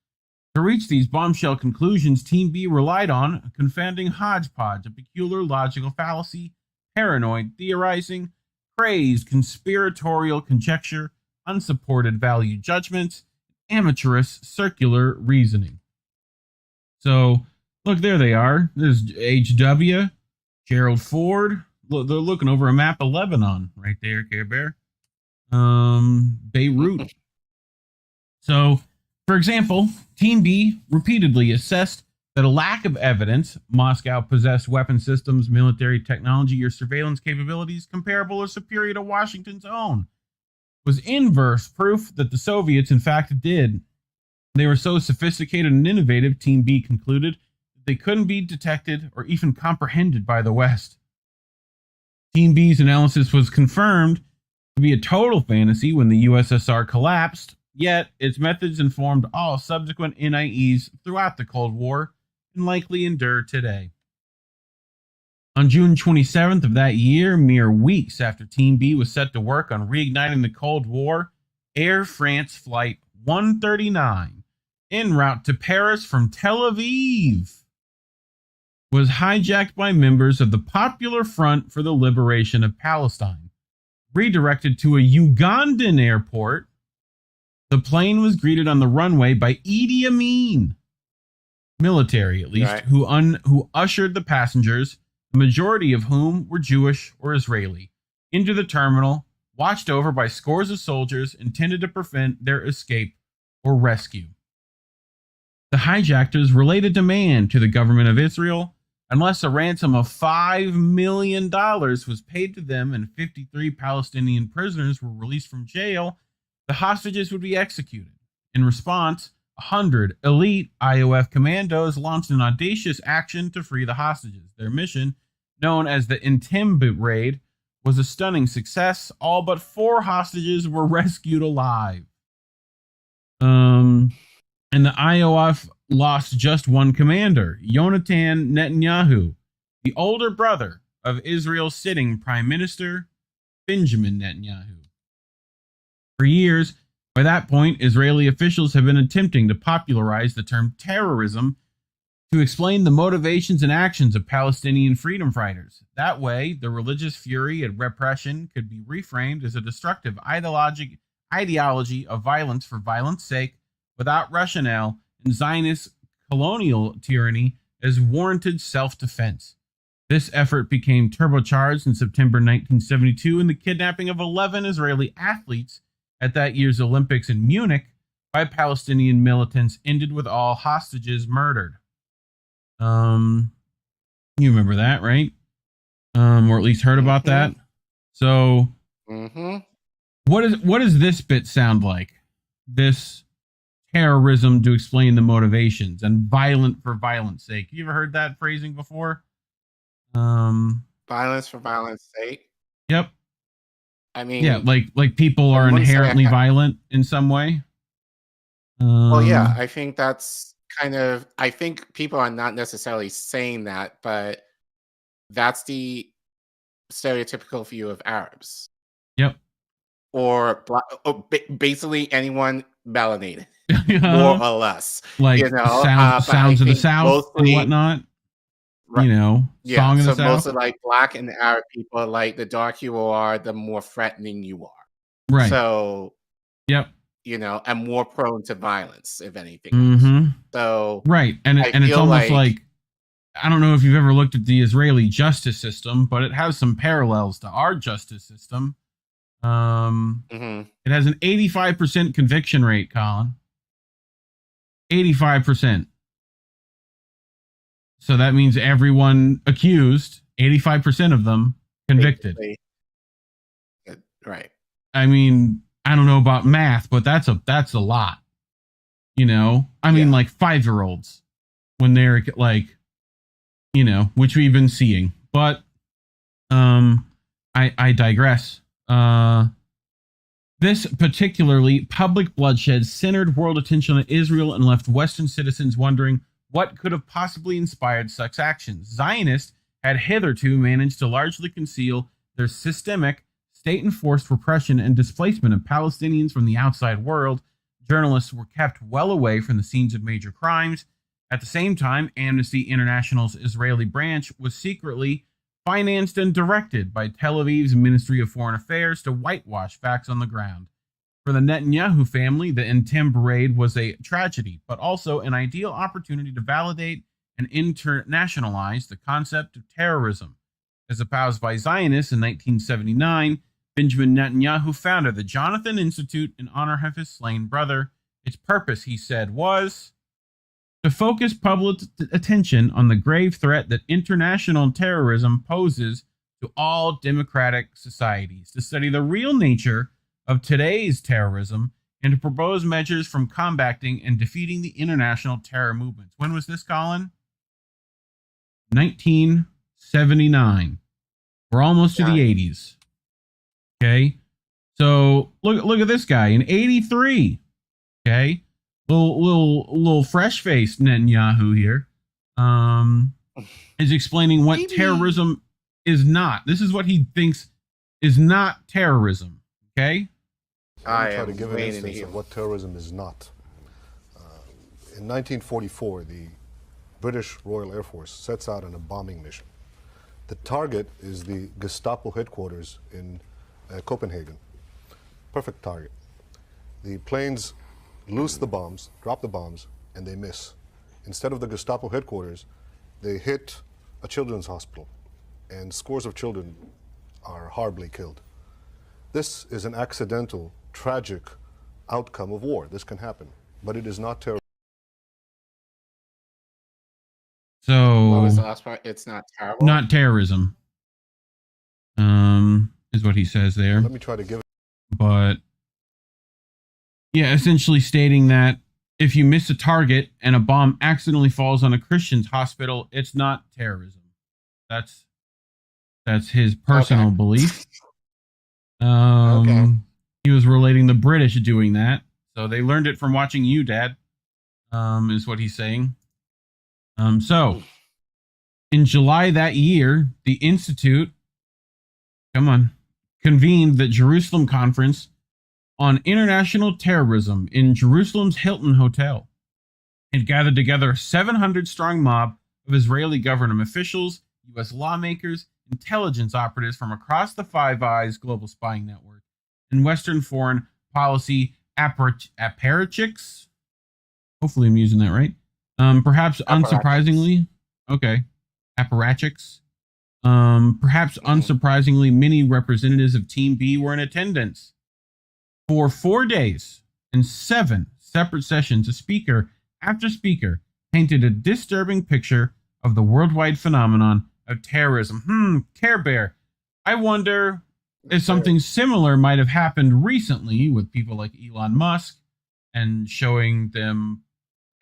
To reach these bombshell conclusions, Team B relied on a confounding hodgepodge of peculiar logical fallacy, paranoid theorizing, crazed conspiratorial conjecture, unsupported value judgments, amateurish circular reasoning. So, look, there they are. There's HW, Gerald Ford. Look, they're looking over a map of Lebanon right there, Care Bear. Beirut. So, for example, Team B repeatedly assessed that a lack of evidence Moscow possessed weapon systems, military technology, or surveillance capabilities comparable or superior to Washington's own was inverse proof that the Soviets in fact did. They were so sophisticated and innovative, Team B concluded, that they couldn't be detected or even comprehended by the West. Team B's analysis was confirmed to be a total fantasy when the USSR collapsed, yet its methods informed all subsequent NIEs throughout the Cold War and likely endure today. On June 27th of that year, mere weeks after Team B was set to work on reigniting the Cold War, Air France Flight 139, en route to Paris from Tel Aviv, was hijacked by members of the Popular Front for the Liberation of Palestine. Redirected to a Ugandan airport, the plane was greeted on the runway by Idi Amin, military at least, Right. who ushered the passengers, the majority of whom were Jewish or Israeli, into the terminal, watched over by scores of soldiers intended to prevent their escape or rescue. The hijackers relayed a demand to the government of Israel. Unless a ransom of $5 million was paid to them and 53 Palestinian prisoners were released from jail, the hostages would be executed. In response, 100 elite IOF commandos launched an audacious action to free the hostages. Their mission, known as the Entebbe Raid, was a stunning success. All but 4 hostages were rescued alive. And the IOF lost just one commander, Yonatan Netanyahu, the older brother of Israel's sitting Prime Minister, Benjamin Netanyahu. For years, by that point, Israeli officials have been attempting to popularize the term terrorism to explain the motivations and actions of Palestinian freedom fighters. That way, the religious fury and repression could be reframed as a destructive ideology of violence for violence sake, without rationale, and Zionist colonial tyranny as warranted self-defense. This effort became turbocharged in September 1972 in the kidnapping of 11 Israeli athletes at that year's Olympics in Munich by Palestinian militants, ended with all hostages murdered. You remember that, right? Or at least heard about that. So, what does this bit sound like? This terrorism to explain the motivations and violent for violence sake. You ever heard that phrasing before? Violence for violence sake. Yep. I mean, yeah, like people are inherently violent in some way. Well, yeah, I think that's kind of. I think people are not necessarily saying that, but that's the stereotypical view of Arabs. Yep. Or basically anyone melanated. More or less, like sounds of the South and whatnot. Right. You know, yeah. Song of the So South. mostly like Black and Arab people, like the darker you are, the more threatening you are. Right. So, yep. You know, and more prone to violence, if anything. Mm-hmm. So, right, and it's almost like I don't know if you've ever looked at the Israeli justice system, but it has some parallels to our justice system. It has an 85% conviction rate, Colin. 85%. So that means everyone accused, 85% of them convicted. Right. I mean, I don't know about math, but that's a lot. You know, I mean, like 5-year-olds when they're like which we've been seeing. But I digress. This particularly public bloodshed centered world attention on Israel and left Western citizens wondering what could have possibly inspired such actions. Zionists had hitherto managed to largely conceal their systemic, state-enforced repression and displacement of Palestinians from the outside world. Journalists were kept well away from the scenes of major crimes. At the same time, Amnesty International's Israeli branch was secretly financed and directed by Tel Aviv's Ministry of Foreign Affairs to whitewash facts on the ground. For the Netanyahu family, the Intim raid was a tragedy, but also an ideal opportunity to validate and internationalize the concept of terrorism. As espoused by Zionists in 1979, Benjamin Netanyahu founded the Jonathan Institute in honor of his slain brother. Its purpose, he said, was to focus public attention on the grave threat that international terrorism poses to all democratic societies, to study the real nature of today's terrorism, and to propose measures from combating and defeating the international terror movements. When was this, Collin? 1979. We're almost to the 80s. Okay? So look at this guy in 83. Okay? Little fresh-faced Netanyahu here is explaining what terrorism is not. This is what he thinks is not terrorism. Okay? I try to give an instance of what terrorism is not. In 1944, the British Royal Air Force sets out on a bombing mission. The target is the Gestapo headquarters in Copenhagen. Perfect target. The planes loose the bombs, drop the bombs, and they miss. Instead of the Gestapo headquarters, they hit a children's hospital, and scores of children are horribly killed. This is an accidental, tragic outcome of war. This can happen, but it is not terrorism. So, what was the last part? It's not terrible. Not terrorism. Is what he says there. Let me try to give it. But yeah, essentially stating that if you miss a target and a bomb accidentally falls on a Christian's hospital, it's not terrorism. That's his personal belief. He was relating the British doing that, so they learned it from watching you, Dad. Is what he's saying. So in July that year, the Institute, convened the Jerusalem Conference on International Terrorism in Jerusalem's Hilton Hotel. It gathered together a 700-strong mob of Israeli government officials, U.S. lawmakers, intelligence operatives from across the Five Eyes global spying network, and Western foreign policy apparatchiks. Hopefully I'm using that right. Perhaps unsurprisingly, apparatchiks. Perhaps unsurprisingly, many representatives of Team B were in attendance. For 4 days and 7 separate sessions, a speaker after speaker painted a disturbing picture of the worldwide phenomenon of terrorism. Care Bear. I wonder if something similar might have happened recently with people like Elon Musk and showing them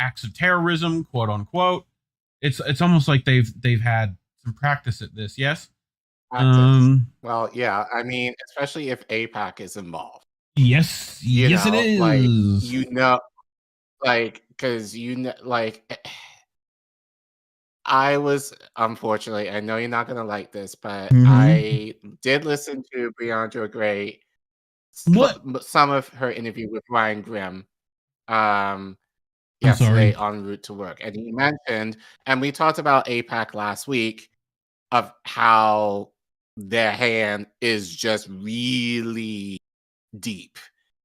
acts of terrorism, quote unquote. It's almost like they've had some practice at this. Yes. Well, yeah. I mean, especially if AIPAC is involved. Yes. Yes, it is. Because I was, unfortunately, I know you're not going to like this, but I did listen to Briandra Gray, some of her interview with Ryan Grimm yesterday en route to work. And he mentioned, and we talked about AIPAC last week, of how their hand is just really deep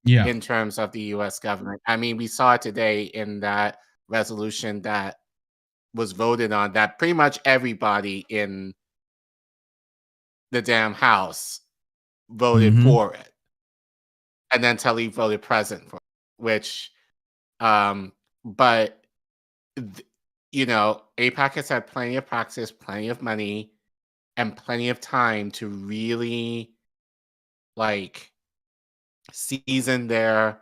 in terms of the U.S. government. I mean, we saw it today in that resolution that was voted on, that pretty much everybody in the damn House voted for it. And then Tlaib voted present for it, which, but, AIPAC has had plenty of practice, plenty of money, and plenty of time to really, season their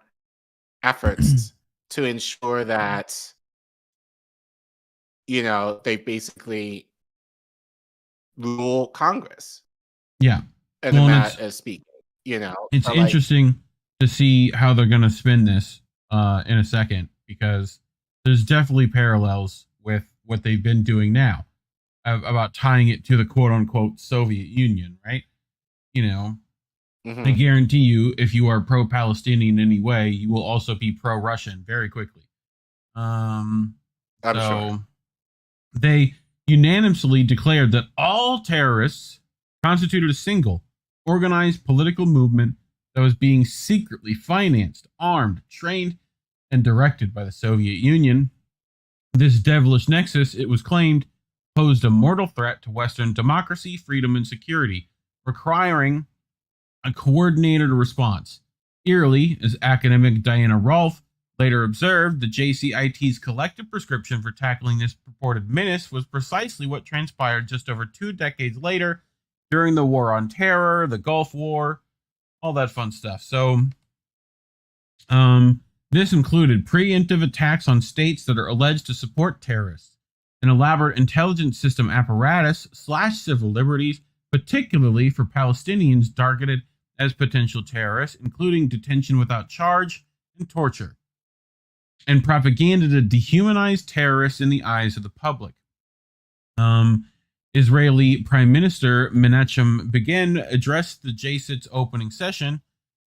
efforts to ensure that, they basically rule Congress. Yeah. And the Matt is speaking, It's interesting to see how they're going to spin this in a second, because there's definitely parallels with what they've been doing now about tying it to the quote unquote Soviet Union, right? I guarantee you, if you are pro-Palestinian in any way, you will also be pro-Russian very quickly. I'm sure. They unanimously declared that all terrorists constituted a single, organized political movement that was being secretly financed, armed, trained, and directed by the Soviet Union. This devilish nexus, it was claimed, posed a mortal threat to Western democracy, freedom, and security, requiring a coordinated response. Eerily, as academic Diana Rolfe later observed, the JCIT's collective prescription for tackling this purported menace was precisely what transpired just over 2 decades later during the War on Terror, the Gulf War, all that fun stuff. So, this included preemptive attacks on states that are alleged to support terrorists, an elaborate intelligence system apparatus, civil liberties, particularly for Palestinians targeted as potential terrorists, including detention without charge and torture, and propaganda to dehumanize terrorists in the eyes of the public. Israeli Prime Minister Menachem Begin addressed the JCIT's opening session.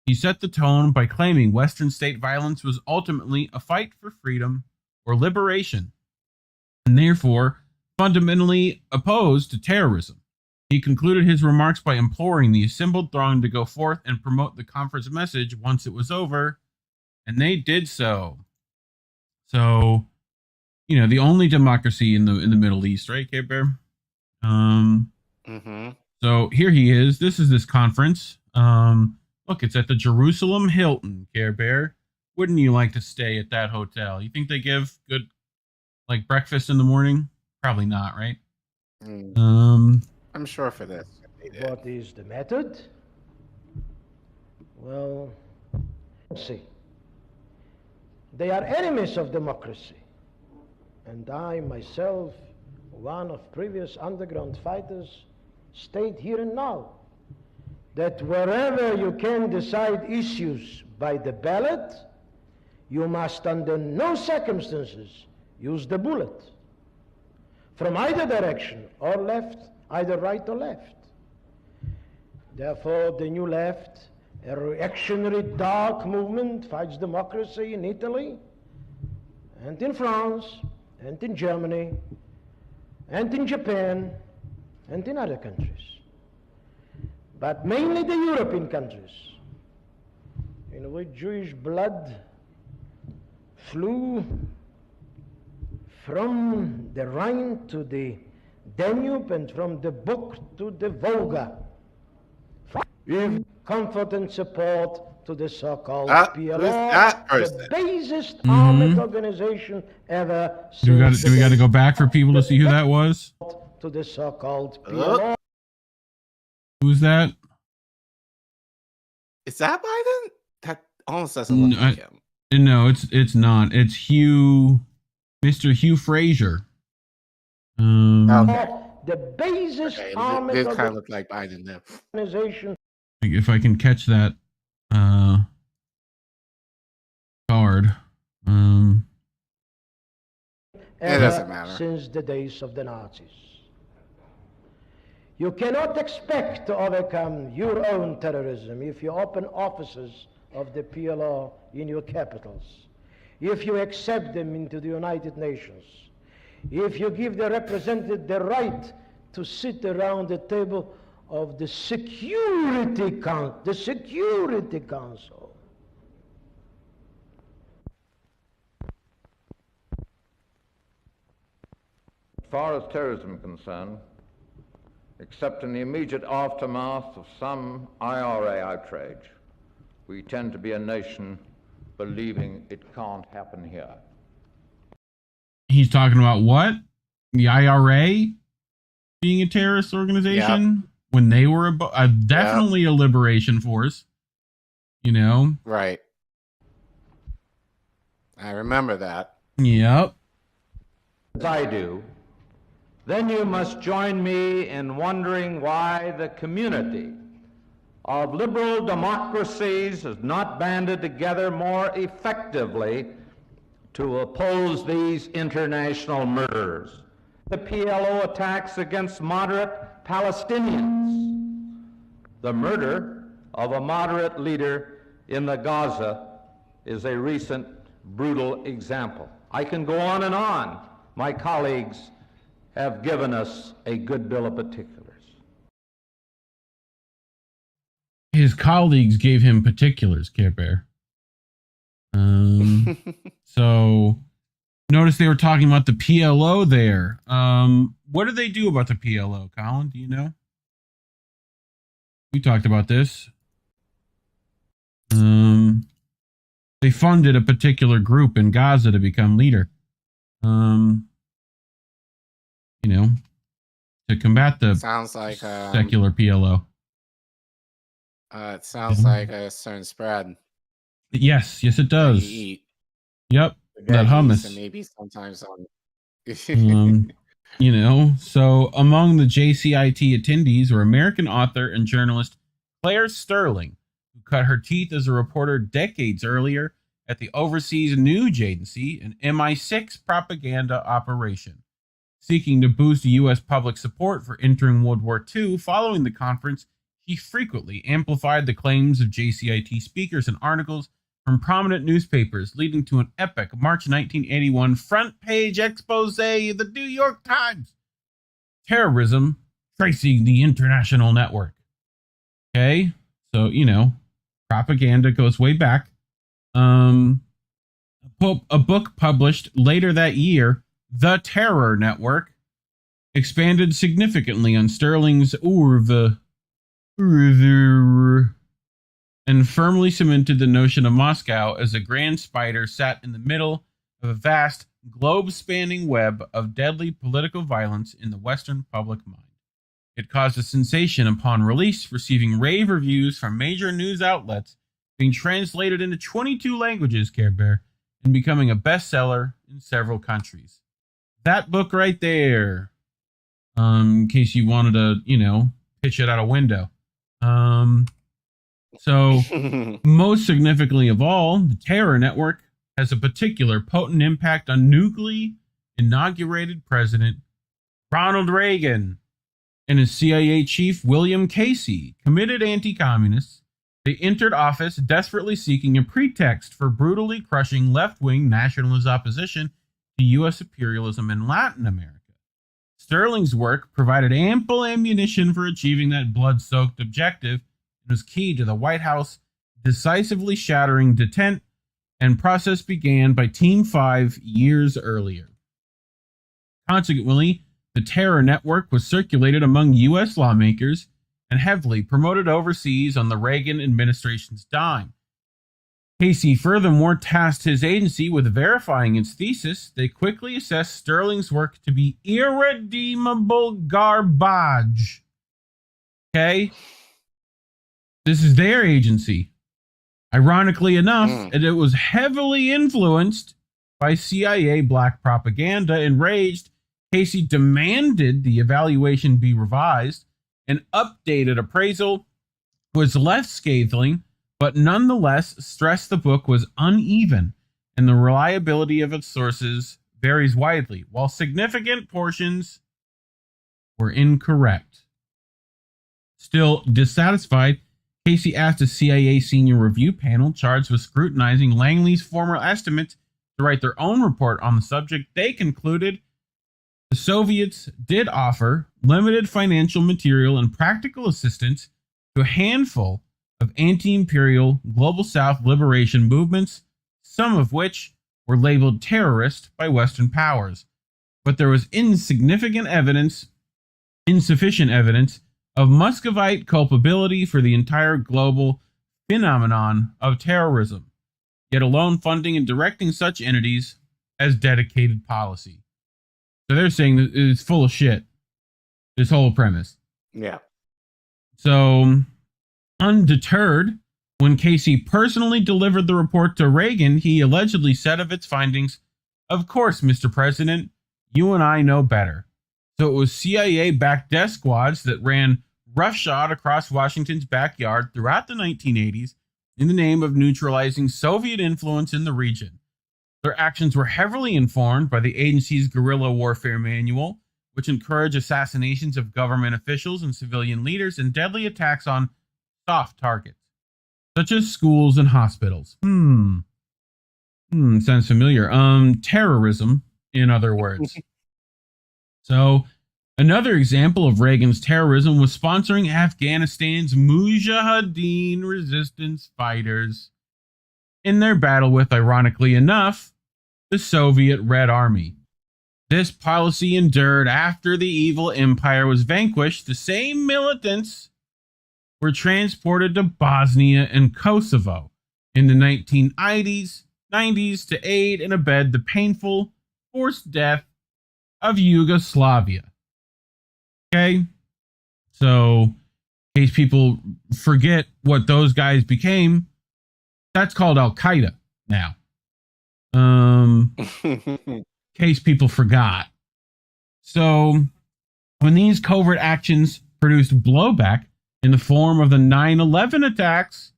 He set the tone by claiming Western state violence was ultimately a fight for freedom or liberation, and therefore fundamentally opposed to terrorism. He concluded his remarks by imploring the assembled throng to go forth and promote the conference message once it was over, and they did so. So, the only democracy in the Middle East, right, Care Bear? So here he is. This is this conference. Look, it's at the Jerusalem Hilton, Care Bear. Wouldn't you like to stay at that hotel? You think they give good, breakfast in the morning? Probably not, right? I'm sure for this. What is the method? Well, see. They are enemies of democracy. And I, myself, one of previous underground fighters, state here and now that wherever you can decide issues by the ballot, you must under no circumstances use the bullet from either direction or left, either right or left. Therefore, the New Left, a reactionary dark movement, fights democracy in Italy and in France and in Germany and in Japan and in other countries. But mainly the European countries, in which Jewish blood flew from the Rhine to the Danube and from the Bug to the Volga, with comfort and support to the so-called PLO, the basest armed organization ever. Do we got to go back for people to see who that was? To the so-called PLO. Who's that? Is that Biden? That almost doesn't look like him. No, it's not. It's Mr. Hugh Fraser. The basest armed organization. This kind of look like Biden now. If I can catch that card. It doesn't matter. Since the days of the Nazis. You cannot expect to overcome your own terrorism if you open offices of the PLO in your capitals, if you accept them into the United Nations, if you give the representative the right to sit around the table of the Security Council. As far as terrorism is concerned, except in the immediate aftermath of some IRA outrage, we tend to be a nation believing it can't happen here. He's talking about what? The IRA being a terrorist organization? Yep. When they were definitely a liberation force, Right. I remember that. Yep. As I do, then you must join me in wondering why the community of liberal democracies has not banded together more effectively to oppose these international murders. The PLO attacks against moderate Palestinians, the murder of a moderate leader in the Gaza is a recent brutal example. I can go on and on. My colleagues have given us a good bill of particulars. His colleagues gave him particulars, Care Bear. So notice they were talking about the PLO there. What do they do about the PLO, Collin? Do you know? We talked about this. They funded a particular group in Gaza to become leader. To combat the sounds like secular PLO. It sounds like a certain spread. Yes, it does. Yep, that hummus. And maybe sometimes on. So among the JCIT attendees were American author and journalist Claire Sterling, who cut her teeth as a reporter decades earlier at the Overseas News Agency, an MI6 propaganda operation. Seeking to boost U.S. public support for entering World War II, following the conference, she frequently amplified the claims of JCIT speakers and articles from prominent newspapers, leading to an epic March 1981 front-page expose of the New York Times. Terrorism, tracing the international network. Okay, so, propaganda goes way back. A book published later that year, The Terror Network, expanded significantly on Sterling's oeuvre and firmly cemented the notion of Moscow as a grand spider sat in the middle of a vast, globe-spanning web of deadly political violence in the Western public mind. It caused a sensation upon release, receiving rave reviews from major news outlets, being translated into 22 languages, Care Bear, and becoming a bestseller in several countries. That book right there, in case you wanted to, pitch it out a window. So, most significantly of all, the Terror Network has a particular potent impact on newly inaugurated President Ronald Reagan and his CIA chief William Casey, committed anti-communists. They entered office desperately seeking a pretext for brutally crushing left-wing nationalist opposition to U.S. imperialism in Latin America. Sterling's work provided ample ammunition for achieving that blood-soaked objective and was key to the White House decisively shattering detent, and process began by Team 5 years earlier. Consequently, the Terror Network was circulated among U.S. lawmakers and heavily promoted overseas on the Reagan administration's dime. Casey furthermore tasked his agency with verifying its thesis. They quickly assessed Sterling's work to be irredeemable garbage. Okay? This is their agency. Ironically enough, it was heavily influenced by CIA black propaganda. Enraged, Casey demanded the evaluation be revised. An updated appraisal was less scathing, but nonetheless stressed the book was uneven and the reliability of its sources varies widely, while significant portions were incorrect. Still dissatisfied, Casey asked a CIA senior review panel charged with scrutinizing Langley's former estimates to write their own report on the subject. They concluded the Soviets did offer limited financial material and practical assistance to a handful of anti-imperial Global South liberation movements, some of which were labeled terrorist by Western powers. But there was insufficient evidence of Muscovite culpability for the entire global phenomenon of terrorism, yet alone funding and directing such entities as dedicated policy. So they're saying that it's full of shit, this whole premise. Yeah. So, undeterred, when Casey personally delivered the report to Reagan, he allegedly said of its findings, "Of course, Mr. President, you and I know better. So it was CIA-backed death squads that ran roughshod across Washington's backyard throughout the 1980s in the name of neutralizing Soviet influence in the region. Their actions were heavily informed by the agency's guerrilla warfare manual, which encouraged assassinations of government officials and civilian leaders and deadly attacks on soft targets, such as schools and hospitals. Sounds familiar. Terrorism, in other words. So, another example of Reagan's terrorism was sponsoring Afghanistan's Mujahideen resistance fighters in their battle with, ironically enough, the Soviet Red Army. This policy endured after the evil empire was vanquished. The same militants were transported to Bosnia and Kosovo in the 1990s to aid and abet the painful, forced death of Yugoslavia. Okay? So, in case people forget what those guys became, that's called Al-Qaeda now. In case people forgot. So, when these covert actions produced blowback in the form of the 9/11 attacks,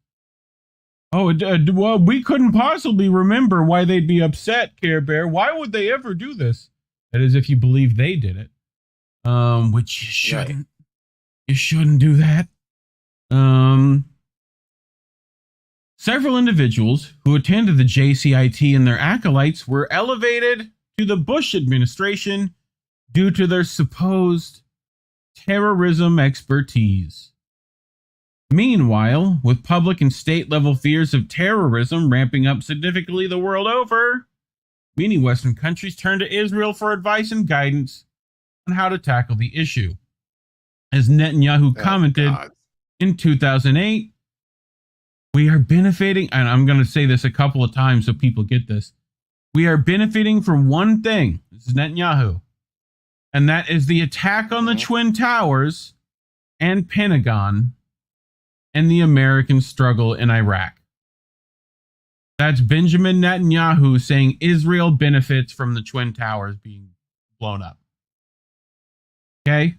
well, we couldn't possibly remember why they'd be upset, Care Bear. Why would they ever do this? That is, if you believe they did it, which you shouldn't. Right. You shouldn't do that. Several individuals who attended the JCIT and their acolytes were elevated to the Bush administration due to their supposed terrorism expertise. Meanwhile, with public and state-level fears of terrorism ramping up significantly the world over, many Western countries turned to Israel for advice and guidance on how to tackle the issue. As Netanyahu commented in 2008, we are benefiting, and I'm going to say this a couple of times so people get this, we are benefiting from one thing, this is Netanyahu, and that is the attack on the Twin Towers and Pentagon and the American struggle in Iraq. That's Benjamin Netanyahu saying Israel benefits from the Twin Towers being blown up. Okay?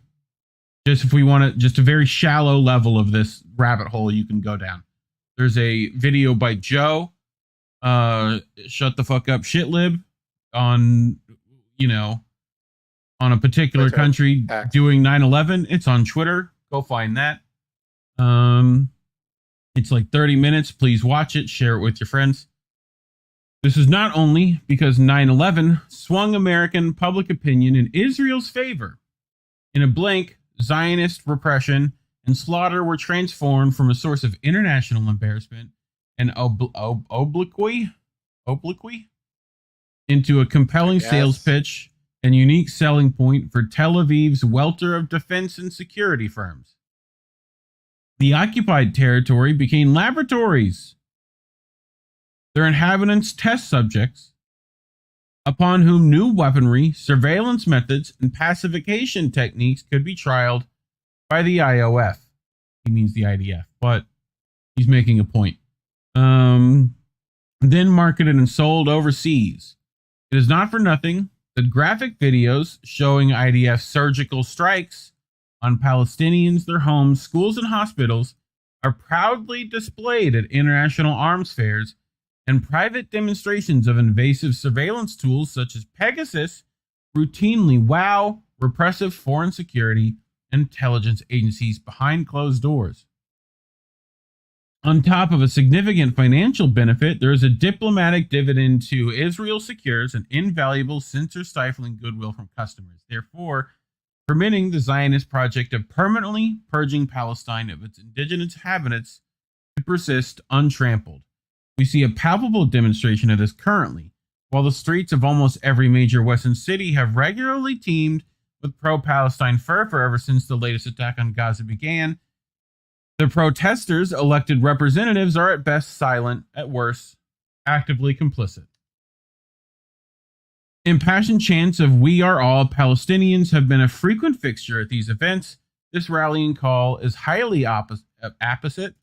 Just if we want to, just a very shallow level of this rabbit hole you can go down. There's a video by Joe, shut the fuck up shitlib, on, on a particular country doing 9/11. It's on Twitter. Go find that. It's like 30 minutes. Please watch it. Share it with your friends. This is not only because 9/11 swung American public opinion in Israel's favor. In a blink, Zionist repression and slaughter were transformed from a source of international embarrassment and obloquy into a compelling sales pitch and unique selling point for Tel Aviv's welter of defense and security firms. The occupied territory became laboratories, their inhabitants test subjects, upon whom new weaponry, surveillance methods, and pacification techniques could be trialed by the IOF. He means the IDF, but he's making a point. Then marketed and sold overseas. It is not for nothing that graphic videos showing IDF surgical strikes on Palestinians, their homes, schools, and hospitals are proudly displayed at international arms fairs and private demonstrations of invasive surveillance tools such as Pegasus routinely wow repressive foreign security and intelligence agencies behind closed doors. On top of a significant financial benefit, there is a diplomatic dividend to Israel secures an invaluable censor-stifling goodwill from customers, therefore permitting the Zionist project of permanently purging Palestine of its indigenous inhabitants to persist untrampled. We see a palpable demonstration of this currently, while the streets of almost every major Western city have regularly teemed with pro-Palestine fervor ever since the latest attack on Gaza began. The protesters' elected representatives are at best silent, at worst, actively complicit. Impassioned chants of "We are all Palestinians" have been a frequent fixture at these events. This rallying call is highly apposite,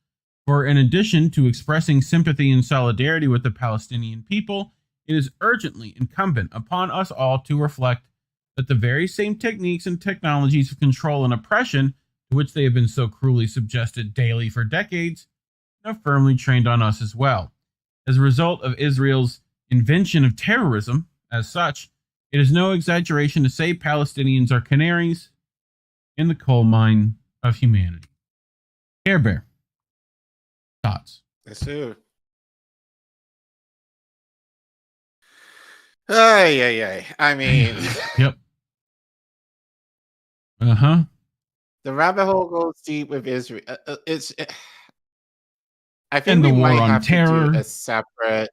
for in addition to expressing sympathy and solidarity with the Palestinian people, it is urgently incumbent upon us all to reflect that the very same techniques and technologies of control and oppression to which they have been so cruelly subjected daily for decades are firmly trained on us as well. As a result of Israel's invention of terrorism, as such, it is no exaggeration to say Palestinians are canaries in the coal mine of humanity. Care Bear, thoughts? Yes, sir. Ay. I mean, yep. The rabbit hole goes deep with Israel. I think And the we war might on have terror. to do a separate.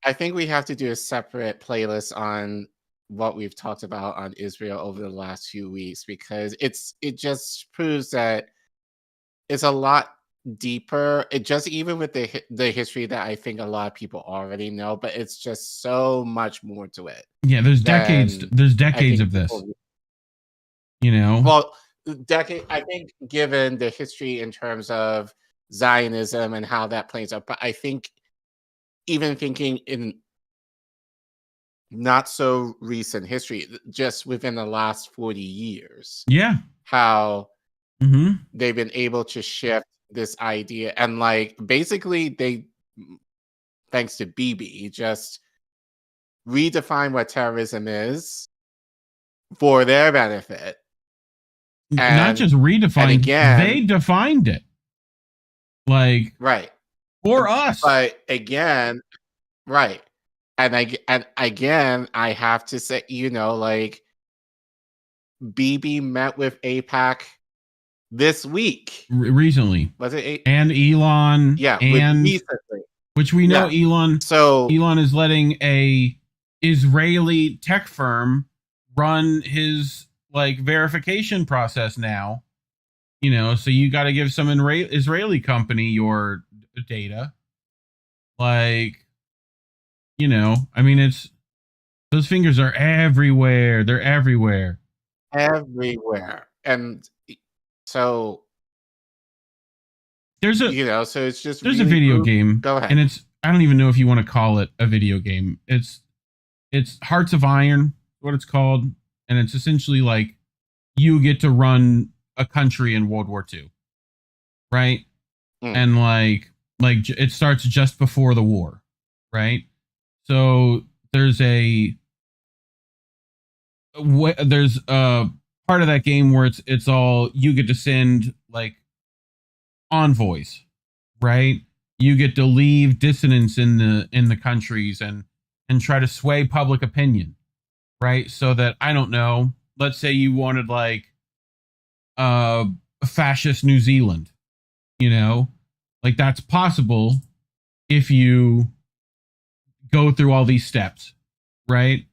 I think we have to do a separate playlist on what we've talked about on Israel over the last few weeks, because it just proves that it's a lot deeper. It just, even with the history that I think a lot of people already know, but it's just so much more to it. Yeah, there's decades. There's decades of this. You know. Well, I think given the history in terms of Zionism and how that plays out, but I think even thinking in not so recent history, just within the last 40 years, yeah, how they've been able to shift this idea, and like basically they, thanks to Bibi, just redefine what terrorism is for their benefit. And, not just redefined, they defined it. Like, right. For us. But again, right. And again, I have to say, like, Bibi met with AIPAC this week. Recently. Was it? And Elon. Yeah. And recently. Which we know Elon. So Elon is letting a Israeli tech firm run his like verification process now. So you got to give some Israeli company your data. Like, I mean, it's, those fingers are everywhere. They're everywhere. Everywhere. And so there's a, so it's just, there's a video game. Go ahead. And it's, I don't even know if you want to call it a video game. It's Hearts of Iron, what it's called. And it's essentially like you get to run a country in World War II. Right. And like it starts just before the war. Right. So there's a part of that game where it's all, you get to send like envoys, right? You get to leave dissonance in the countries and try to sway public opinion, right? So that, I don't know, let's say you wanted like fascist New Zealand, like that's possible if you go through all these steps, right?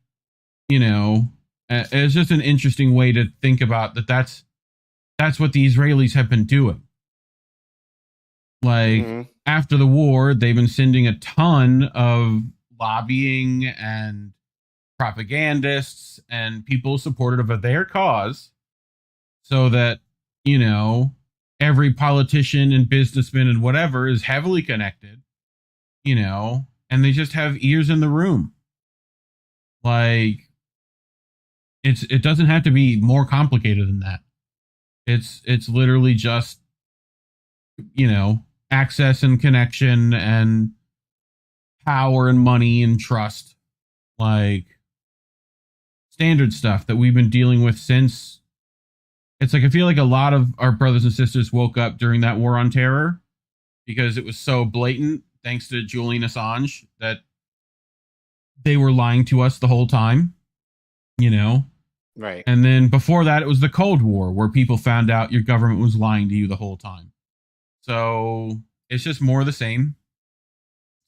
It's just an interesting way to think about that. That's what the Israelis have been doing. Like after the war, they've been sending a ton of lobbying and propagandists and people supportive of their cause, so that every politician and businessman and whatever is heavily connected, and they just have ears in the room. Like, it doesn't have to be more complicated than that. It's literally just, access and connection and power and money and trust. Like, standard stuff that we've been dealing with since. It's like, I feel like a lot of our brothers and sisters woke up during that war on terror because it was so blatant, thanks to Julian Assange, that they were lying to us the whole time, Right. And then before that, it was the Cold War, where people found out your government was lying to you the whole time. So it's just more of the same.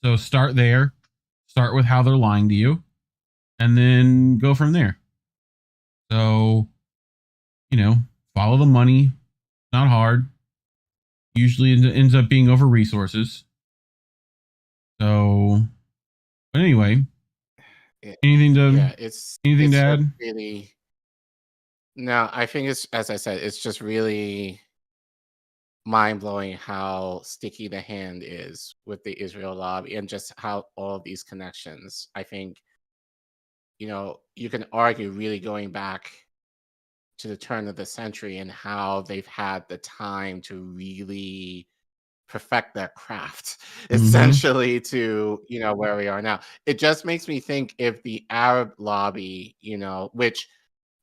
So start there. Start with how they're lying to you, and then go from there. So, follow the money. Not hard. Usually it ends up being over resources. So, but anyway, anything to add? Really, no, I think it's, as I said, it's just really mind-blowing how sticky the hand is with the Israel lobby and just how all of these connections. I think you can argue really going back to the turn of the century and how they've had the time to really perfect their craft, essentially, to where we are now. It just makes me think if the Arab lobby, which,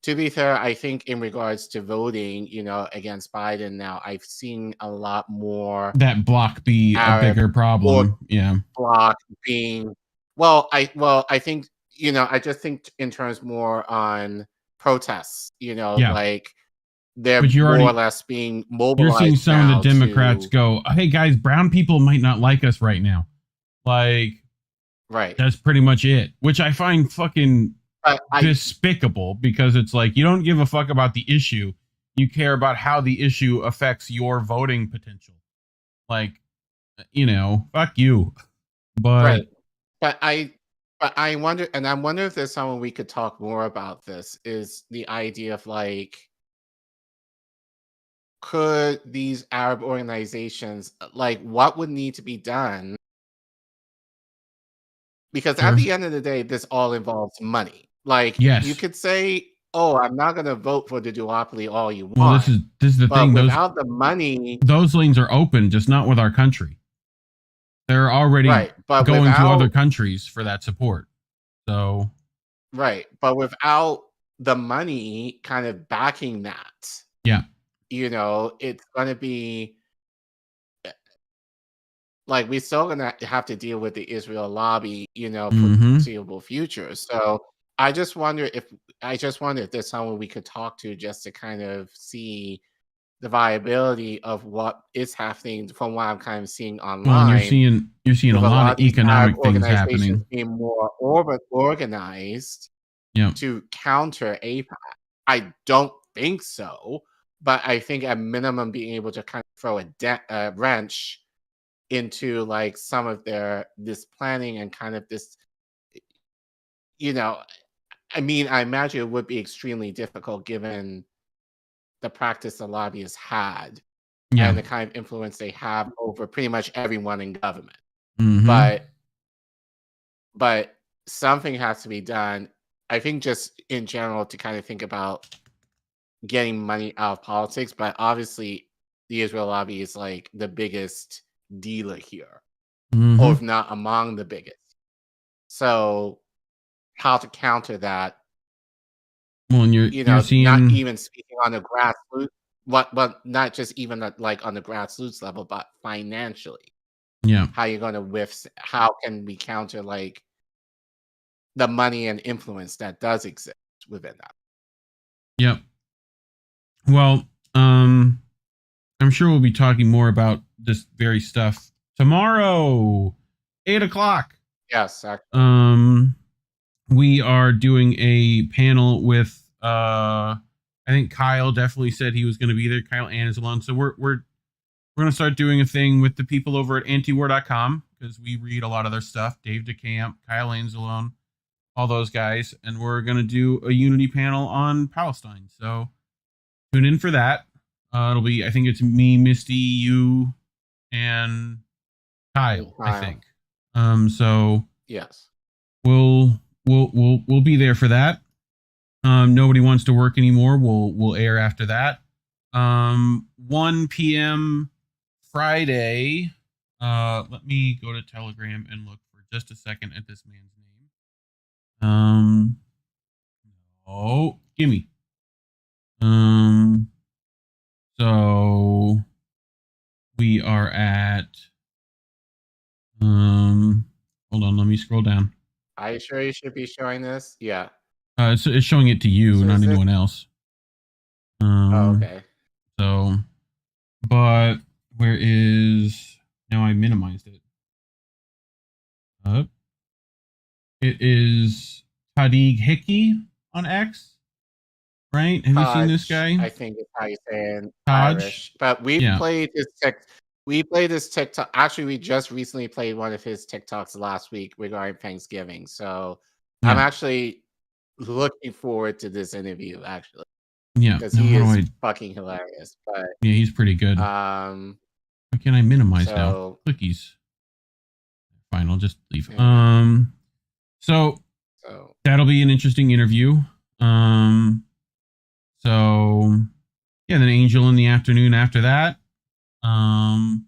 to be fair, I think in regards to voting, against Biden now, I've seen a lot more that block be Arab a bigger problem. Yeah, block being I think I just think in terms more on protests, like they're more or less being mobilized. You're seeing some of the Democrats to, go, "Hey guys, brown people might not like us right now." Like, right? That's pretty much it, which I find fucking despicable, because it's like you don't give a fuck about the issue, you care about how the issue affects your voting potential. Like, fuck you. But I wonder, and I wonder if there's someone we could talk more about this, is the idea of like, could these Arab organizations, like, what would need to be done? Because at the end of the day, this all involves money. Like, you could say, "Oh, I'm not going to vote for the duopoly all you want." Well, this is the thing. Without the money, those lanes are open, just not with our country. They're already going to other countries for that support. So, but without the money kind of backing that, it's going to be like we're still going to have to deal with the Israel lobby, for the foreseeable future. So I just wonder if there's someone we could talk to just to kind of see the viability of what is happening from what I'm kind of seeing online. Well, you're seeing a lot of economic things happening, being more organized to counter APAC. I don't think so, but I think at minimum being able to kind of throw a wrench into like some of this planning and kind of this, I imagine it would be extremely difficult given the practice the lobbyists had and the kind of influence they have over pretty much everyone in government. But something has to be done. I think just in general to kind of think about getting money out of politics, but obviously the Israel lobby is like the biggest dealer here, or if not among the biggest. So how to counter that? Well, and you're seeing, not even speaking on the grassroots, but not just even like on the grassroots level, but financially. How you're going to how can we counter like the money and influence that does exist within that? Well, I'm sure we'll be talking more about this very stuff tomorrow, 8:00. Yes. Exactly. We are doing a panel with I think Kyle definitely said he was going to be there. Kyle Anzalone. So we're going to start doing a thing with the people over at antiwar.com, because we read a lot of their stuff. Dave DeCamp, Kyle Anzalone, all those guys, and we're going to do a unity panel on Palestine. So tune in for that. It'll be, I think it's me, Misty, you, and Kyle. I think. So yes, we'll be there for that. Nobody wants to work anymore. We'll air after that. 1 p.m. Friday. Let me go to Telegram and look for just a second at this man's name. Oh, gimme. So we are at hold on, let me scroll down. Are you sure you should be showing this? Yeah. It's showing it to you, so not anyone else. Okay. So, but where is, now I minimized it. It is Tadiq Hickey on X, right? Have you seen this guy? I think it's how you say it in Irish. But we played this TikTok. Actually, we just recently played one of his TikToks last week regarding Thanksgiving. So I'm actually looking forward to this interview, actually. Because he is fucking hilarious. But yeah, he's pretty good. Why can't I minimize now? Clickies. Fine, I'll just leave. So So that'll be an interesting interview. So yeah, then Angel in the afternoon after that. I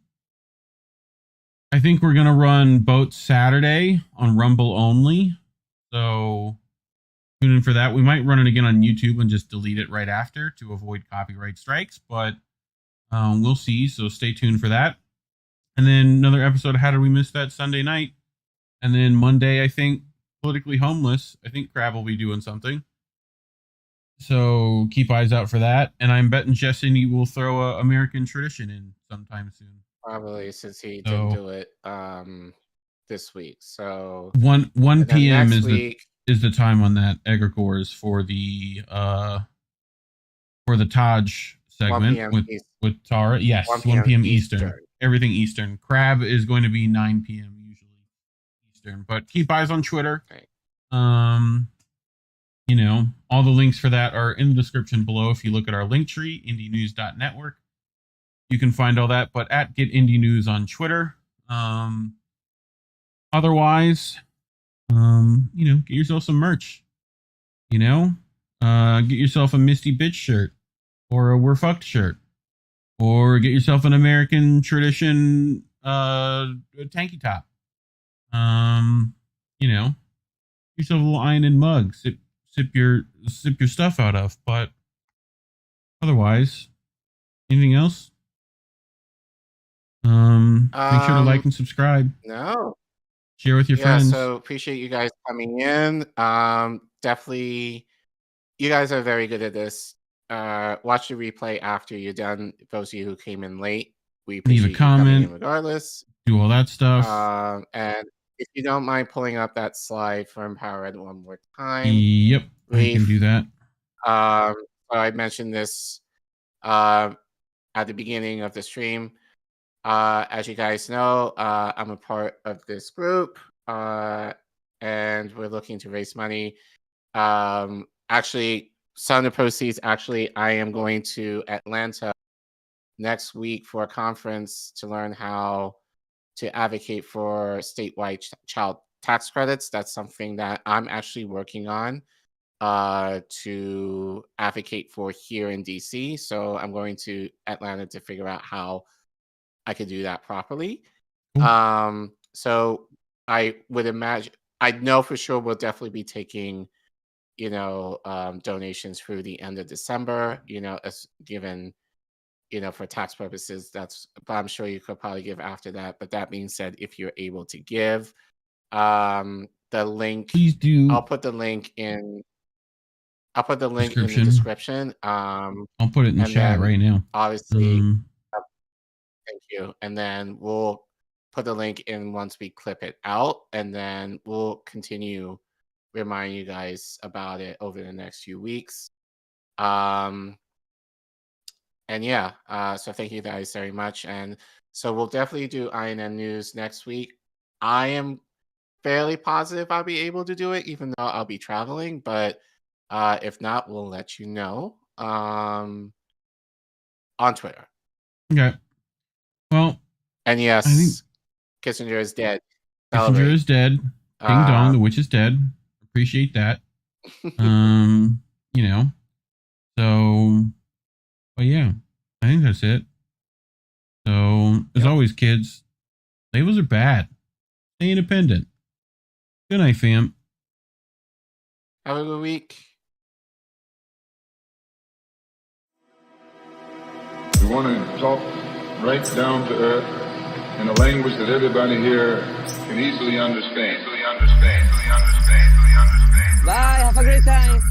think we're gonna run Boat Saturday on Rumble only. So tune in for that. We might run it again on YouTube and just delete it right after to avoid copyright strikes, but we'll see. So stay tuned for that. And then another episode of How Did We Miss That Sunday night. And then Monday, I think, Politically Homeless. I think Crab will be doing something. So keep eyes out for that. And I'm betting Jesse will throw a American Tradition in sometime soon. Probably, since he didn't do it this week. So 1 p.m. is the time on that egregores for the Taj segment with Tara. Yes, 1 p.m. Eastern. Everything Eastern. Crab is going to be 9 p.m. usually Eastern. But keep eyes on Twitter. Right. You know, all the links for that are in the description below. If you look at our Linktree, indienews.network, you can find all that. But at Get Indie News on Twitter. Otherwise, you know, get yourself some merch. You know, get yourself a Misty Bitch shirt or a We're Fucked shirt, or get yourself an American Tradition tanky top. You know, get yourself a little iron mug. Sip your stuff out of. But otherwise, anything else? Make sure to like and subscribe. No. Share with your friends. So appreciate you guys coming in. Definitely, you guys are very good at this. Watch the replay after you're done. Those of you who came in late, we appreciate leave a comment regardless. Do all that stuff. And if you don't mind pulling up that slide for Empowered one more time. Yep, Reef, I can do that. So I mentioned this at the beginning of the stream. As you guys know, I'm a part of this group, and we're looking to raise money. Actually, some of the proceeds, I am going to Atlanta next week for a conference to learn how to advocate for statewide child tax credits. That's something that I'm actually working on to advocate for here in DC. So I'm going to Atlanta to figure out how I could do that properly. So I would imagine, I know for sure we'll definitely be taking, you know, donations through the end of December, you know, as given, you know, for tax purposes, but I'm sure you could probably give after that. But that being said, if you're able to give, the link, please do. I'll put the link in the description. I'll put it in the chat right now. Obviously, thank you. And then we'll put the link in once we clip it out, and then we'll continue reminding you guys about it over the next few weeks. And yeah, so thank you guys very much. And so we'll definitely do INN News next week. I am fairly positive I'll be able to do it, even though I'll be traveling. But if not, we'll let you know on Twitter. Okay. Well, and yes, I think Kissinger is dead. Kissinger is dead. Ding dong, the witch is dead. Appreciate that. You know. So, but yeah, I think that's it. So, as always, kids, labels are bad. Stay independent. Good night, fam. Have a good week. We want to talk right down to earth in a language that everybody here can easily understand. Bye, have a great time.